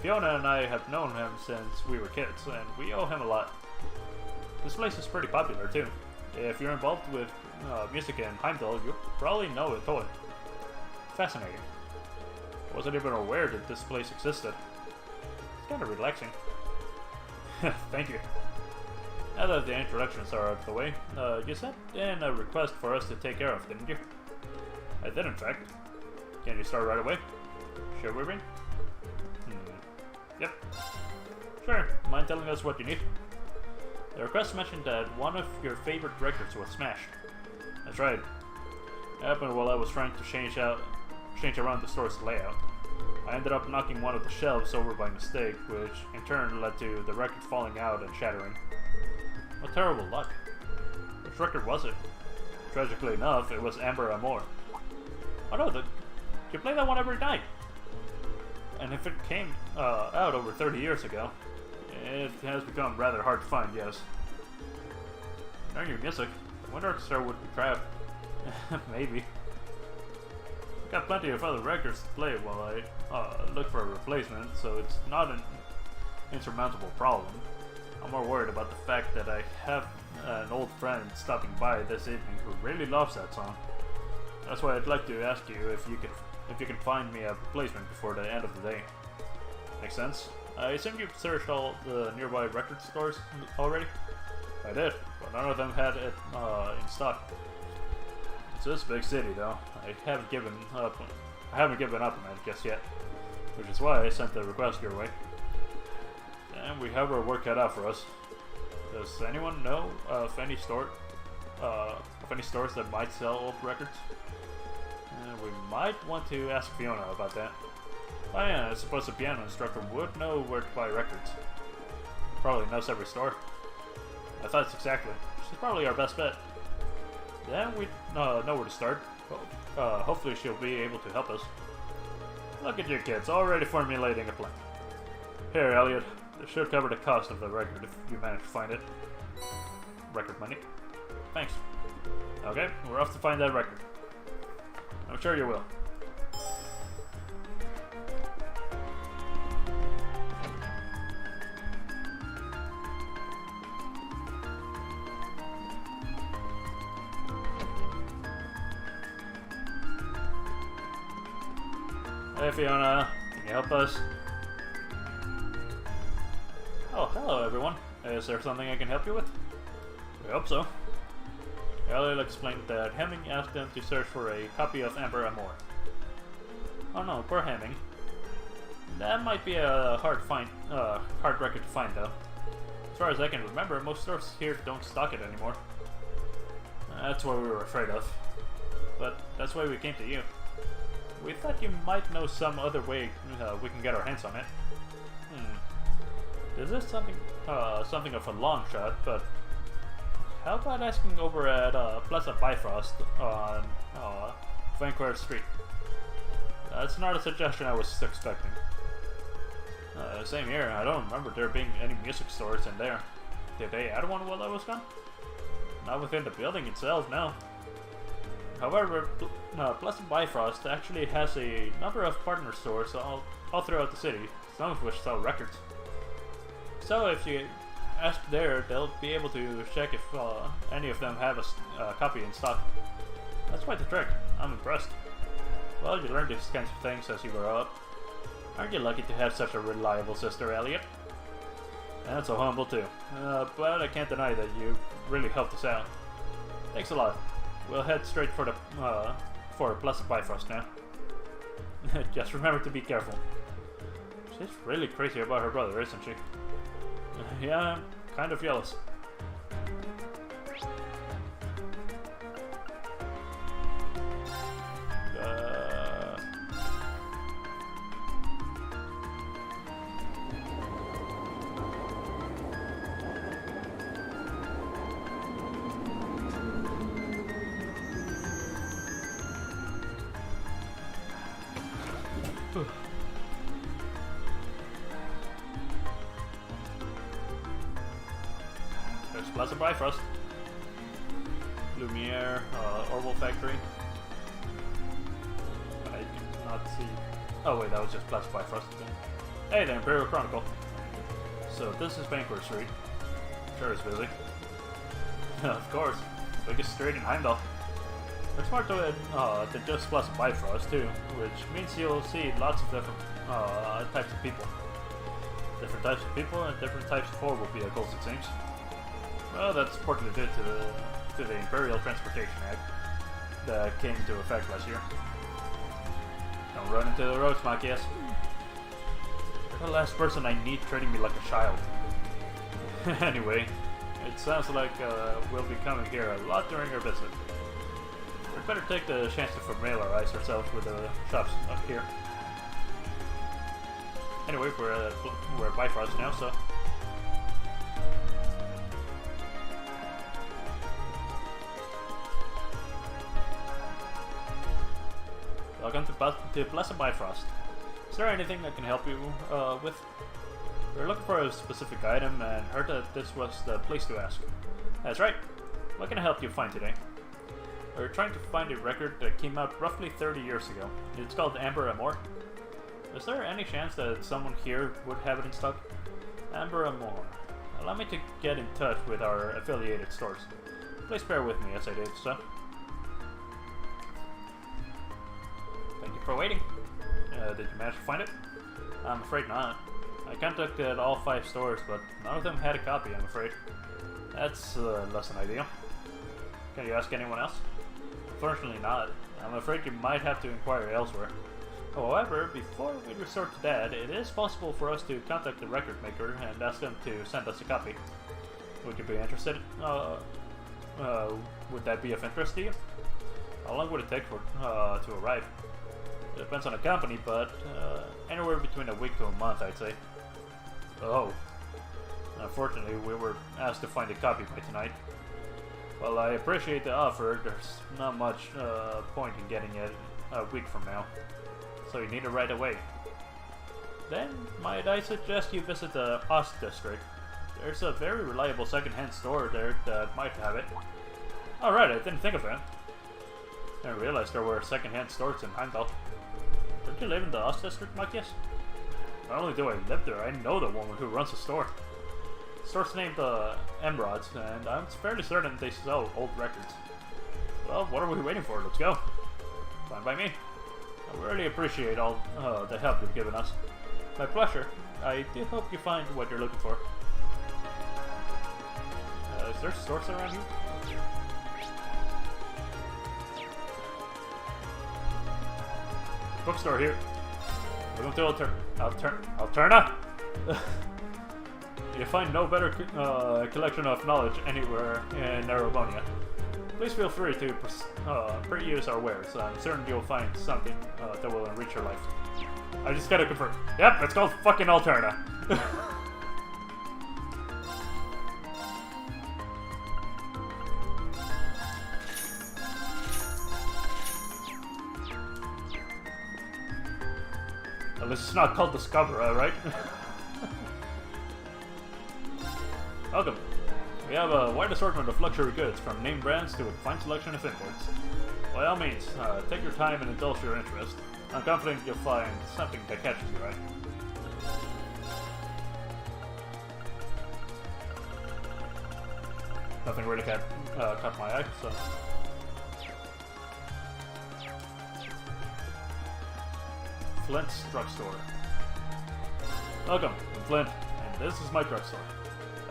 Fiona and I have known him since we were kids, and we owe him a lot. This place is pretty popular, too. If you're involved with music in Heimdall, you'll probably know it, Fascinating. Wasn't even aware that this place existed. It's kind of relaxing. Thank you. Now that the introductions are out of the way, you sent in a request for us to take care of, didn't you? I did, in fact. Can you start right away? Should we ring? Yep. Sure. Mind telling us what you need? The request mentioned that one of your favorite records was smashed. That's right. It happened while I was trying to change around the store's layout. I ended up knocking one of the shelves over by mistake, which in turn led to the record falling out and shattering. What terrible luck. Which record was it? Tragically enough, it was Amber Amor. Oh no, you play that one every night! And if it came out over 30 years ago, it has become rather hard to find, yes. Knowing your music, the Wind Orchestra would be trapped. Maybe. I've got plenty of other records to play while I look for a replacement, so it's not an insurmountable problem. I'm more worried about the fact that I have an old friend stopping by this evening who really loves that song. That's why I'd like to ask you if you can find me a replacement before the end of the day. Makes sense? I assume you've searched all the nearby record stores already? I did, but none of them had it in stock. It's this big city, though. I haven't given up on it just yet, which is why I sent the request your way. And we have our work cut out for us. Does anyone know of any stores that might sell old records? We might want to ask Fiona about that. Oh yeah, I suppose the piano instructor would know where to buy records. Probably knows every store. I thought it's exactly. She's probably our best bet. Then we know where to start. Hopefully she'll be able to help us. Look at you kids, already formulating a plan. Here, Elliot. This should cover the cost of the record if you manage to find it. Record money. Thanks. Okay, we're off to find that record. I'm sure you will. Hey Fiona, can you help us? Oh, hello everyone. Is there something I can help you with? We hope so. Elliot explained that Hemming asked them to search for a copy of Amber Amor. Oh no, poor Hemming. That might be a hard record to find though. As far as I can remember, most stores here don't stock it anymore. That's what we were afraid of. But that's why we came to you. We thought you might know some other way we can get our hands on it. This is something of a long shot, but how about asking over at Plaza Bifrost on Vancouver Street? That's not a suggestion I was expecting. Same here, I don't remember there being any music stores in there. Did they add one while I was gone? Not within the building itself, no. However, Plaza Bifrost actually has a number of partner stores all throughout the city, some of which sell records. So if you ask there, they'll be able to check if any of them have a copy in stock. That's quite the trick. I'm impressed. Well, you learned these kinds of things as you grow up. Aren't you lucky to have such a reliable sister, Elliot? And so humble too. But I can't deny that you really helped us out. Thanks a lot. We'll head straight for Plaza Bifrost now. Just remember to be careful. She's really crazy about her brother, isn't she? Yeah, I'm kind of jealous. There's Plaza Bifrost. Lumiere, Orwell Factory. I cannot see. Oh wait, that was just Plaza Bifrost again. Hey, the Imperial Chronicle. So this is Vancouver Street. Sure it's busy. Of course. Biggest street in Heimdall. There's more to it than just Blessed Bifrost too, which means you'll see lots of different types of people. Different types of people and different types of horrible vehicles, it seems. Well, that's partly due to the Imperial Transportation Act that came into effect last year. Don't run into the roads, Machias. You're the last person I need treating me like a child. Anyway, it sounds like we'll be coming here a lot during our visit. We'd better take the chance to familiarize ourselves with the shops up here. Anyway, we're at Bifrost now, so... Welcome to Blessed Bifrost. Is there anything I can help you with? We're looking for a specific item and heard that this was the place to ask. That's right. What can I help you find today? We're trying to find a record that came out roughly 30 years ago. It's called Amber Amor. Is there any chance that someone here would have it in stock? Amber Amor. Allow me to get in touch with our affiliated stores. Please bear with me as I do so. Thank you for waiting. Did you manage to find it? I'm afraid not. I contacted all 5 stores, but none of them had a copy, I'm afraid. That's less than ideal. Can you ask anyone else? Unfortunately not. I'm afraid you might have to inquire elsewhere. However, before we resort to that, it is possible for us to contact the record maker and ask them to send us a copy. Would you be interested? Would that be of interest to you? How long would it take for to arrive? It depends on the company, but anywhere between a week to a month, I'd say. Oh. Unfortunately, we were asked to find a copy by tonight. Well, I appreciate the offer. There's not much point in getting it a week from now. So you need it right away. Then, might I suggest you visit the Ost District. There's a very reliable second-hand store there that might have it. Alright, I didn't think of it. I didn't realize there were second-hand stores in Heimdall. Don't you live in the Ost District, Machias? Not only do I live there, I know the woman who runs the store. The store's named Emeralds, and I'm fairly certain they sell old records. Well, what are we waiting for? Let's go. Fine by me. I really appreciate all the help you've given us. My pleasure. I do hope you find what you're looking for. Is there stores around here? Bookstore here. Welcome to Alterna. You find no better collection of knowledge anywhere in Narabonia. Please feel free to peruse our wares. I'm certain you'll find something that will enrich your life. I just gotta confirm. Yep, it's called fucking Alterna. At least it's not called Discover, right? Welcome. We have a wide assortment of luxury goods, from name brands to a fine selection of imports. By all means, take your time and indulge your interest. I'm confident you'll find something that catches your eye. Nothing really caught my eye, so... Flint's Drugstore. Welcome, I'm Flint, and this is my drugstore.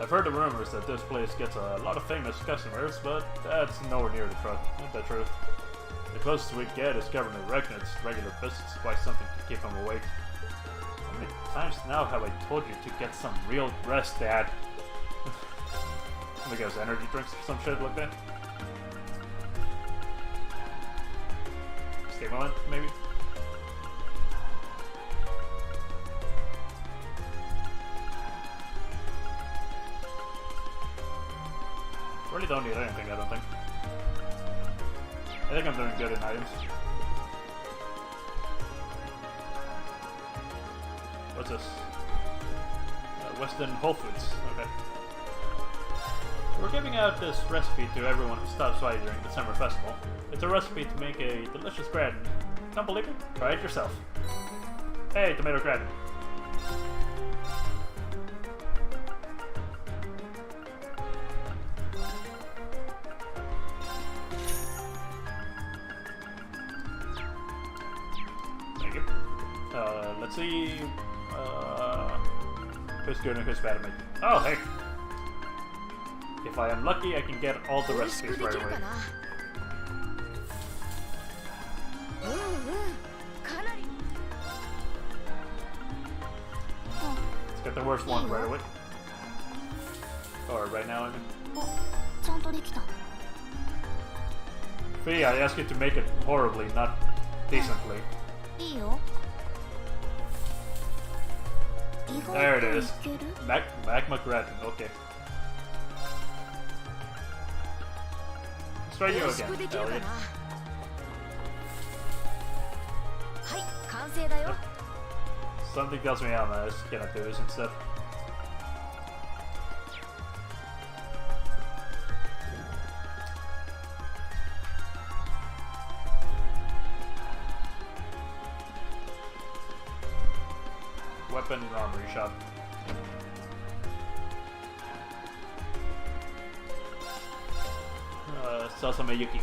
I've heard the rumors that this place gets a lot of famous customers, but that's nowhere near the truth. The closest we get is Governor Regnit's regular visits, quite something to keep him awake. How many times now have I told you to get some real rest, Dad? I think it was energy drinks or some shit like that. Stimulant, maybe? Really don't need anything, I don't think. I think I'm doing good in items. What's this? Weston Whole Foods. Okay. We're giving out this recipe to everyone who stops by during the summer festival. It's a recipe to make a delicious gratin. Don't believe me? Try it yourself. Hey, tomato gratin. Let's see. Who's good and who's bad at making. Oh, hey! If I am lucky, I can get all the recipes right away. Let's get the worst one right away. Or right now, I mean. Fee, I ask you to make it horribly, not decently. There it is. Magma Gratin, okay. Let's try you again, Elliot. Something tells me I'm just gonna do this instead. Weapon and armory shop. Sasame Yuki.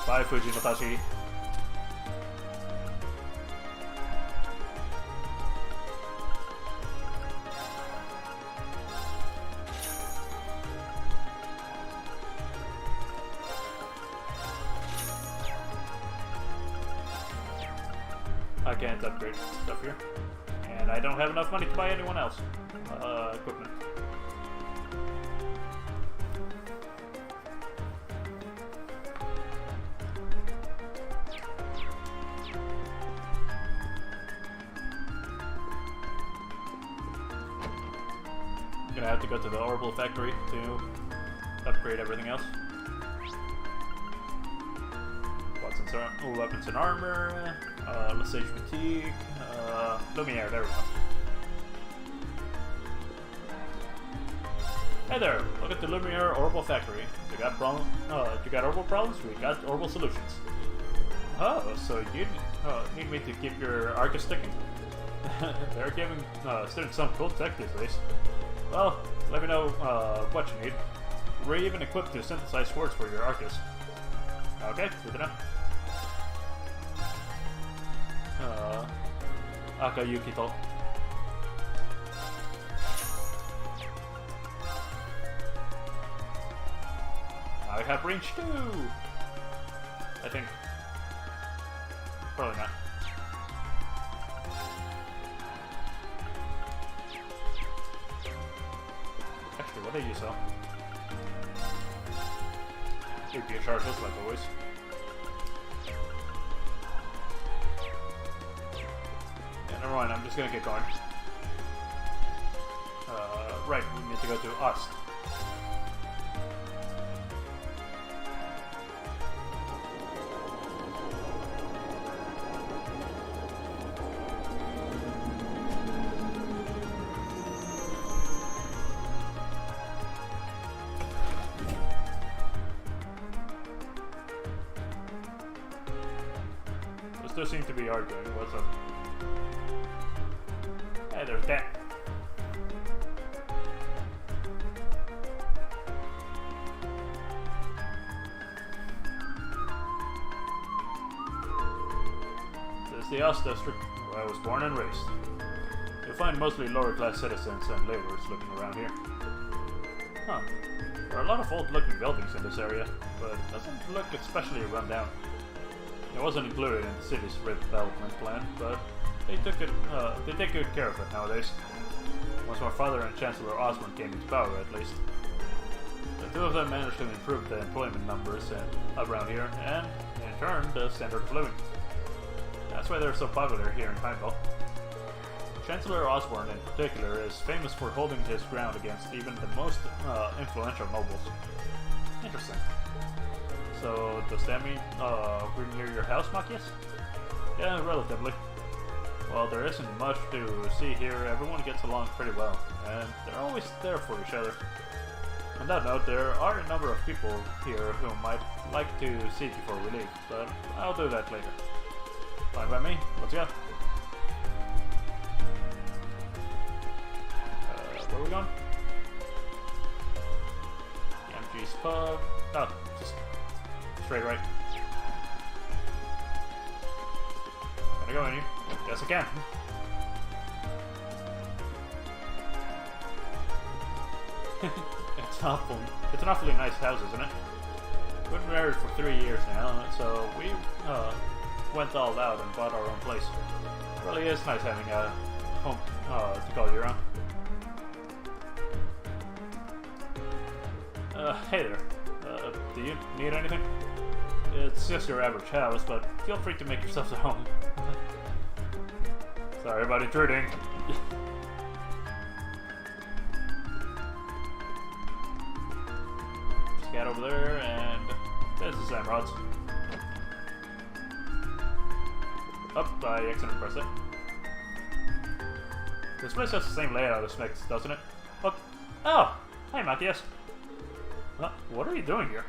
Bye, Fujimotashi. I can't upgrade stuff here. And I don't have enough money to buy anyone else. Equipment. I'm gonna have to go to the Orbital Factory to upgrade everything else. Weapons and armor, Lesage Fatigue, Lumiere, there we go. Hey there, look at the Lumiere Orbital Factory. You got Orbital problems? We got Orbital solutions. Oh, so you need me to keep your Arcus ticking? They're giving students some cool tech these days. Well, let me know what you need. We're even equipped to synthesize swords for your Arcus. Okay, good enough. Akayukito. I have range 2! I think. Probably not. Actually, what did you sell? APS charges, like always. Never mind, I'm just gonna get going. Right, we need to go to Ust. They still seem to be arguing. What's up? Hey, there's that. This is the Ust district where I was born and raised. You'll find mostly lower class citizens and laborers looking around here. Huh. There are a lot of old looking buildings in this area, but it doesn't look especially run down. It wasn't included in the city's redevelopment plan, but they take good care of it nowadays. Once my father and Chancellor Osborne came into power, at least. The two of them managed to improve the employment numbers around here, and, in turn, the standard of living. That's why they're so popular here in Pineville. Chancellor Osborne, in particular, is famous for holding his ground against even the most influential nobles. Interesting. So, does that mean we're near your house, Machias? Yeah, relatively. Well, there isn't much to see here. Everyone gets along pretty well, and they're always there for each other. On that note, there are a number of people here who might like to see before we leave, but I'll do that later. Fine by me. Let's go. Where are we going? MG's pub. Oh, just straight right. Can I go in here? Yes, I can. It's an awfully nice house, isn't it? We've been married for 3 years now, so we went all out and bought our own place. It really is nice having a home to call your own. Hey there. Do you need anything? It's just your average house, but feel free to make yourself at home. Sorry about intruding. Scat over there, and there's the same rods. Up, I accidentally pressed it. This place has the same layout as Mix, doesn't it? Look. Oh! Hey, Matthias. What are you doing here?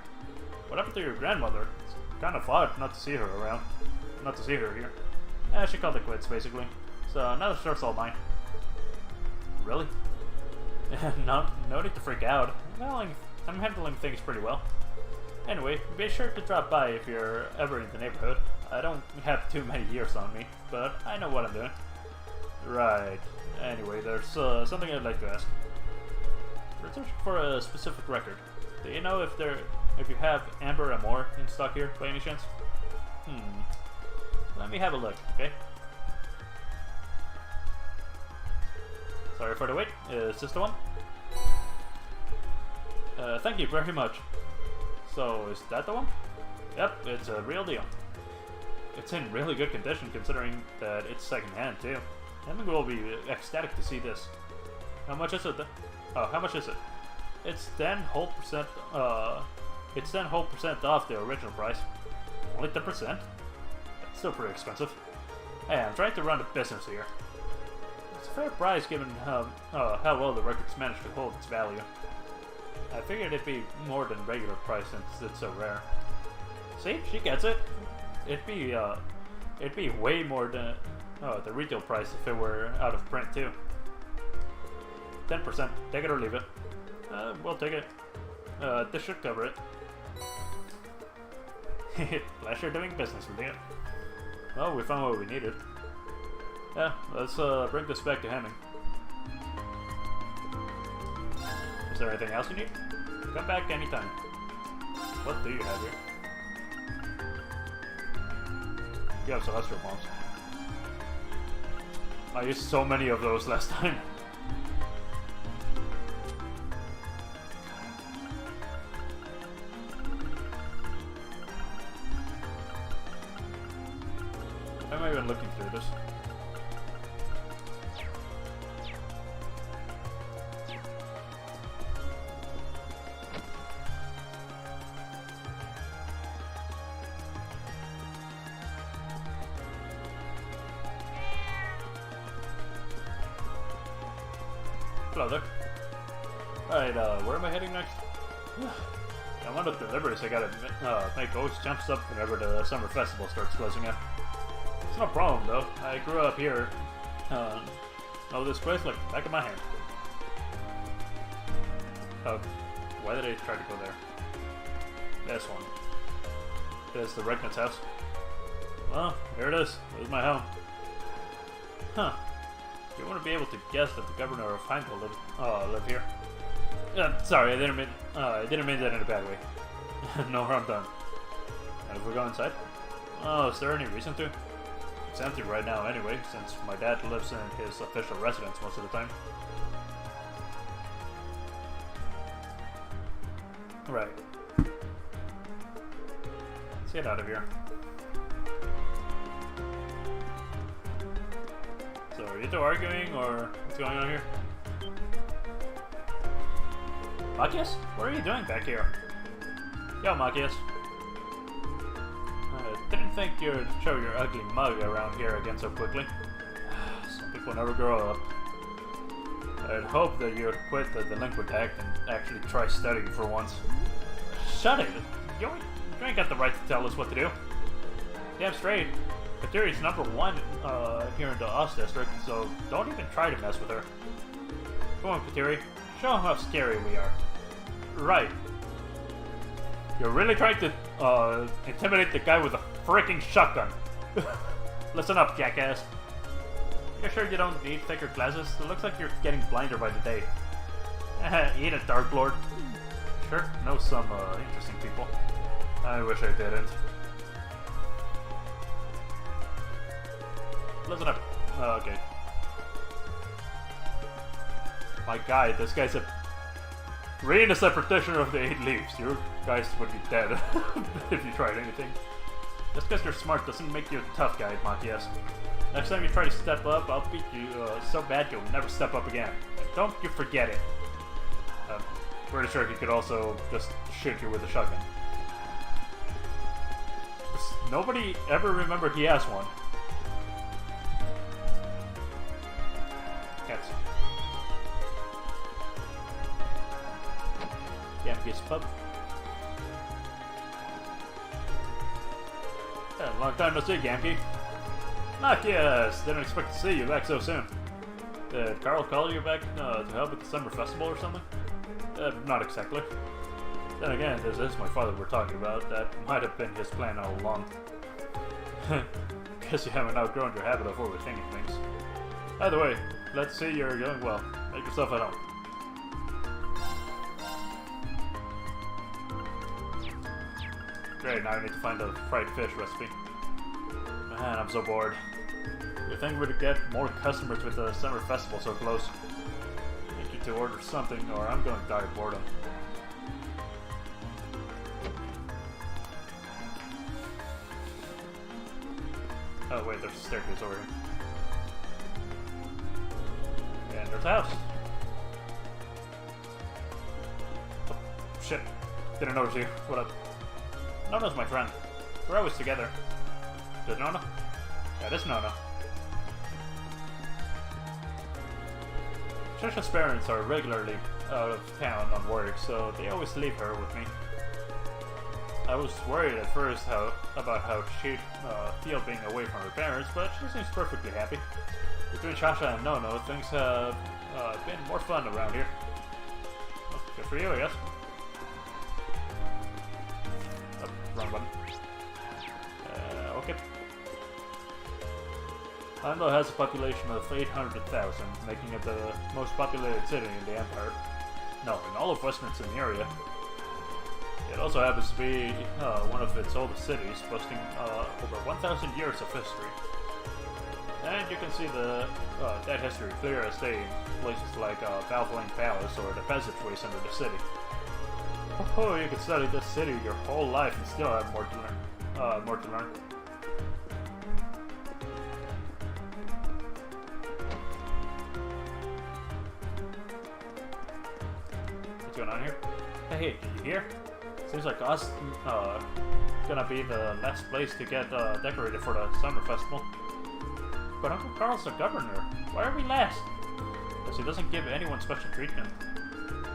What happened to your grandmother? It's kind of odd not to see her around. Not to see her here. She called it quits, basically. So now the store's all mine. Really? No need to freak out. I'm handling things pretty well. Anyway, be sure to drop by if you're ever in the neighborhood. I don't have too many years on me, but I know what I'm doing. Right. Anyway, there's something I'd like to ask. We're searching for a specific record. Do you know if you have Amber Amore in stock here, by any chance? Let me have a look, okay? Sorry for the wait. Is this the one? Thank you very much. So, is that the one? Yep, it's a real deal. It's in really good condition considering that it's secondhand too. Hemingway will be ecstatic to see this. How much is it? How much is it? It's 10 whole percent. It's 10 whole percent off the original price. Only 10%. That's still pretty expensive. Hey, I'm trying to run a business here. It's a fair price given how well the record's managed to hold its value. I figured it'd be more than regular price since it's so rare. See, she gets it. It'd be way more than the retail price if it were out of print too. 10%. Take it or leave it. We'll take it. This should cover it. Pleasure doing business with you. Well, we found what we needed. Yeah, let's bring this back to Hemming. Is there anything else you need? Come back anytime. What do you have here? You have celestial bombs. I used so many of those last time. Why am I even looking through this? Hello there. Alright, where am I heading next? I'm on the deliveries. I gotta make always jumps up whenever the summer festival starts closing up. It's no problem though. I grew up here. Know this place like the back of my hand. Why did I try to go there? This one. This is the Regnitz house. Well, here it is. This is my home. Huh. You want to be able to guess that the governor of Heimdall lived here. Sorry, I didn't mean that in a bad way. No harm done. And if we go inside? Oh, is there any reason to? It's empty right now anyway, since my dad lives in his official residence most of the time. Right. Let's get out of here. So, are you two arguing, or what's going on here? Machias? What are you doing back here? Yo, Machias. Didn't think you'd show your ugly mug around here again so quickly. Some people never grow up. I'd hope that you'd quit the delinquent act and actually try studying for once. Shut it! You ain't got the right to tell us what to do. Damn straight. Katiri's #1 here in the Oz district, so don't even try to mess with her. Come on, Katiri. Show them how scary we are. Right. You're really trying to intimidate the guy with a freaking shotgun. Listen up, jackass. You're sure you don't need thicker glasses? It looks like you're getting blinder by the day. Eat it, Dark Lord. Sure, know some interesting people. I wish I didn't. Listen up. Okay. My guy, this guy's a Rain is a practitioner of the 8 leaves. You guys would be dead if you tried anything. Just because you're smart doesn't make you a tough guy, Matthias. Next time you try to step up, I'll beat you so bad you'll never step up again. And don't you forget it. I'm pretty sure he could also just shoot you with a shotgun. Nobody ever remembered he has one. Cats. Yampy's pub. Yeah, long time no see, Yampy. Yes, didn't expect to see you back so soon. Did Carl call you back to help at the summer festival or something? Not exactly. Then again, this is my father we're talking about. That might have been his plan all along. Guess you haven't outgrown your habit of overthinking things. Either way, let's see you're doing well. Make yourself at home. Great, now I need to find a fried fish recipe. Man, I'm so bored. You think we'd get more customers with the summer festival so close? I need you to order something or I'm going to die of boredom. Oh wait, there's a staircase over here. And there's a house. Oh, shit. Didn't notice you. What up? Nona's my friend. We're always together. Is it Nona? Yeah, it is Nona. Trisha's parents are regularly out of town on work, so they always leave her with me. I was worried at first about how she'd feel being away from her parents, but she seems perfectly happy. Between Shasha and Nono, things have been more fun around here. Well, good for you, I guess. Oh, wrong button. Okay. Ando has a population of 800,000, making it the most populated city in the Empire. No, in all of Western Cimmeria. It also happens to be one of its oldest cities, boasting over 1,000 years of history. And you can see that history clear as day in places like Valvoline Palace or the passageways under the city. Oh, you could study this city your whole life and still have more to learn. What's going on here? Hey, did you hear? Seems like us gonna be the last place to get decorated for the summer festival. But Uncle Carl's the governor. Why are we last? Because he doesn't give anyone special treatment.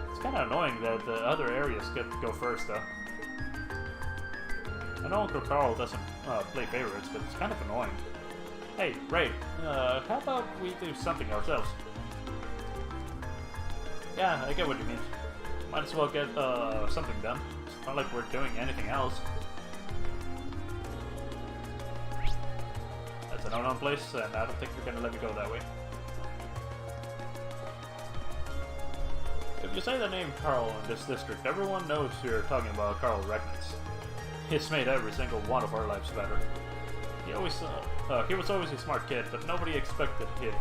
It's kind of annoying that the other areas get to go first, though. I know Uncle Carl doesn't play favorites, but it's kind of annoying. Hey, Ray, how about we do something ourselves? Yeah, I get what you mean. Might as well get something done. It's not like we're doing anything else. That's an unknown place, and I don't think you're gonna let me go that way. If you say the name Carl in this district, everyone knows you're talking about Carl Regnitz. He's made every single one of our lives better. He was always a smart kid, but nobody expected he'd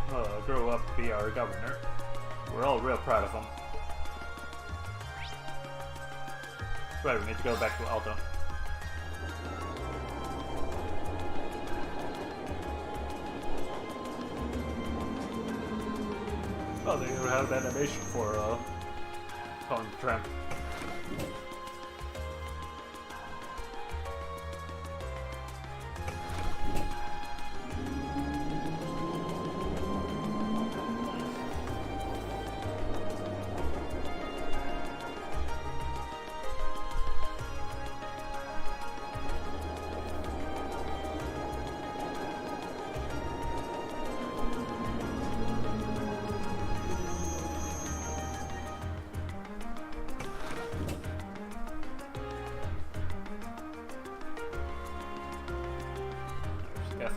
grow up to be our governor. We're all real proud of him. Right, we need to go back to Alto. Oh, they have animation for calling the tram.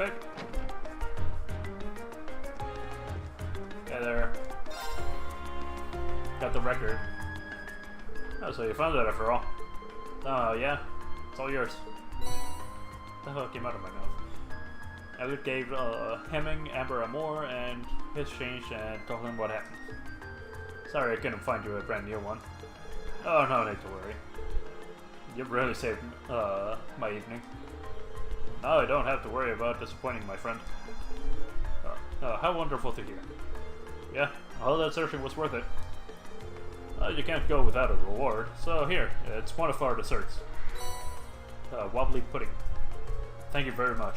Perfect. Hey there. Got the record. Oh, so you found that after all. Oh, yeah? It's all yours. What the hell came out of my mouth? Elliot gave Hemming Amber Amor and his change and told him what happened. Sorry I couldn't find you a brand new one. Oh, no need to worry. You've really saved my evening. Now I don't have to worry about disappointing my friend. How wonderful to hear. Yeah, all that searching was worth it. You can't go without a reward, so here, it's one of our desserts. Wobbly pudding. Thank you very much.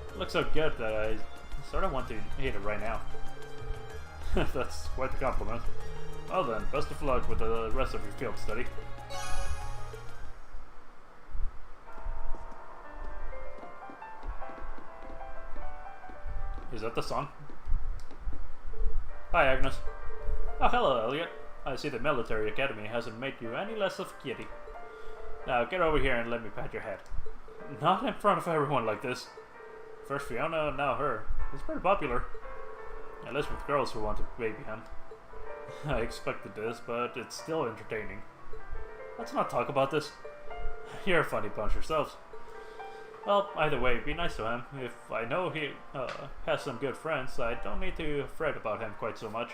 It looks so good that I sort of want to eat it right now. That's quite the compliment. Well then, best of luck with the rest of your field study. Is that the song? Hi, Agnes. Oh, hello, Elliot. I see the military academy hasn't made you any less of a kitty. Now, get over here and let me pat your head. Not in front of everyone like this. First Fiona, now her. He's pretty popular. At least with girls who want to baby him. I expected this, but it's still entertaining. Let's not talk about this. You're a funny bunch yourselves. Well, either way, be nice to him. If I know he has some good friends, I don't need to fret about him quite so much.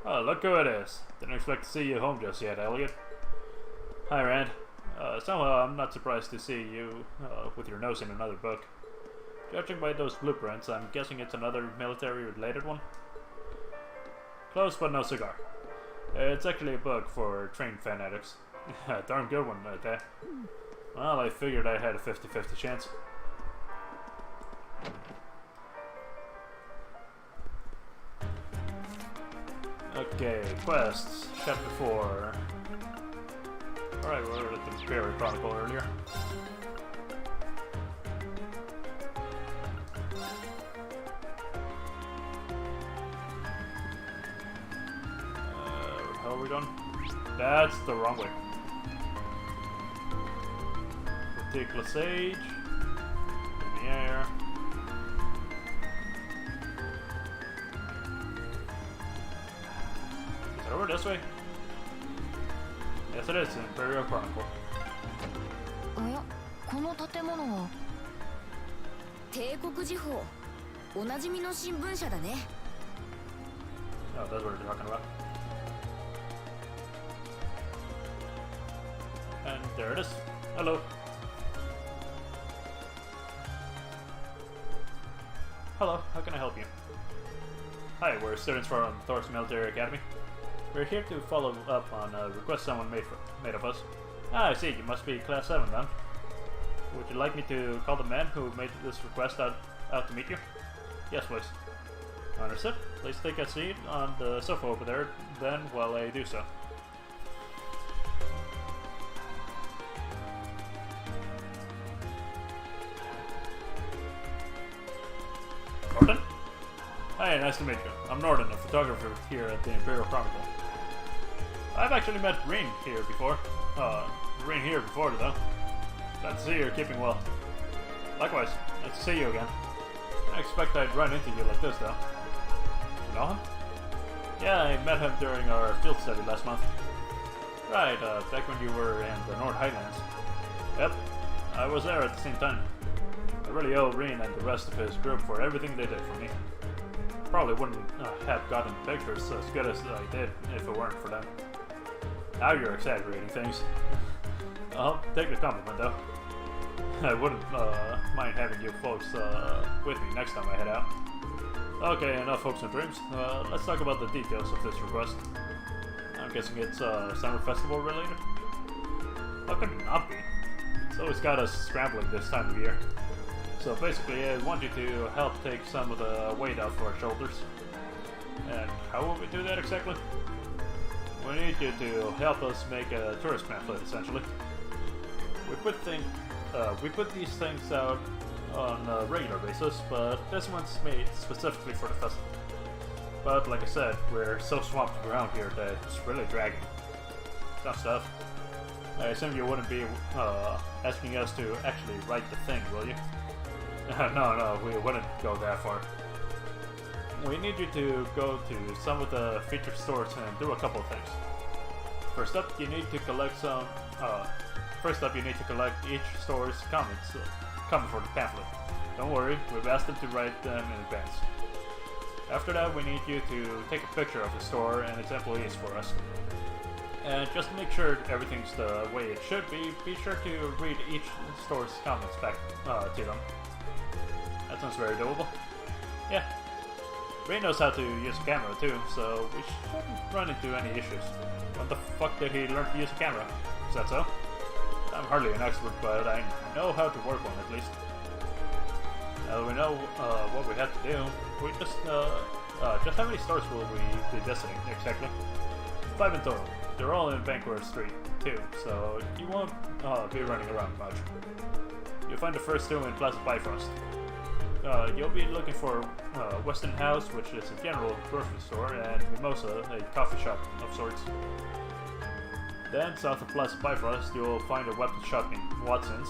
Oh, look who it is. Didn't expect to see you home just yet, Elliot. Hi, Rand. Somehow I'm not surprised to see you with your nose in another book. Judging by those blueprints, I'm guessing it's another military-related one? Close, but no cigar. It's actually a book for trained fanatics. Darn good one right there. Well, I figured I had a 50-50 chance. Okay, quests. Chapter 4. Alright, we were at the Imperial Chronicle earlier. How are we going? That's the wrong way. Particular Sage. In the air. Is it over this way? Yes, it is. Imperial Chronicle. おや、この建物は帝国時報。おなじみの新聞社だね。 Oh, that's what we're talking about. And there it is. Hello. Hello, how can I help you? Hi, we're students from Thor's Military Academy. We're here to follow up on a request someone made of us. Ah, I see, you must be Class 7 then. Would you like me to call the man who made this request out to meet you? Yes, please. Understood. Please take a seat on the sofa over there, then, while I do so. Norton? Hi, nice to meet you. I'm Norton, a photographer here at the Imperial Chronicle. I've actually met Green here before. Though. Glad to see you're keeping well. Likewise, nice to see you again. I expect I'd run into you like this, though. You know him? Yeah, I met him during our field study last month. Right, back when you were in the North Highlands. Yep, I was there at the same time. I really owe Reen and the rest of his group for everything they did for me. Probably wouldn't have gotten pictures as good as I did if it weren't for them. Now you're exaggerating things. I'll take the compliment though. I wouldn't mind having you folks with me next time I head out. Okay, enough hopes and dreams. Let's talk about the details of this request. I'm guessing it's summer festival related? How could it not be? It's always got us scrambling this time of year. So basically, I want you to help take some of the weight off our shoulders. And how will we do that exactly? We need you to help us make a tourist pamphlet, essentially. We put these things out on a regular basis, but this one's made specifically for the festival. But like I said, we're so swamped around here that it's really dragging. Tough stuff. I assume you wouldn't be asking us to actually write the thing, will you? No, we wouldn't go that far. We need you to go to some of the featured stores and do a couple of things. First up, you need to collect each store's comment for the pamphlet. Don't worry, we've asked them to write them in advance. After that, we need you to take a picture of the store and its employees for us. And just to make sure everything's the way it should be sure to read each store's comments back to them. That sounds very doable. Yeah. Ray knows how to use a camera too, so we shouldn't run into any issues. When the fuck did he learn to use a camera? Is that so? I'm hardly an expert, but I know how to work one at least. Now we know what we have to do. We just how many stores will we be visiting exactly? 5 in total. They're all in Vancouver Street too, so you won't be running around much. You'll find the first 2 in Plaza Bifrost. You'll be looking for Weston House, which is a general grocery store, and Mimosa, a coffee shop of sorts. Then, south of Plaza Bifrost, you'll find a weapon shop in Watson's,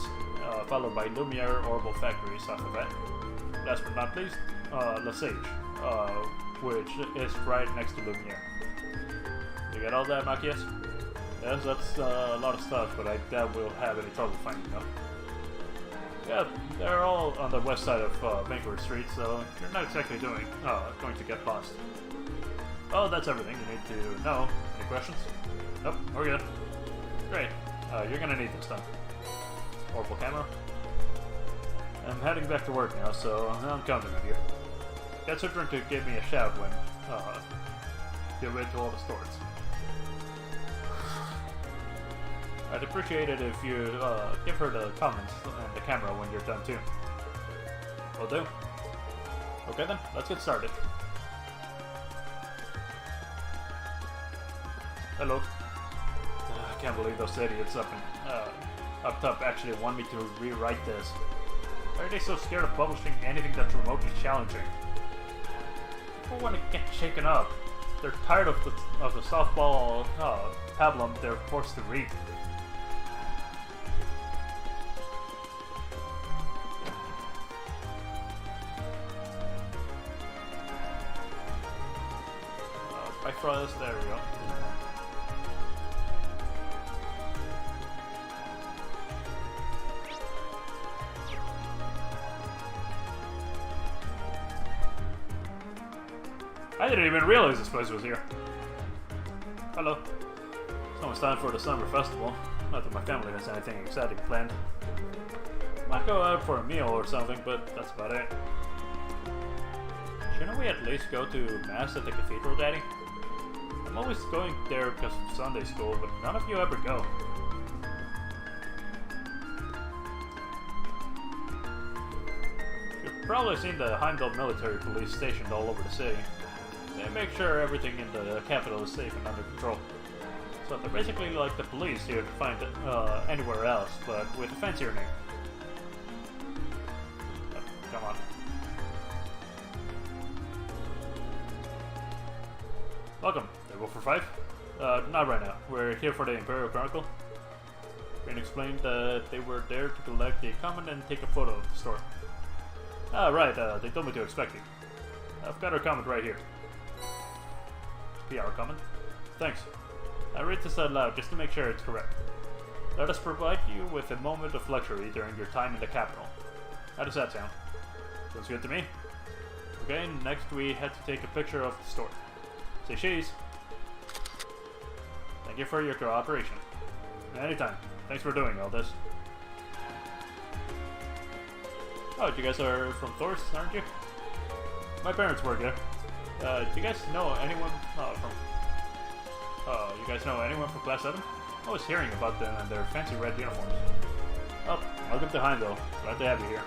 followed by Lumiere Orbital Factory south of that. Last but not least, Lesage, which is right next to Lumiere. You get all that, Machias? Yes, that's a lot of stuff, but I doubt we'll have any trouble finding them. Yeah, they're all on the west side of Vancouver Street, so you're not exactly going to get lost. Oh, that's everything you need to know. Any questions? Nope, we're good. Great. You're gonna need this stuff. Orbital camera. I'm heading back to work now, so I'm counting on you. Get Citron to give me a shout when you're into all the stores. I'd appreciate it if you give her the comments and the camera when you're done too. Will do. Okay then, let's get started. Hello. I can't believe those idiots up top actually want me to rewrite this. Why are they so scared of publishing anything that's remotely challenging? People want to get shaken up. They're tired of the softball pablum they're forced to read. Bifrost, there we go. I didn't even realize this place was here. Hello. It's almost time for the summer festival. Not that my family has anything exciting planned. Might go out for a meal or something, but that's about it. Shouldn't we at least go to Mass at the Cathedral, Daddy? I'm always going there because of Sunday school, but none of you ever go. You've probably seen the Heimdall military police stationed all over the city. They make sure everything in the capital is safe and under control. So they're basically like the police you'd find anywhere else, but with a fancier name. Come on. Welcome, Table for 5. Not right now. We're here for the Imperial Chronicle. Rain explained that they were there to collect a comment and take a photo of the store. Ah, right, they told me to expect you. I've got her comment right here. PR comment. Thanks. I read this out loud just to make sure it's correct. Let us provide you with a moment of luxury during your time in the capital. How does that sound? Sounds good to me. Okay, next we had to take a picture of the store. Say cheese. Thank you for your cooperation. Anytime. Thanks for doing all this. Oh, you guys are from Thorst, aren't you? My parents work there. Do you guys know anyone you guys know anyone from Class 7? I was hearing about them and their fancy red uniforms. Oh, welcome to Heimdall. Glad to have you here.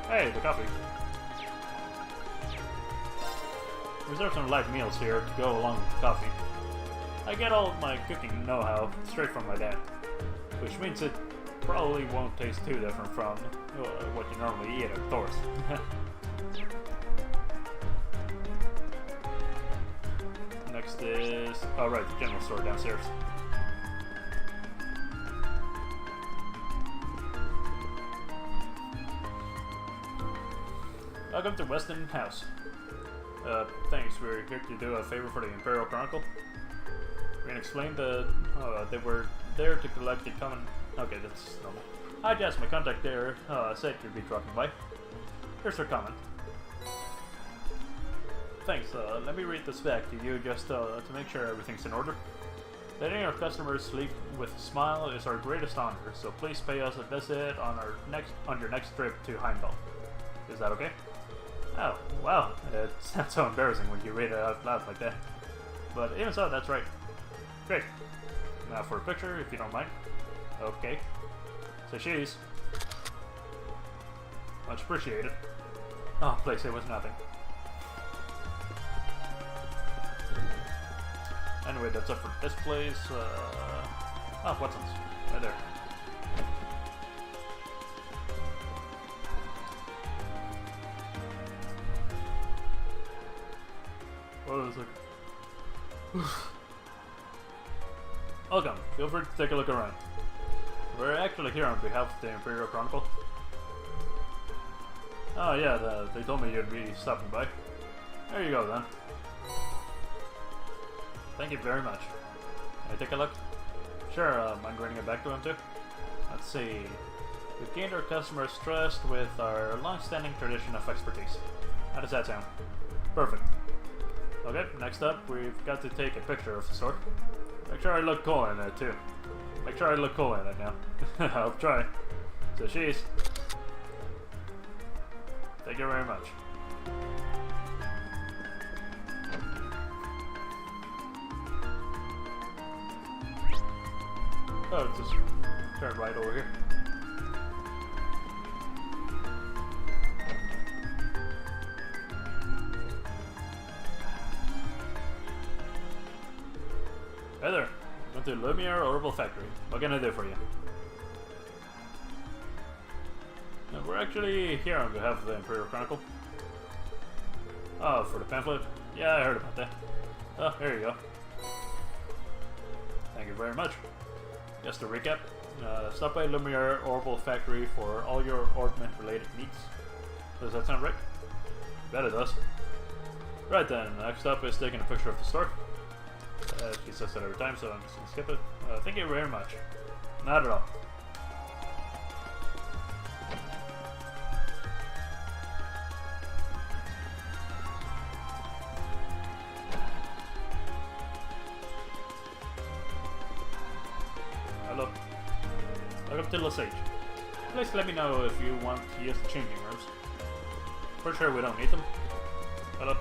Hey, the coffee. Reserve some light meals here to go along with the coffee. I get all of my cooking know-how straight from my dad, which means it probably won't taste too different from what you normally eat at Thor's. Next is Oh, right, the general store downstairs. Welcome to Weston House. Thanks, we're here to do a favor for the Imperial Chronicle. We're gonna explain that they were there to collect the common... Okay, that's normal. Hi Jess, my contact there said you'd be dropping by. Here's her comment. Thanks, let me read this back to you just to make sure everything's in order. Letting our customers sleep with a smile is our greatest honor, so please pay us a visit on your next trip to Heimdall. Is that okay? Oh, wow, it sounds so embarrassing when you read it out loud like that. But even so, that's right. Great. Now for a picture, if you don't mind. Okay. So she's... Much appreciated. Oh, please, it was nothing. Anyway, that's it for this place. Oh, Watson's. Right there. Oh, it's like... Welcome. Feel free to take a look around. We're actually here on behalf of the Imperial Chronicle. Oh yeah, they told me you'd be stopping by. There you go then. Thank you very much. Can I take a look? Sure, mind bringing it back to him too? Let's see. We've gained our customers' trust with our long-standing tradition of expertise. How does that sound? Perfect. Okay, next up, we've got to take a picture of the store. Make sure I look cool in it too. Make sure I look cool in it now. I'll try. So she's... Thank you very much. Oh, just turn right over here. Hey there, welcome to Lumiere Orbital Factory. What can I do for you? We're actually here on behalf of the Imperial Chronicle. Oh, for the pamphlet? Yeah, I heard about that. Oh, here you go. Thank you very much. Just to recap, stop by Lumiere Orbital Factory for all your Orbment-related needs. Does that sound right? I bet it does. Right then, next up is taking a picture of the store. She says that every time, so I'm just gonna skip it. Thank you very much. Not at all. Hello. Welcome to Lesage. Please let me know if you want to use the changing rooms. For sure we don't need them. Hello.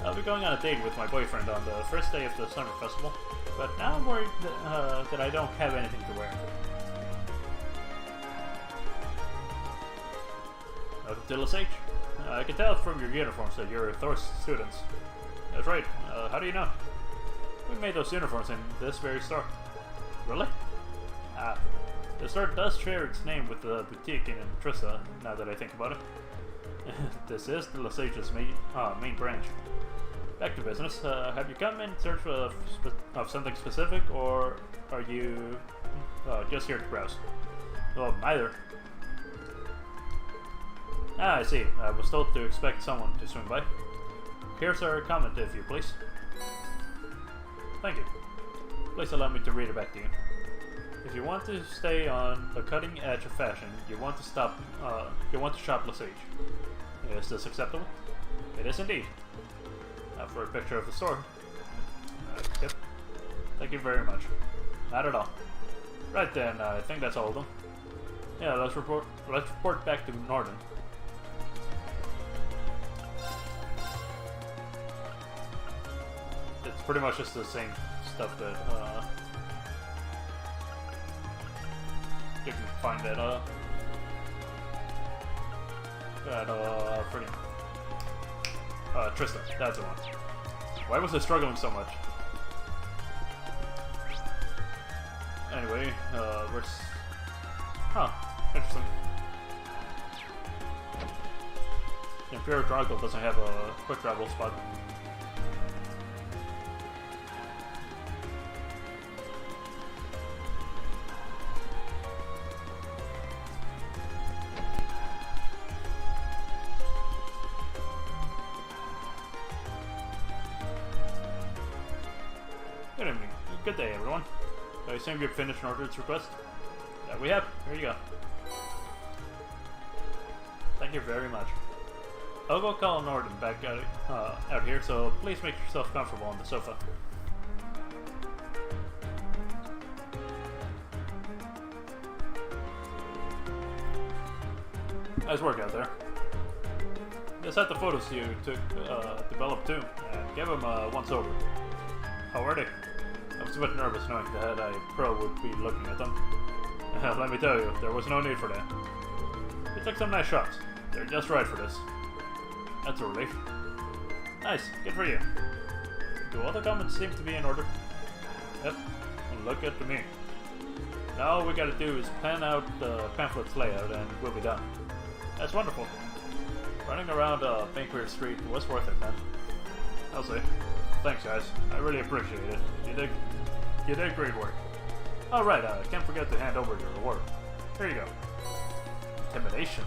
I'll be going on a date with my boyfriend on the first day of the summer festival, but now I'm worried that I don't have anything to wear. Welcome to Lesage. I can tell from your uniforms that you're Thor's students. That's right. How do you know? We made those uniforms in this very store. Really? Ah. The store does share its name with the boutique in Trista, now that I think about it. This is the Lesage's main branch. Back to business. Have you come in search of something specific, or are you just here to browse? Well, neither. Ah, I see. I was told to expect someone to swing by. Here's our comment, if you please. Thank you. Please allow me to read it back to you. If you want to stay on the cutting edge of fashion, you want to shop Lesage. Is this acceptable? It is indeed. Now for a picture of the store. Yep. Thank you very much. Not at all. Right then, I think that's all of them. Yeah, let's report back to Norden. It's pretty much just the same stuff that you can find at freaking Trista. That's the one. Why was I struggling so much? Anyway, we're interesting. The Imperial Chronicle doesn't have a quick travel spot. Good evening. Good day, everyone. I assume you've finished Nordred's request? That we have. Here you go. Thank you very much. I'll go call Norden back out here, so please make yourself comfortable on the sofa. Nice work out there. Just had the photos you took developed too, and give them a once over. How are they? I was a bit nervous knowing that a pro would be looking at them. Let me tell you, there was no need for that. You took some nice shots. They're just right for this. That's a relief. Nice, good for you. Do all the comments seem to be in order? Yep, look at me. Now all we gotta do is plan out the pamphlet's layout and we'll be done. That's wonderful. Running around Banqueer Street was worth it, man. I'll say. Thanks, guys. I really appreciate it. You did great work. Alright, can't forget to hand over your reward. Here you go. Intimidation.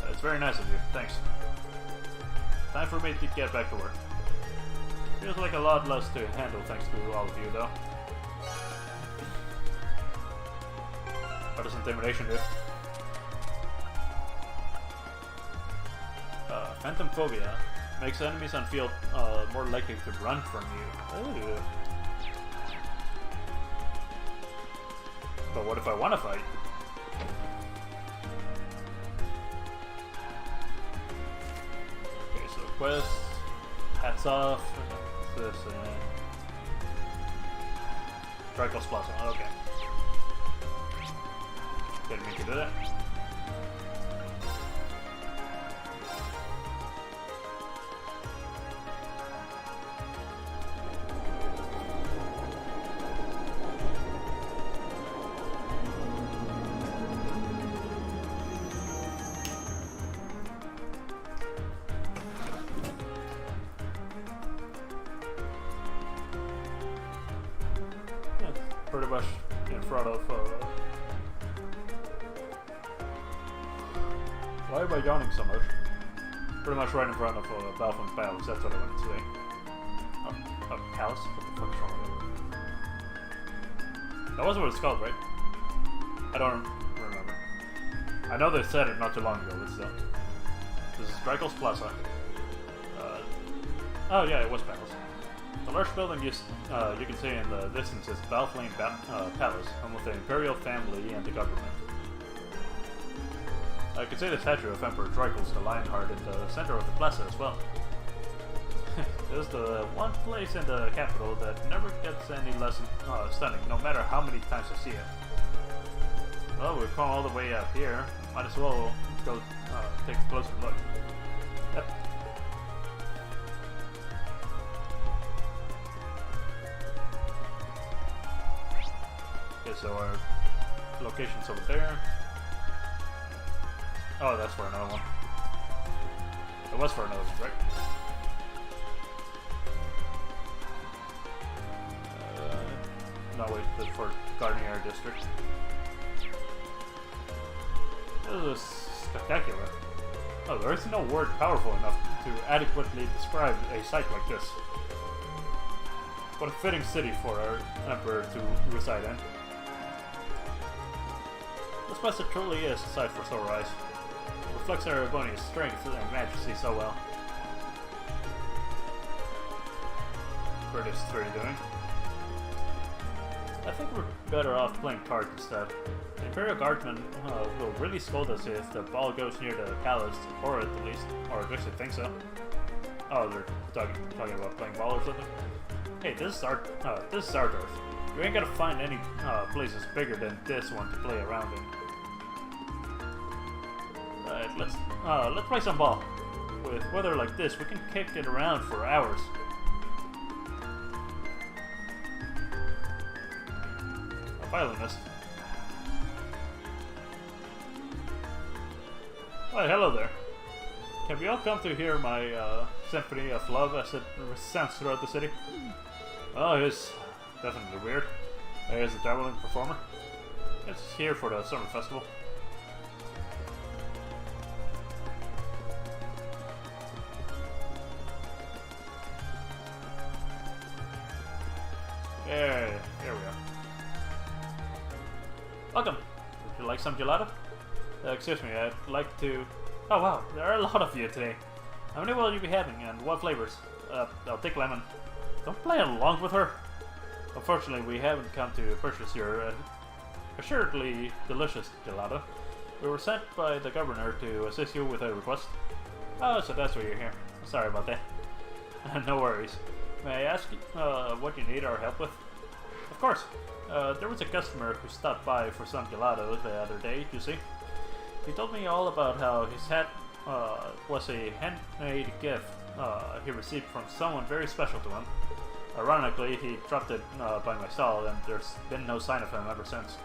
That's very nice of you. Thanks. Time for me to get back to work. Feels like a lot less to handle thanks to all of you, though. What does intimidation do? Phantom phobia makes enemies on field more likely to run from you. Ooh. But what if I want to fight? Okay, so quest, hats off, this, Dracos Plaza, okay. Didn't mean to do that. Pretty much in front of why am I yawning so much? Pretty much right in front of Balfron Palace, that's what I wanted to say. A palace? What the fuck's wrong with it? That wasn't what it's called, right? I don't remember. I know they said it not too long ago, but still. This is Dracos Plaza. Oh yeah, it was Palace. The large building you can see in the distance is Balfron Palace, home of the Imperial family and the government. I can see the statue of Emperor Dracos the Lionheart in the center of the plaza as well. This is the one place in the capital that never gets any less stunning, no matter how many times I see it. Well, we've come all the way up here. Might as well go take a closer look. Yep. Okay, so our location's over there. Oh, that's for another one. It was for another one, right? No, wait, that's for Garnier District. This is spectacular. Oh, there is no word powerful enough to adequately describe a site like this. What a fitting city for our Emperor to reside in. This plaza truly is a sight for sore eyes. It reflects Erebonia's strength and majesty so well. What is 3 doing? I think we're better off playing cards instead. The Imperial Guardsmen will really scold us if the ball goes near the palace, or at least, or at least I think so. Oh, they're talking about playing ball or something? Hey, this is our turf. You ain't gonna find any places bigger than this one to play around in. Right, let's play some ball. With weather like this, we can kick it around for hours. A violinist. Why, hello there. Have you all come to hear my symphony of love as it resounds throughout the city? Well, it's definitely weird. There's a traveling performer. It's here for the summer festival. like some gelato? Excuse me, I'd like to... Oh wow, there are a lot of you today. How many will you be having, and what flavors? I'll take lemon. Don't play along with her. Unfortunately, we haven't come to purchase your assuredly delicious gelato. We were sent by the governor to assist you with a request. Oh, so that's why you're here. Sorry about that. No worries. May I ask what you need our help with? Of course. There was a customer who stopped by for some gelato the other day, you see. He told me all about how his hat was a handmade gift he received from someone very special to him. Ironically, he dropped it by my stall, and there's been no sign of him ever since.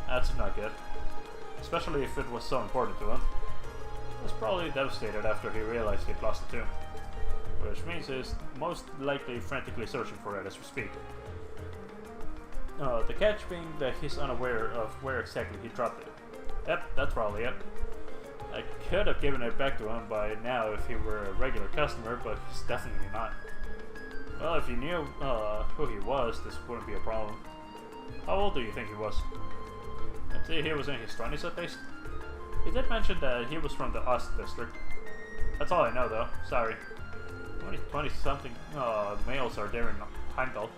That's not good. Especially if it was so important to him. He was probably devastated after he realized he'd lost it too. Which means he's most likely frantically searching for it as we speak. The catch being that he's unaware of where exactly he dropped it. Yep, that's probably it. I could have given it back to him by now if he were a regular customer, but he's definitely not. Well, if you knew who he was, this wouldn't be a problem. How old do you think he was? I'd say he was in his 20s at least. He did mention that he was from the Ost district. That's all I know though, sorry. How many 20-something males are there in Heimdall?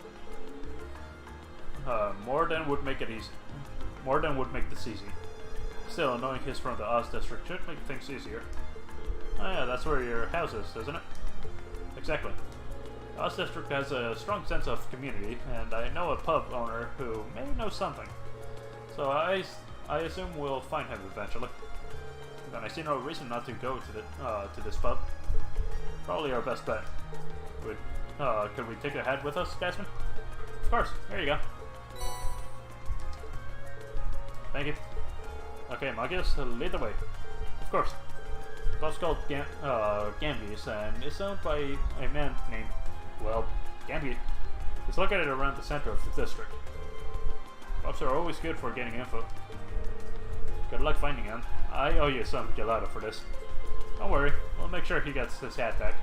More than would make it easy. More than would make this easy. Still, knowing he's from the Ost district should make things easier. Oh yeah, that's where your house is, isn't it? Exactly. The Ost district has a strong sense of community, and I know a pub owner who may know something. So I assume we'll find him eventually. And I see no reason not to go to this pub. Probably our best bet. Could we take a hat with us, Gasman? Of course. Here you go. Thank you. Okay, Magius, lead the way. Of course. The pub's called Gambi's, and it's owned by a man named, well, Gambi. It's located around the center of the district. Pubs are always good for getting info. Good luck finding him. I owe you some gelato for this. Don't worry, we'll make sure he gets his hat back.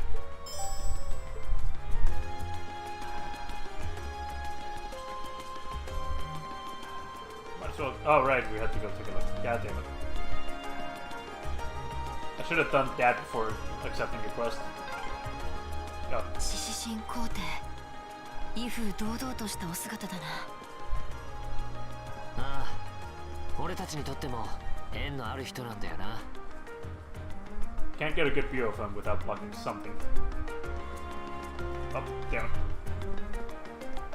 Might as well. Oh, right, we had to go take a look. God damn it. I should have done that before accepting your quest. Go. 獅子神皇帝威風堂々としたお姿だな。ああ、俺たちにとっても縁のある人なんだよな。 Can't get a good view of him without blocking something. Oh, damn it.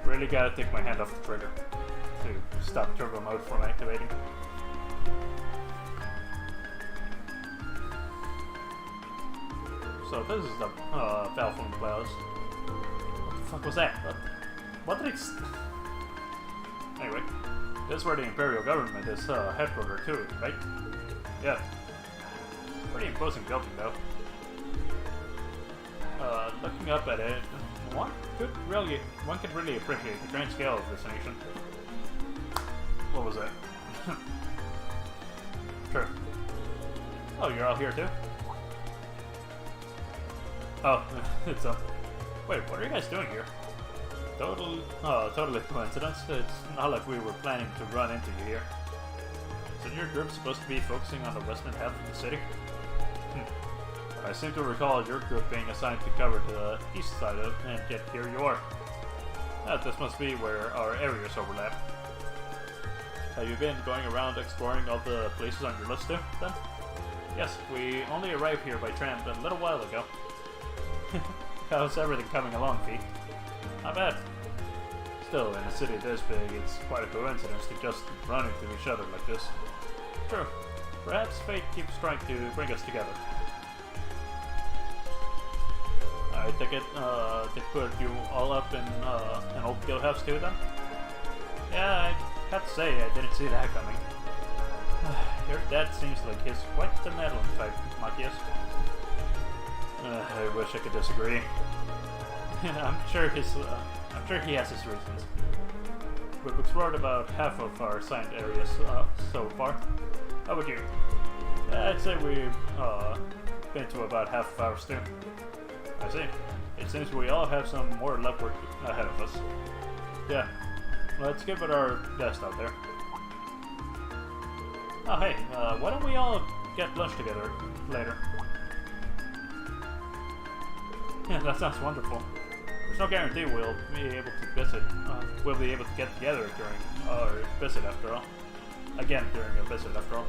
Really gotta take my hand off the trigger to stop turbo mode from activating. So this is the Valfond Clouds. What the fuck was that? What did it... Anyway, this is where the Imperial government is headquartered too, right? Yeah. Pretty imposing building though. Looking up at it, one could really appreciate the grand scale of this nation. What was that? Sure. Oh, you're all here too? Oh, it's wait, what are you guys doing here? Totally coincidence. It's not like we were planning to run into you here. Isn't your group supposed to be focusing on the western half of the city? I seem to recall your group being assigned to cover the east side of it, and yet here you are. This must be where our areas overlap. Have you been going around exploring all the places on your list too, then? Yes, we only arrived here by tram a little while ago. How's everything coming along, Pete? Not bad. Still, in a city this big, it's quite a coincidence to just run into each other like this. True. Perhaps fate keeps trying to bring us together. I take it, they put you all up in an old guild house too, then? Yeah, I have to say, I didn't see that coming. Your dad seems like he's quite the meddling type, Matthias. I wish I could disagree. I'm sure he has his reasons. We've explored about half of our assigned areas so far. How about you? I'd say we've been to about half of ours too. I see. It seems we all have some more legwork ahead of us. Yeah. Let's give it our best out there. Oh hey, why don't we all get lunch together later? Yeah, that sounds wonderful. There's no guarantee we'll be able to visit. We'll be able to get together during our visit after all. Again, during a visit after all.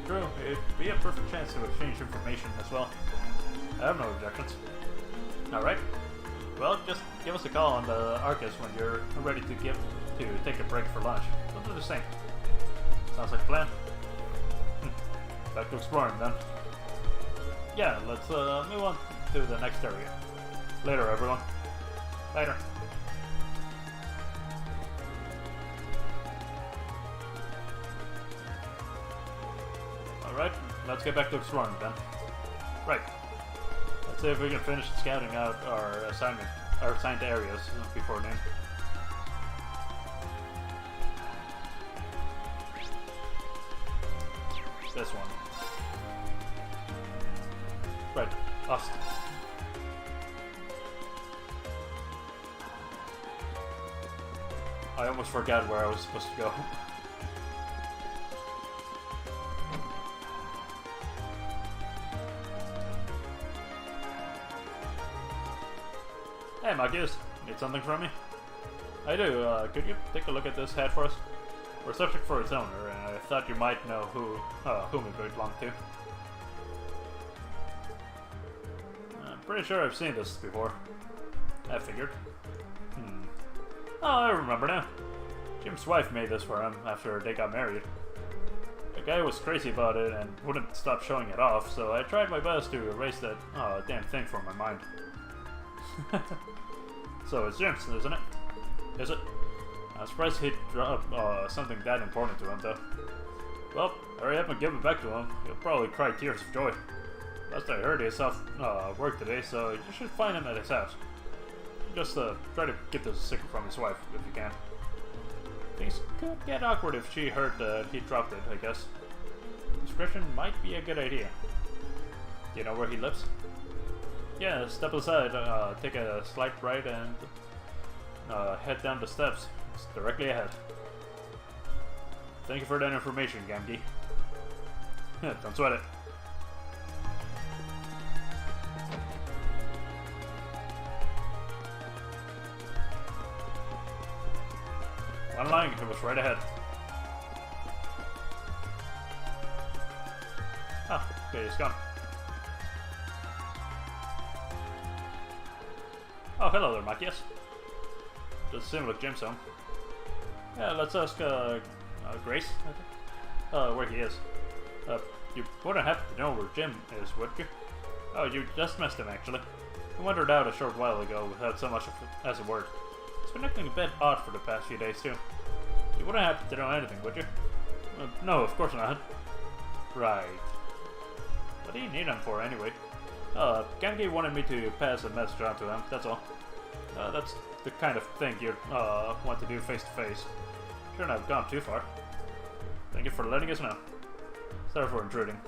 True, it'd be a perfect chance to exchange information as well. I have no objections. Alright. Well, just give us a call on the Arcus when you're ready to take a break for lunch. We'll do the same. Sounds like a plan. Back to exploring then. Yeah, let's move on to the next area. Later, everyone. Later. Alright, let's get back to exploring then. Right. Let's see if we can finish scouting out our assigned areas before noon. This one. Right, Austin. I almost forgot where I was supposed to go. Hey, Marcus, need something from me? I do. Could you take a look at this hat for us? We're subject for its owner, and I thought you might know whom it belonged to. I'm pretty sure I've seen this before. I figured. Oh, I remember now. Jim's wife made this for him after they got married. The guy was crazy about it and wouldn't stop showing it off, so I tried my best to erase that damn thing from my mind. So it's Jim's, isn't it? Is it? I'm surprised he'd drop something that important to him, though. Well, hurry up and give it back to him. He'll probably cry tears of joy. Last I heard, he's off work today, so you should find him at his house. Just try to get this secret from his wife, if you can. Things could get awkward if she heard that he dropped it, I guess. Discretion might be a good idea. Do you know where he lives? Yeah, step aside, take a slight right and head down the steps. It's directly ahead. Thank you for that information, Gamgee. Don't sweat it. I'm lying, it was right ahead. Ah, okay, it's gone. Oh, hello there, Mike, yes. Does seem like Jim's home. Yeah, let's ask, Grace, I think. Where he is. You wouldn't happen to know where Jim is, would you? Oh, you just missed him, actually. He wandered out a short while ago without so much as a word. He's been acting a bit odd for the past few days, too. You wouldn't happen to know anything, would you? No, of course not. Right. What do you need him for, anyway? Gamgee wanted me to pass a message on to him, that's all. That's the kind of thing you'd want to do face to face. Shouldn't have gone too far. Thank you for letting us know. Sorry for intruding.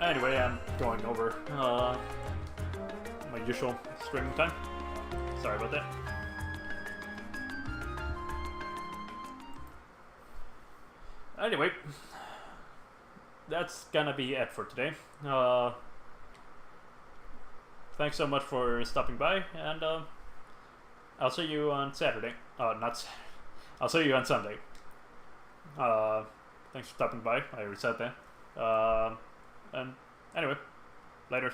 Anyway, I'm going over my usual streaming time. Sorry about that. Anyway, that's gonna be it for today. Thanks so much for stopping by, and I'll see you on Saturday. I'll see you on Sunday. Thanks for stopping by. I already said that. And anyway, later.